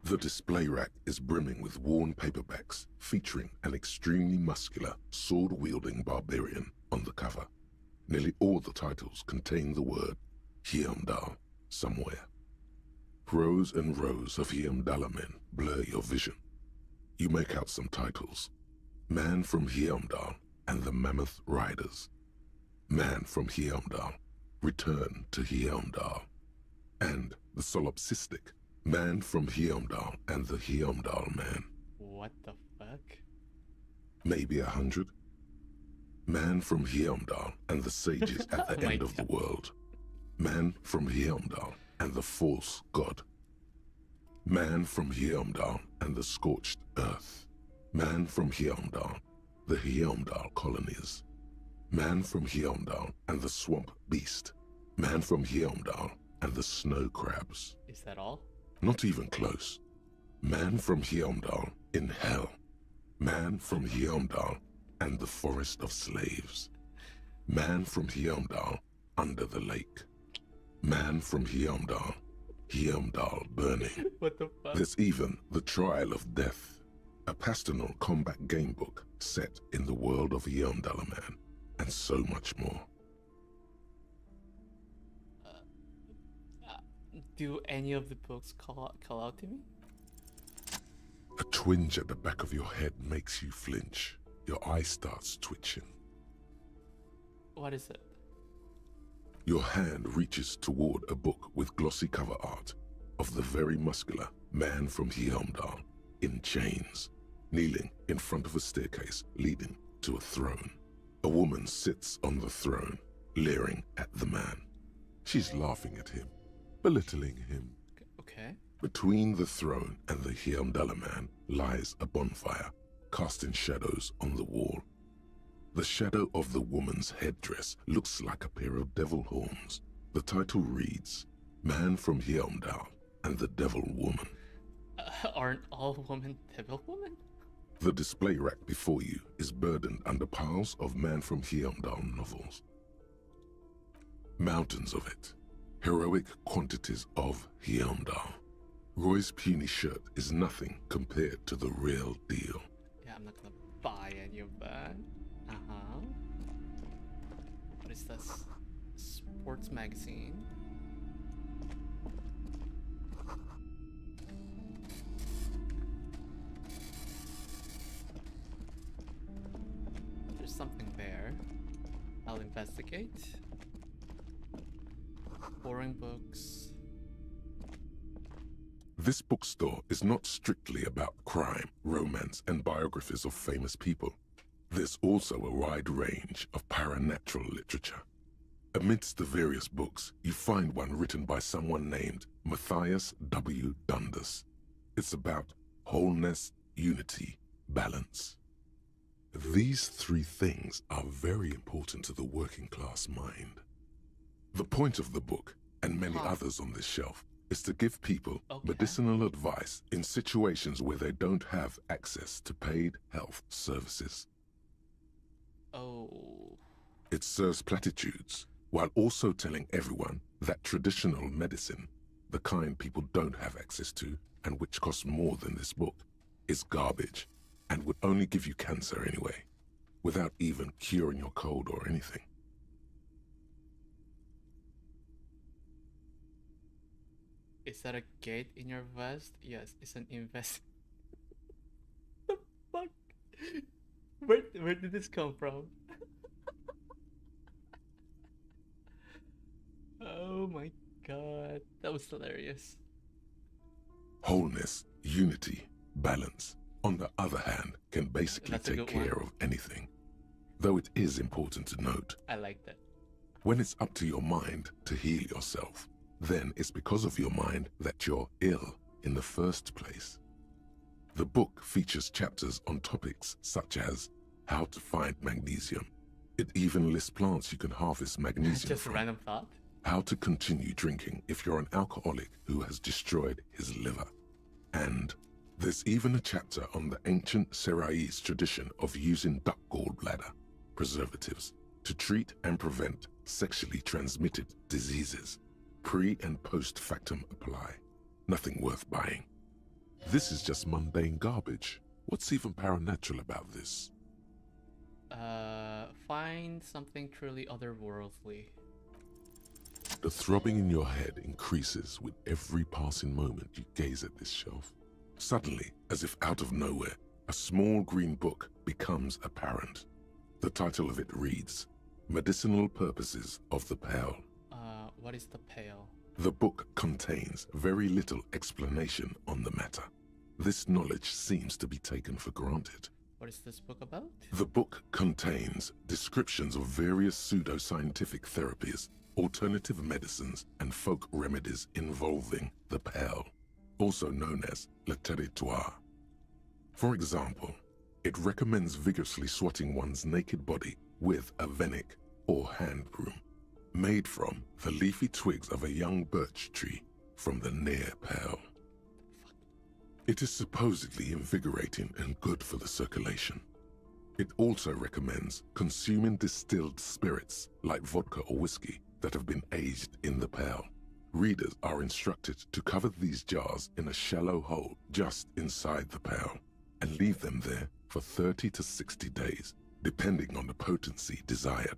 The display rack is brimming with worn paperbacks featuring an extremely muscular, sword-wielding barbarian on the cover. Nearly all the titles contain the word Hyamdal somewhere. Rows and rows of Hyamdala men blur your vision. You make out some titles. Man from Heimdall and the Mammoth Riders. Man from Heimdall, Return to Heimdall. And the solipsistic Man from Heimdall and the Heimdall Man. What the fuck? Maybe 100. Man from Heimdall and the sages at the Oh my end of the world. Man from Heimdall and the false god. Man from Heimdall and the scorched earth. Man from Heimdall, the Heimdall colonies. Man from Heimdall and the swamp beast. Man from Heimdall and the snow crabs. Is that all? Not even close. Man from Heimdall in hell. Man from Heimdall and the forest of slaves. Man from Heimdall under the lake. Man from Heimdall, Heimdall burning. What the fuck? There's even The Trial of Death, a pastoral combat game book set in the world of Heimdall Man, and so much more. Do any of the books call out to me? A twinge at the back of your head makes you flinch. Your eye starts twitching. What is it? Your hand reaches toward a book with glossy cover art of the very muscular Man from Heimdall in chains, kneeling in front of a staircase leading to a throne. A woman sits on the throne, leering at the man. She's laughing at him, belittling him. Okay. Between the throne and the Heimdall Man lies a bonfire, casting shadows on the wall. The shadow of the woman's headdress looks like a pair of devil horns. The title reads, Man from Heimdall and the Devil Woman. Aren't all women devil women? The display rack before you is burdened under piles of Man from Heimdall novels. Mountains of it. Heroic quantities of Heimdall. Roy's puny shirt is nothing compared to the real deal. Yeah, I'm not gonna buy any of that. Uh-huh. What is this? Sports magazine. There's something there. I'll investigate. Boring books. This bookstore is not strictly about crime, romance, and biographies of famous people. There's also a wide range of paranatural literature. Amidst the various books, you find one written by someone named Matthias W. Dundas. It's about wholeness, unity, balance. These three things are very important to the working class mind. The point of the book, and many others on this shelf, is to give people medicinal advice in situations where they don't have access to paid health services. Oh. It serves platitudes, while also telling everyone that traditional medicine, the kind people don't have access to, and which costs more than this book, is garbage, and would only give you cancer anyway, without even curing your cold or anything. Is that a gate in your vest? Yes, it's an invest. The fuck? Where did this come from? Oh my god, that was hilarious. Wholeness, unity, balance, on the other hand, can basically That's a take good one. care of anything. Though it is important to note, I like that. when it's up to your mind to heal yourself, then it's because of your mind that you're ill in the first place. The book features chapters on topics such as how to find magnesium. It even lists plants you can harvest magnesium Just a from. random thought. How to continue drinking if you're an alcoholic who has destroyed his liver. And there's even a chapter on the ancient Seraïs tradition of using duck gallbladder preservatives to treat and prevent sexually transmitted diseases. Pre and post factum apply. Nothing worth buying. This is just mundane garbage. What's even paranatural about this? Find something truly otherworldly. The throbbing in your head increases with every passing moment you gaze at this shelf. Suddenly, as if out of nowhere, a small green book becomes apparent. The title of it reads, Medicinal Purposes of the Pale. What is the pale? The book contains very little explanation on the matter. This knowledge seems to be taken for granted. What is this book about? The book contains descriptions of various pseudoscientific therapies, alternative medicines, and folk remedies involving the pale, also known as le territoire. For example, it recommends vigorously swatting one's naked body with a venik or hand broom, made from the leafy twigs of a young birch tree from the near pale. It is supposedly invigorating and good for the circulation. It also recommends consuming distilled spirits like vodka or whiskey that have been aged in the pale. Readers are instructed to cover these jars in a shallow hole just inside the pale and leave them there for 30 to 60 days, depending on the potency desired.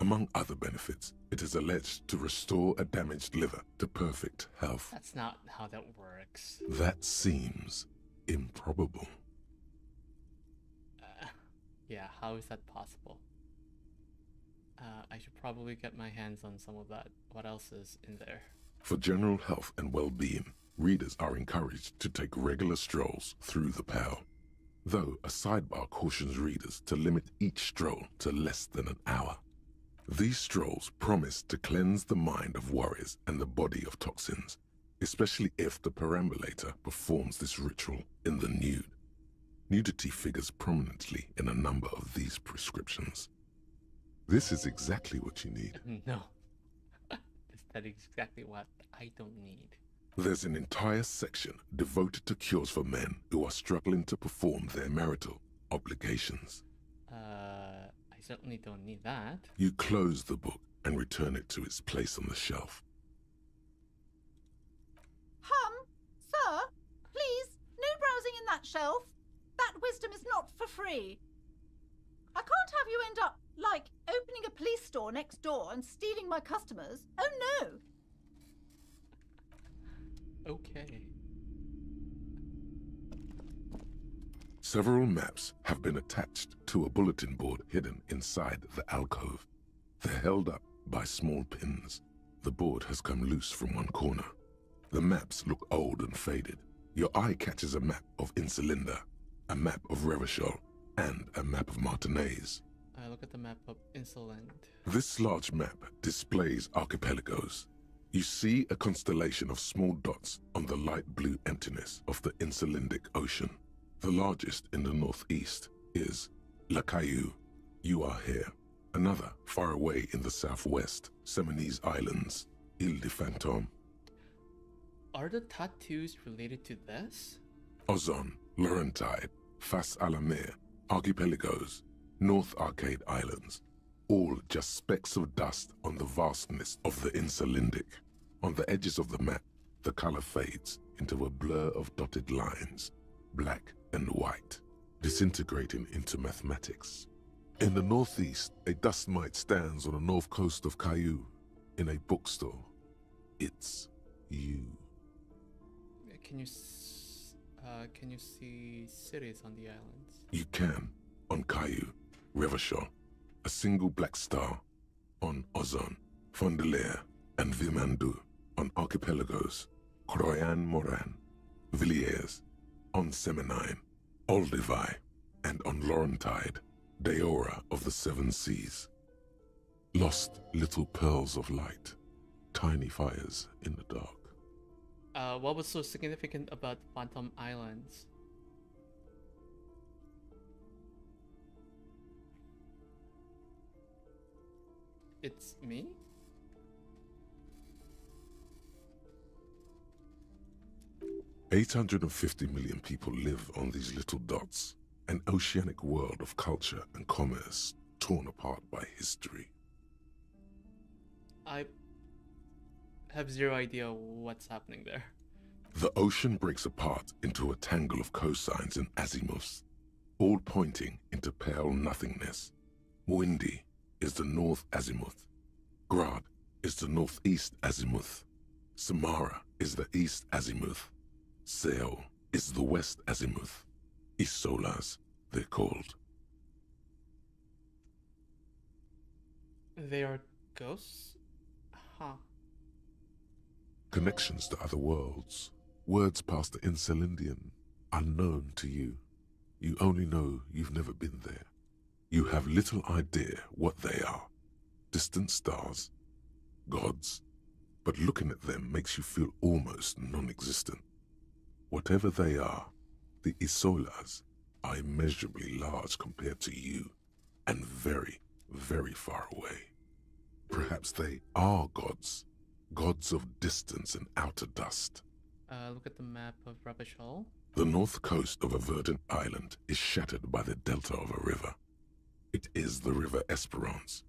Among other benefits, it is alleged to restore a damaged liver to perfect health. That's not how that works. That seems improbable. Yeah, how is that possible? I should probably get my hands on some of that. What else is in there? For general health and well-being, readers are encouraged to take regular strolls through the pale, though a sidebar cautions readers to limit each stroll to less than an hour. These strolls promise to cleanse the mind of worries and the body of toxins, especially if the perambulator performs this ritual in the nude. Nudity figures prominently in a number of these prescriptions. This is exactly what you need. No. That is exactly what I don't need. There's an entire section devoted to cures for men who are struggling to perform their marital obligations. I certainly don't need that. You close the book and return it to its place on the shelf. Sir, please, no browsing in that shelf. That wisdom is not for free. I can't have you end up, like, opening a police store next door and stealing my customers. Oh no! Okay. Several maps have been attached to a bulletin board hidden inside the alcove. They're held up by small pins. The board has come loose from one corner. The maps look old and faded. Your eye catches a map of Insulinda, a map of Revachol, and a map of Martinez. Look at the map of Insolent. This large map displays archipelagos. You see a constellation of small dots on the light blue emptiness of the Insulindic Ocean. The largest in the northeast is La Caillou. You are here. Another far away in the southwest, Seminese Islands, Ile de Fantôme. Are the tattoos related to this? Ozon, Laurentide, Face à la Mer, Archipelagos, North Arcade Islands, all just specks of dust on the vastness of the Insulindic. On the edges of the map, the color fades into a blur of dotted lines, black and white, disintegrating into mathematics. In the northeast, a dust mite stands on the north coast of Caillou, in a bookstore. It's you. Can you see cities on the islands? You can, on Caillou, Revachol, a single black star, on Ozon, Fondelier, and Vilmandu, on Archipelagos, Croyan Moran, Villiers, on Seminine, Olduvai, and on Laurentide, Deora of the Seven Seas. Lost little pearls of light, tiny fires in the dark. What was so significant about Phantom Islands? It's me? $850 million people live on these little dots, an oceanic world of culture and commerce torn apart by history. I have zero idea what's happening there. The ocean breaks apart into a tangle of cosines and azimuths, all pointing into pale nothingness. Windy is the north azimuth. Grad is the northeast azimuth. Samara is the east azimuth. Seol is the west azimuth. Isolas, they're called. They are ghosts? Huh. Connections to other worlds. Words past the Insulindian, unknown to you. You only know you've never been there. You have little idea what they are. Distant stars, gods, but looking at them makes you feel almost non-existent. Whatever they are, the Isolas are immeasurably large compared to you, and very, very far away. Perhaps they are gods, gods of distance and outer dust. Look at the map of Rubbish Hall. The north coast of a verdant island is shattered by the delta of a river. It is the River Esperance.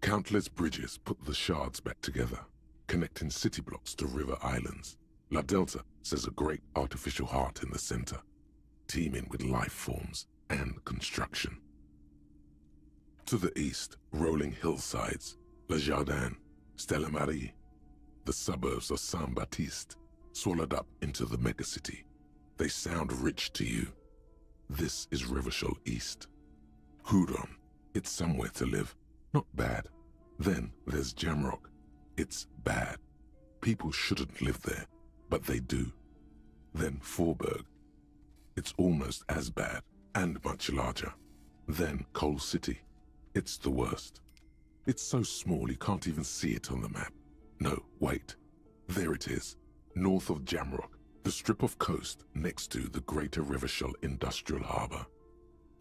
Countless bridges put the shards back together, connecting city blocks to river islands. La Delta says a great artificial heart in the center, teeming with life forms and construction. To the east, rolling hillsides, Le Jardin, Stella Marie, the suburbs of Saint-Baptiste, swallowed up into the megacity. They sound rich to you. This is Revachol East. Huron, it's somewhere to live. Not bad. Then there's Jamrock. It's bad. People shouldn't live there, but they do. Then Forberg. It's almost as bad, and much larger. Then Coal City. It's the worst. It's so small you can't even see it on the map. No, wait. There it is, north of Jamrock, the strip of coast next to the Greater Revachol Industrial Harbour.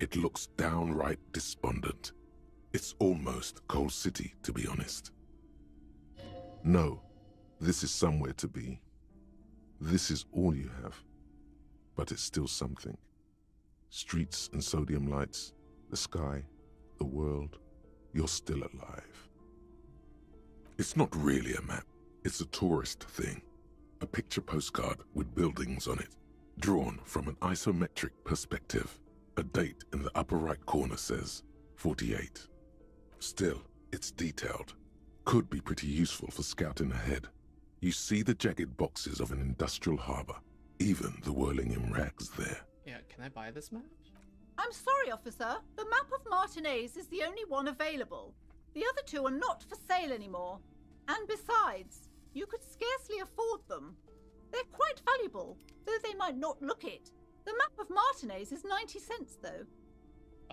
It looks downright despondent. It's almost Coal City, to be honest. No, this is somewhere to be. This is all you have. But it's still something. Streets and sodium lights, the sky, the world. You're still alive. It's not really a map. It's a tourist thing. A picture postcard with buildings on it, drawn from an isometric perspective. A date in the upper right corner says 48. Still, it's detailed. Could be pretty useful for scouting ahead. You see the jagged boxes of an industrial harbor, even the whirling in rags there. Yeah, can I buy this map? I'm sorry, officer. The map of Martinez is the only one available. The other two are not for sale anymore. And besides, you could scarcely afford them. They're quite valuable, though they might not look it. The map of Martinez is 90 cents, though.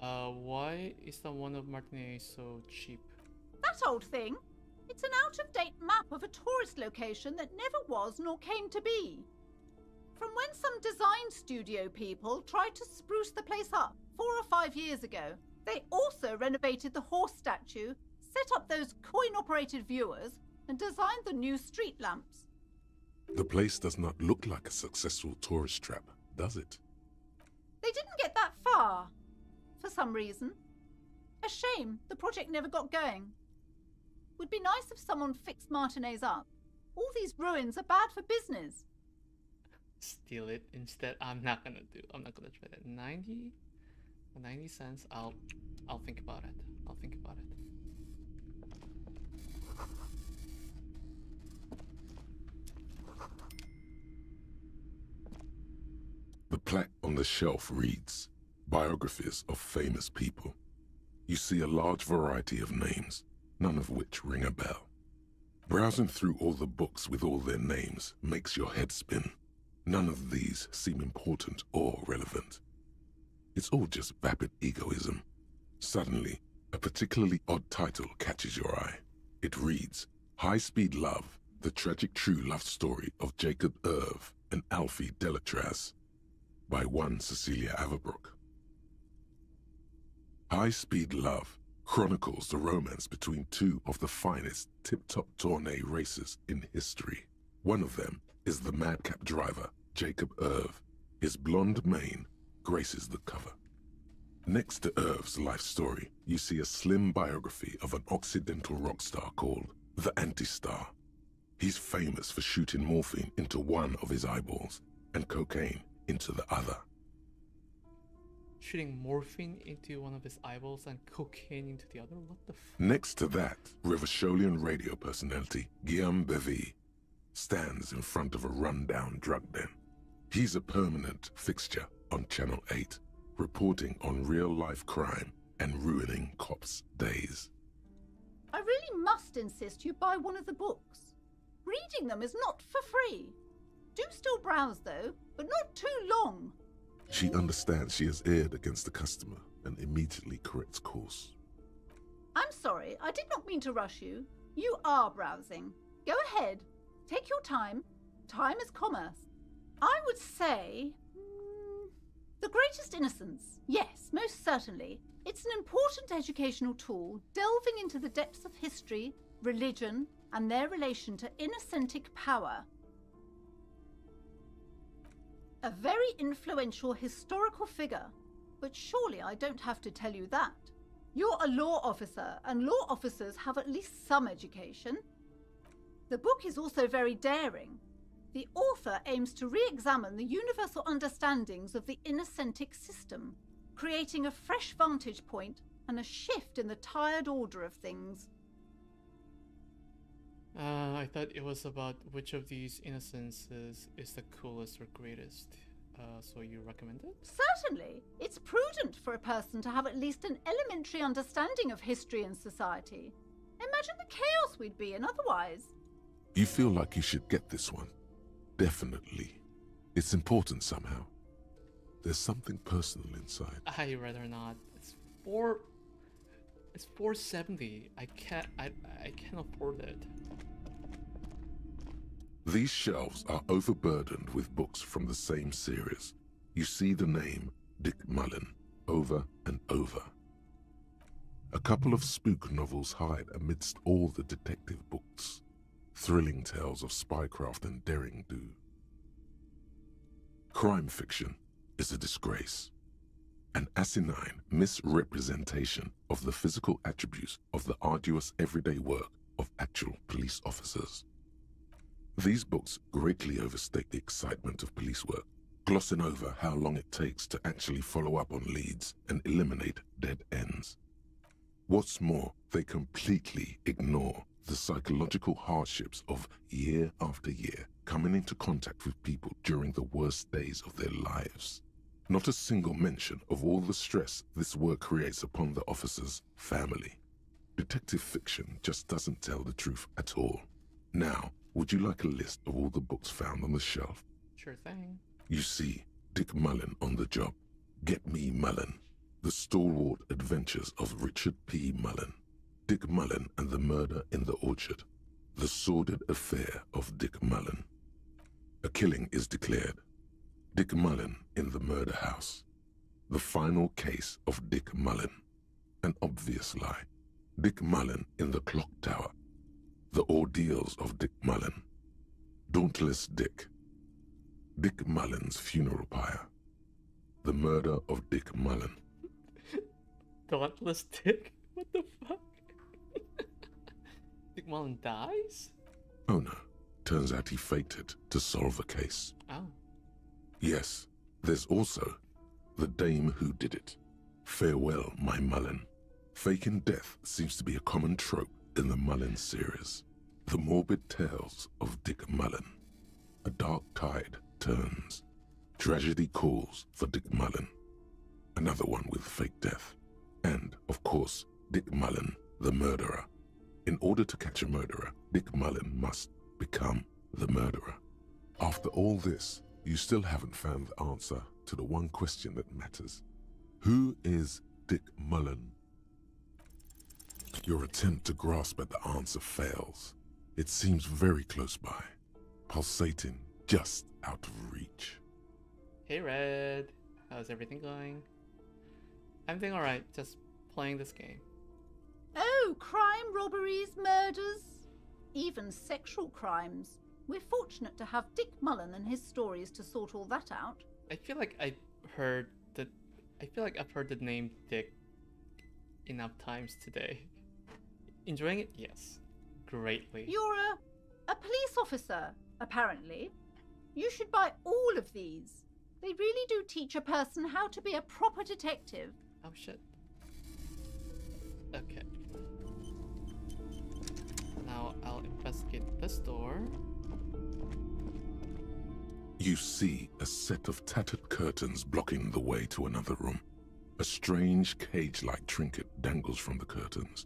Why is the one of Martinez so cheap? That old thing. It's an out-of-date map of a tourist location that never was nor came to be. From when some design studio people tried to spruce the place up 4 or 5 years ago. They also renovated the horse statue, set up those coin-operated viewers, and designed the new street lamps. The place does not look like a successful tourist trap, does it? They didn't get that far, for some reason. A shame the project never got going. Would be nice if someone fixed Martinez up. All these ruins are bad for business. Steal it instead. I'm not gonna try that. 90 cents. I'll think about it. I'll think about it. The plaque on the shelf reads, Biographies of Famous People. You see a large variety of names, none of which ring a bell. Browsing through all the books with all their names makes your head spin. None of these seem important or relevant. It's all just vapid egoism. Suddenly, a particularly odd title catches your eye. It reads, High Speed Love, the tragic true love story of Jacob Irv and Alfie Delatraz, by one Cecilia Averbrook. High Speed Love chronicles the romance between two of the finest tip-top tournée racers in history. One of them is the madcap driver, Jacob Irv. His blonde mane graces the cover. Next to Irv's life story, you see a slim biography of an Occidental rock star called the Anti-Star. He's famous for shooting morphine into one of his eyeballs and cocaine into the other. Shooting morphine into one of his eyeballs and cocaine into the other? What the f... Next to that, Revacholian radio personality Guillaume Bevy stands in front of a run-down drug den. He's a permanent fixture, on Channel 8, reporting on real-life crime and ruining cops' days. I really must insist you buy one of the books. Reading them is not for free. Do still browse, though, but not too long. She understands she has erred against the customer and immediately corrects course. I'm sorry, I did not mean to rush you. You are browsing. Go ahead. Take your time. Time is commerce. I would say... The Greatest Innocence. Yes, most certainly. It's an important educational tool, delving into the depths of history, religion, and their relation to innocentic power. A very influential historical figure. But surely I don't have to tell you that. You're a law officer, and law officers have at least some education. The book is also very daring. The author aims to re-examine the universal understandings of the innocentic system, creating a fresh vantage point and a shift in the tired order of things. I thought it was about which of these innocences is the coolest or greatest. So you recommend it? Certainly. It's prudent for a person to have at least an elementary understanding of history and society. Imagine the chaos we'd be in otherwise. You feel like you should get this one. Definitely. It's important somehow. There's something personal inside. I rather not. It's $470. I can't afford it. These shelves are overburdened with books from the same series. You see the name Dick Mullen over and over. A couple of spook novels hide amidst all the detective books. Thrilling tales of spycraft and daring-do. Crime fiction is a disgrace. An asinine misrepresentation of the physical attributes of the arduous everyday work of actual police officers. These books greatly overstate the excitement of police work, glossing over how long it takes to actually follow up on leads and eliminate dead ends. What's more, they completely ignore the psychological hardships of year after year coming into contact with people during the worst days of their lives. Not a single mention of all the stress this work creates upon the officer's family. Detective fiction just doesn't tell the truth at all. Now, would you like a list of all the books found on the shelf? Sure thing. You see Dick Mullen on the job. Get Me Mullen. The Stalwart Adventures of Richard P. Mullen. Dick Mullen and the Murder in the Orchard. The Sordid Affair of Dick Mullen. A killing is declared. Dick Mullen in the Murder House. The Final Case of Dick Mullen. An Obvious Lie. Dick Mullen in the Clock Tower. The Ordeals of Dick Mullen. Dauntless Dick. Dick Mullen's Funeral Pyre. The Murder of Dick Mullen. Dauntless Dick? What the fuck? Dick Mullen dies? Oh no. Turns out he faked it to solve a case. Oh. Yes, there's also The Dame Who Did It. Farewell, My Mullen. Faking death seems to be a common trope in the Mullen series. The morbid tales of Dick Mullen. A dark tide turns. Tragedy calls for Dick Mullen. Another one with fake death. And, of course, Dick Mullen, the murderer. In order to catch a murderer, Dick Mullen must become the murderer. After all this, you still haven't found the answer to the one question that matters. Who is Dick Mullen? Your attempt to grasp at the answer fails. It seems very close by, pulsating just out of reach. Hey Red, how's everything going? I'm doing alright, just playing this game. Oh, crime, robberies, murders, even sexual crimes. We're fortunate to have Dick Mullen and his stories to sort all that out. I feel like I've heard the name Dick enough times today. Enjoying it? Yes. Greatly. You're a police officer, apparently. You should buy all of these. They really do teach a person how to be a proper detective. Oh shit. Okay. Now I'll investigate this door. You see a set of tattered curtains blocking the way to another room. A strange cage-like trinket dangles from the curtains.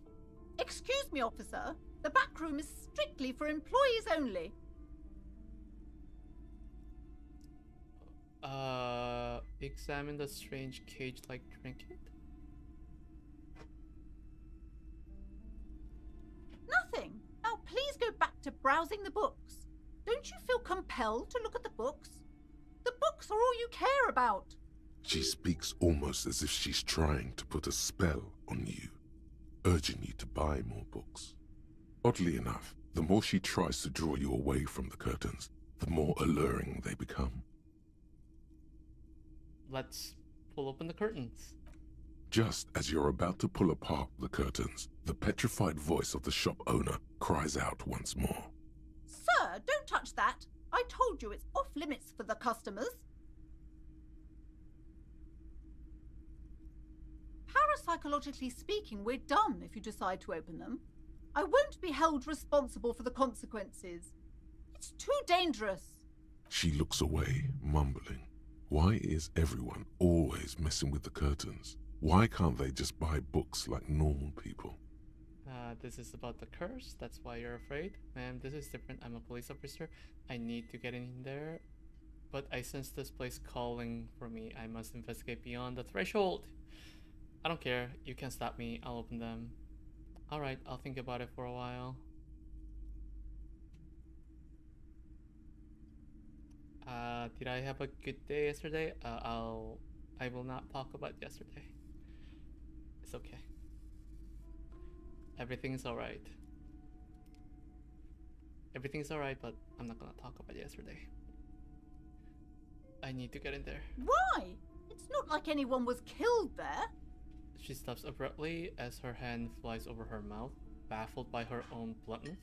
Excuse me, officer. The back room is strictly for employees only. Examine the strange cage-like trinket. Nothing. Now please go back to browsing the books. Don't you feel compelled to look at the books? The books are all you care about. She speaks almost as if she's trying to put a spell on you, urging you to buy more books. Oddly enough, the more she tries to draw you away from the curtains, the more alluring they become. Let's pull open the curtains. Just as you're about to pull apart the curtains, the petrified voice of the shop owner cries out once more. Sir, don't touch that. I told you it's off limits for the customers. Parapsychologically speaking, we're done if you decide to open them. I won't be held responsible for the consequences. It's too dangerous. She looks away, mumbling. Why is everyone always messing with the curtains? Why can't they just buy books like normal people? This is about the curse. That's why you're afraid. Ma'am, this is different. I'm a police officer. I need to get in there. But I sense this place calling for me. I must investigate beyond the threshold. I don't care. You can't stop me. I'll open them. Alright, I'll think about it for a while. Did I have a good day yesterday? I will not talk about yesterday. It's okay. Everything's alright. Everything's alright, but I'm not gonna talk about yesterday. I need to get in there. Why? It's not like anyone was killed there. She stops abruptly as her hand flies over her mouth, baffled by her own bluntness.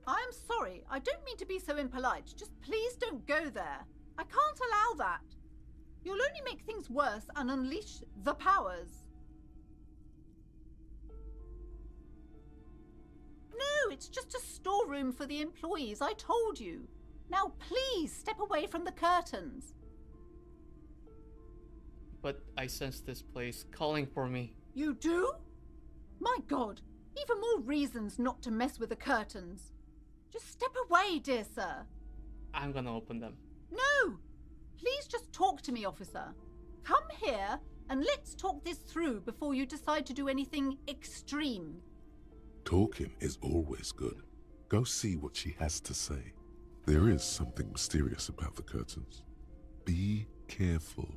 I'm sorry. I don't mean to be so impolite. Just please don't go there. I can't allow that. You'll only make things worse and unleash the powers. No, it's just a storeroom for the employees, I told you. Now please step away from the curtains. But I sense this place calling for me. You do? My God, even more reasons not to mess with the curtains. Just step away, dear sir. I'm gonna open them. No! Please just talk to me, officer. Come here and let's talk this through before you decide to do anything extreme. Talking is always good. Go see what she has to say. There is something mysterious about the curtains. Be careful.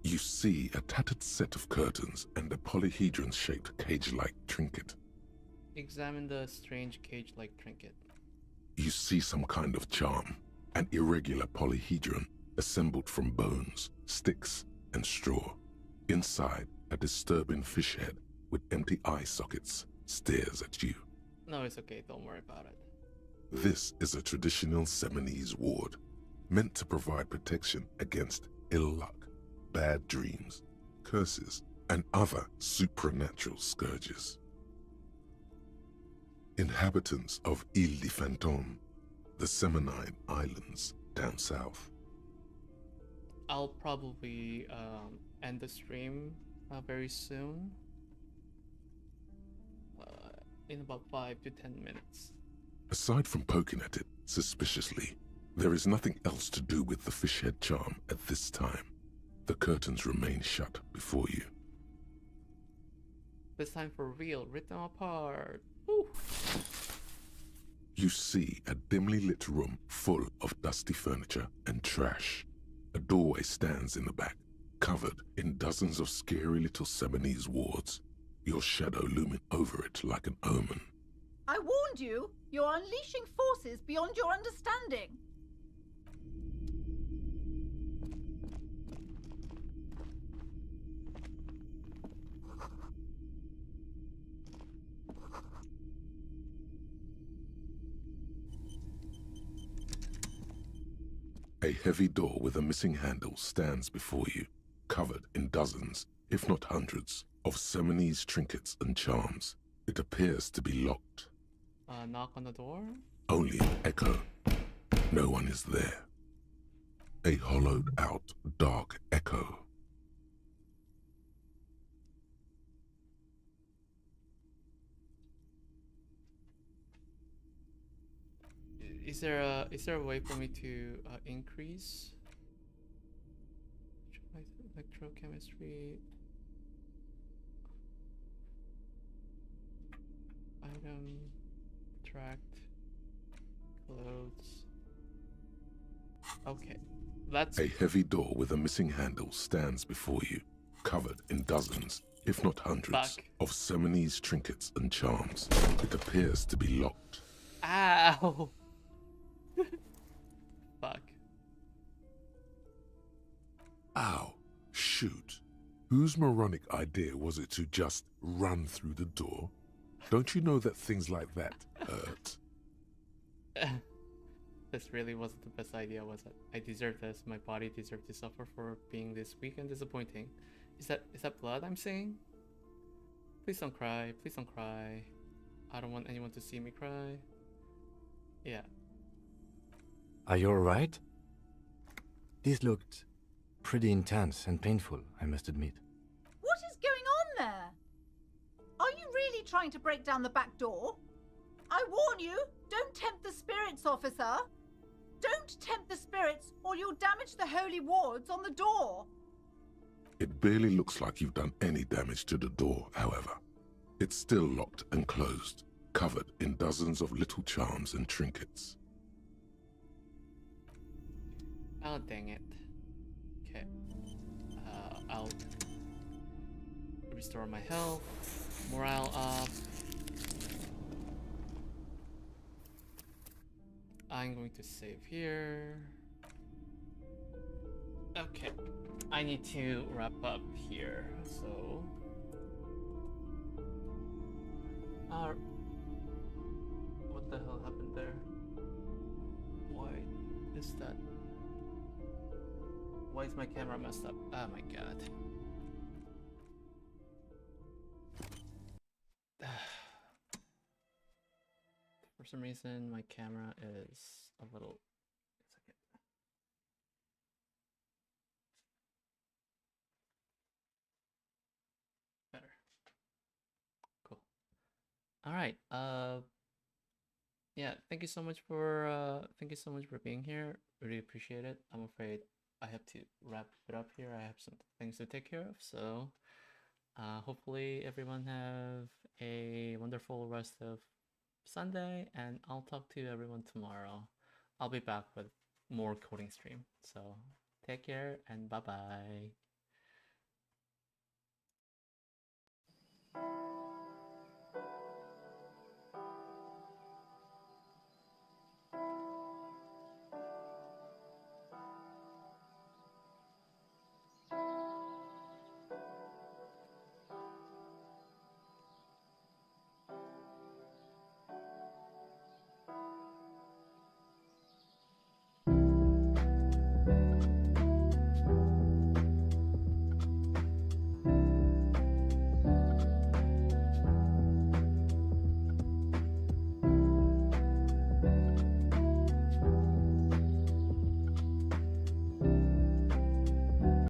You see a tattered set of curtains and a polyhedron-shaped cage-like trinket. Examine the strange cage-like trinket. You see some kind of charm, an irregular polyhedron assembled from bones, sticks, and straw. Inside, a disturbing fish head with empty eye sockets stares at you. No, it's okay. Don't worry about it. This is a traditional Seminese ward, meant to provide protection against ill luck, bad dreams, curses, and other supernatural scourges. Inhabitants of Île de Fantôme, the Seminine Islands down south. I'll probably end the stream very soon. In about 5 to 10 minutes. Aside from poking at it suspiciously, there is nothing else to do with the fish head charm at this time. The curtains remain shut before you. This time for real, rip them apart. Woo. You see a dimly lit room full of dusty furniture and trash. A doorway stands in the back, covered in dozens of scary little Seminese wards, your shadow looming over it like an omen. I warned you, you're unleashing forces beyond your understanding. A heavy door with a missing handle stands before you, covered in dozens, if not hundreds, of Seminese trinkets and charms. It appears to be locked. Knock on the door? Only an echo. No one is there. A hollowed out dark echo. Is there a way for me to increase electrochemistry item tracked clothes? Okay, that's A heavy door with a missing handle stands before you, covered in dozens, if not hundreds, of Seminese trinkets and charms. It appears to be locked. Ow! Fuck. Ow. Shoot. Whose moronic idea was it to just run through the door? Don't you know that things like that hurt? This really wasn't the best idea, was it? I deserve this. My body deserved to suffer for being this weak and disappointing. Is that blood I'm seeing? Please don't cry. Please don't cry. I don't want anyone to see me cry. Yeah. Are you alright? This looked pretty intense and painful, I must admit. What is going on there? Are you really trying to break down the back door? I warn you, don't tempt the spirits, officer. Don't tempt the spirits, or you'll damage the holy wards on the door. It barely looks like you've done any damage to the door, however. It's still locked and closed, covered in dozens of little charms and trinkets. Oh, dang it. Okay. I'll restore my health, morale up. I'm going to save here. Okay. I need to wrap up here, so... what the hell happened there? Why is that? Why is my camera messed up? Oh my god. For some reason, my camera is a little... better. Cool. Alright, yeah, thank you so much for being here. Really appreciate it. I'm afraid I have to wrap it up here. I have some things to take care of, so hopefully everyone have a wonderful rest of Sunday, and I'll talk to everyone tomorrow. I'll be back with more coding stream, so take care and bye bye.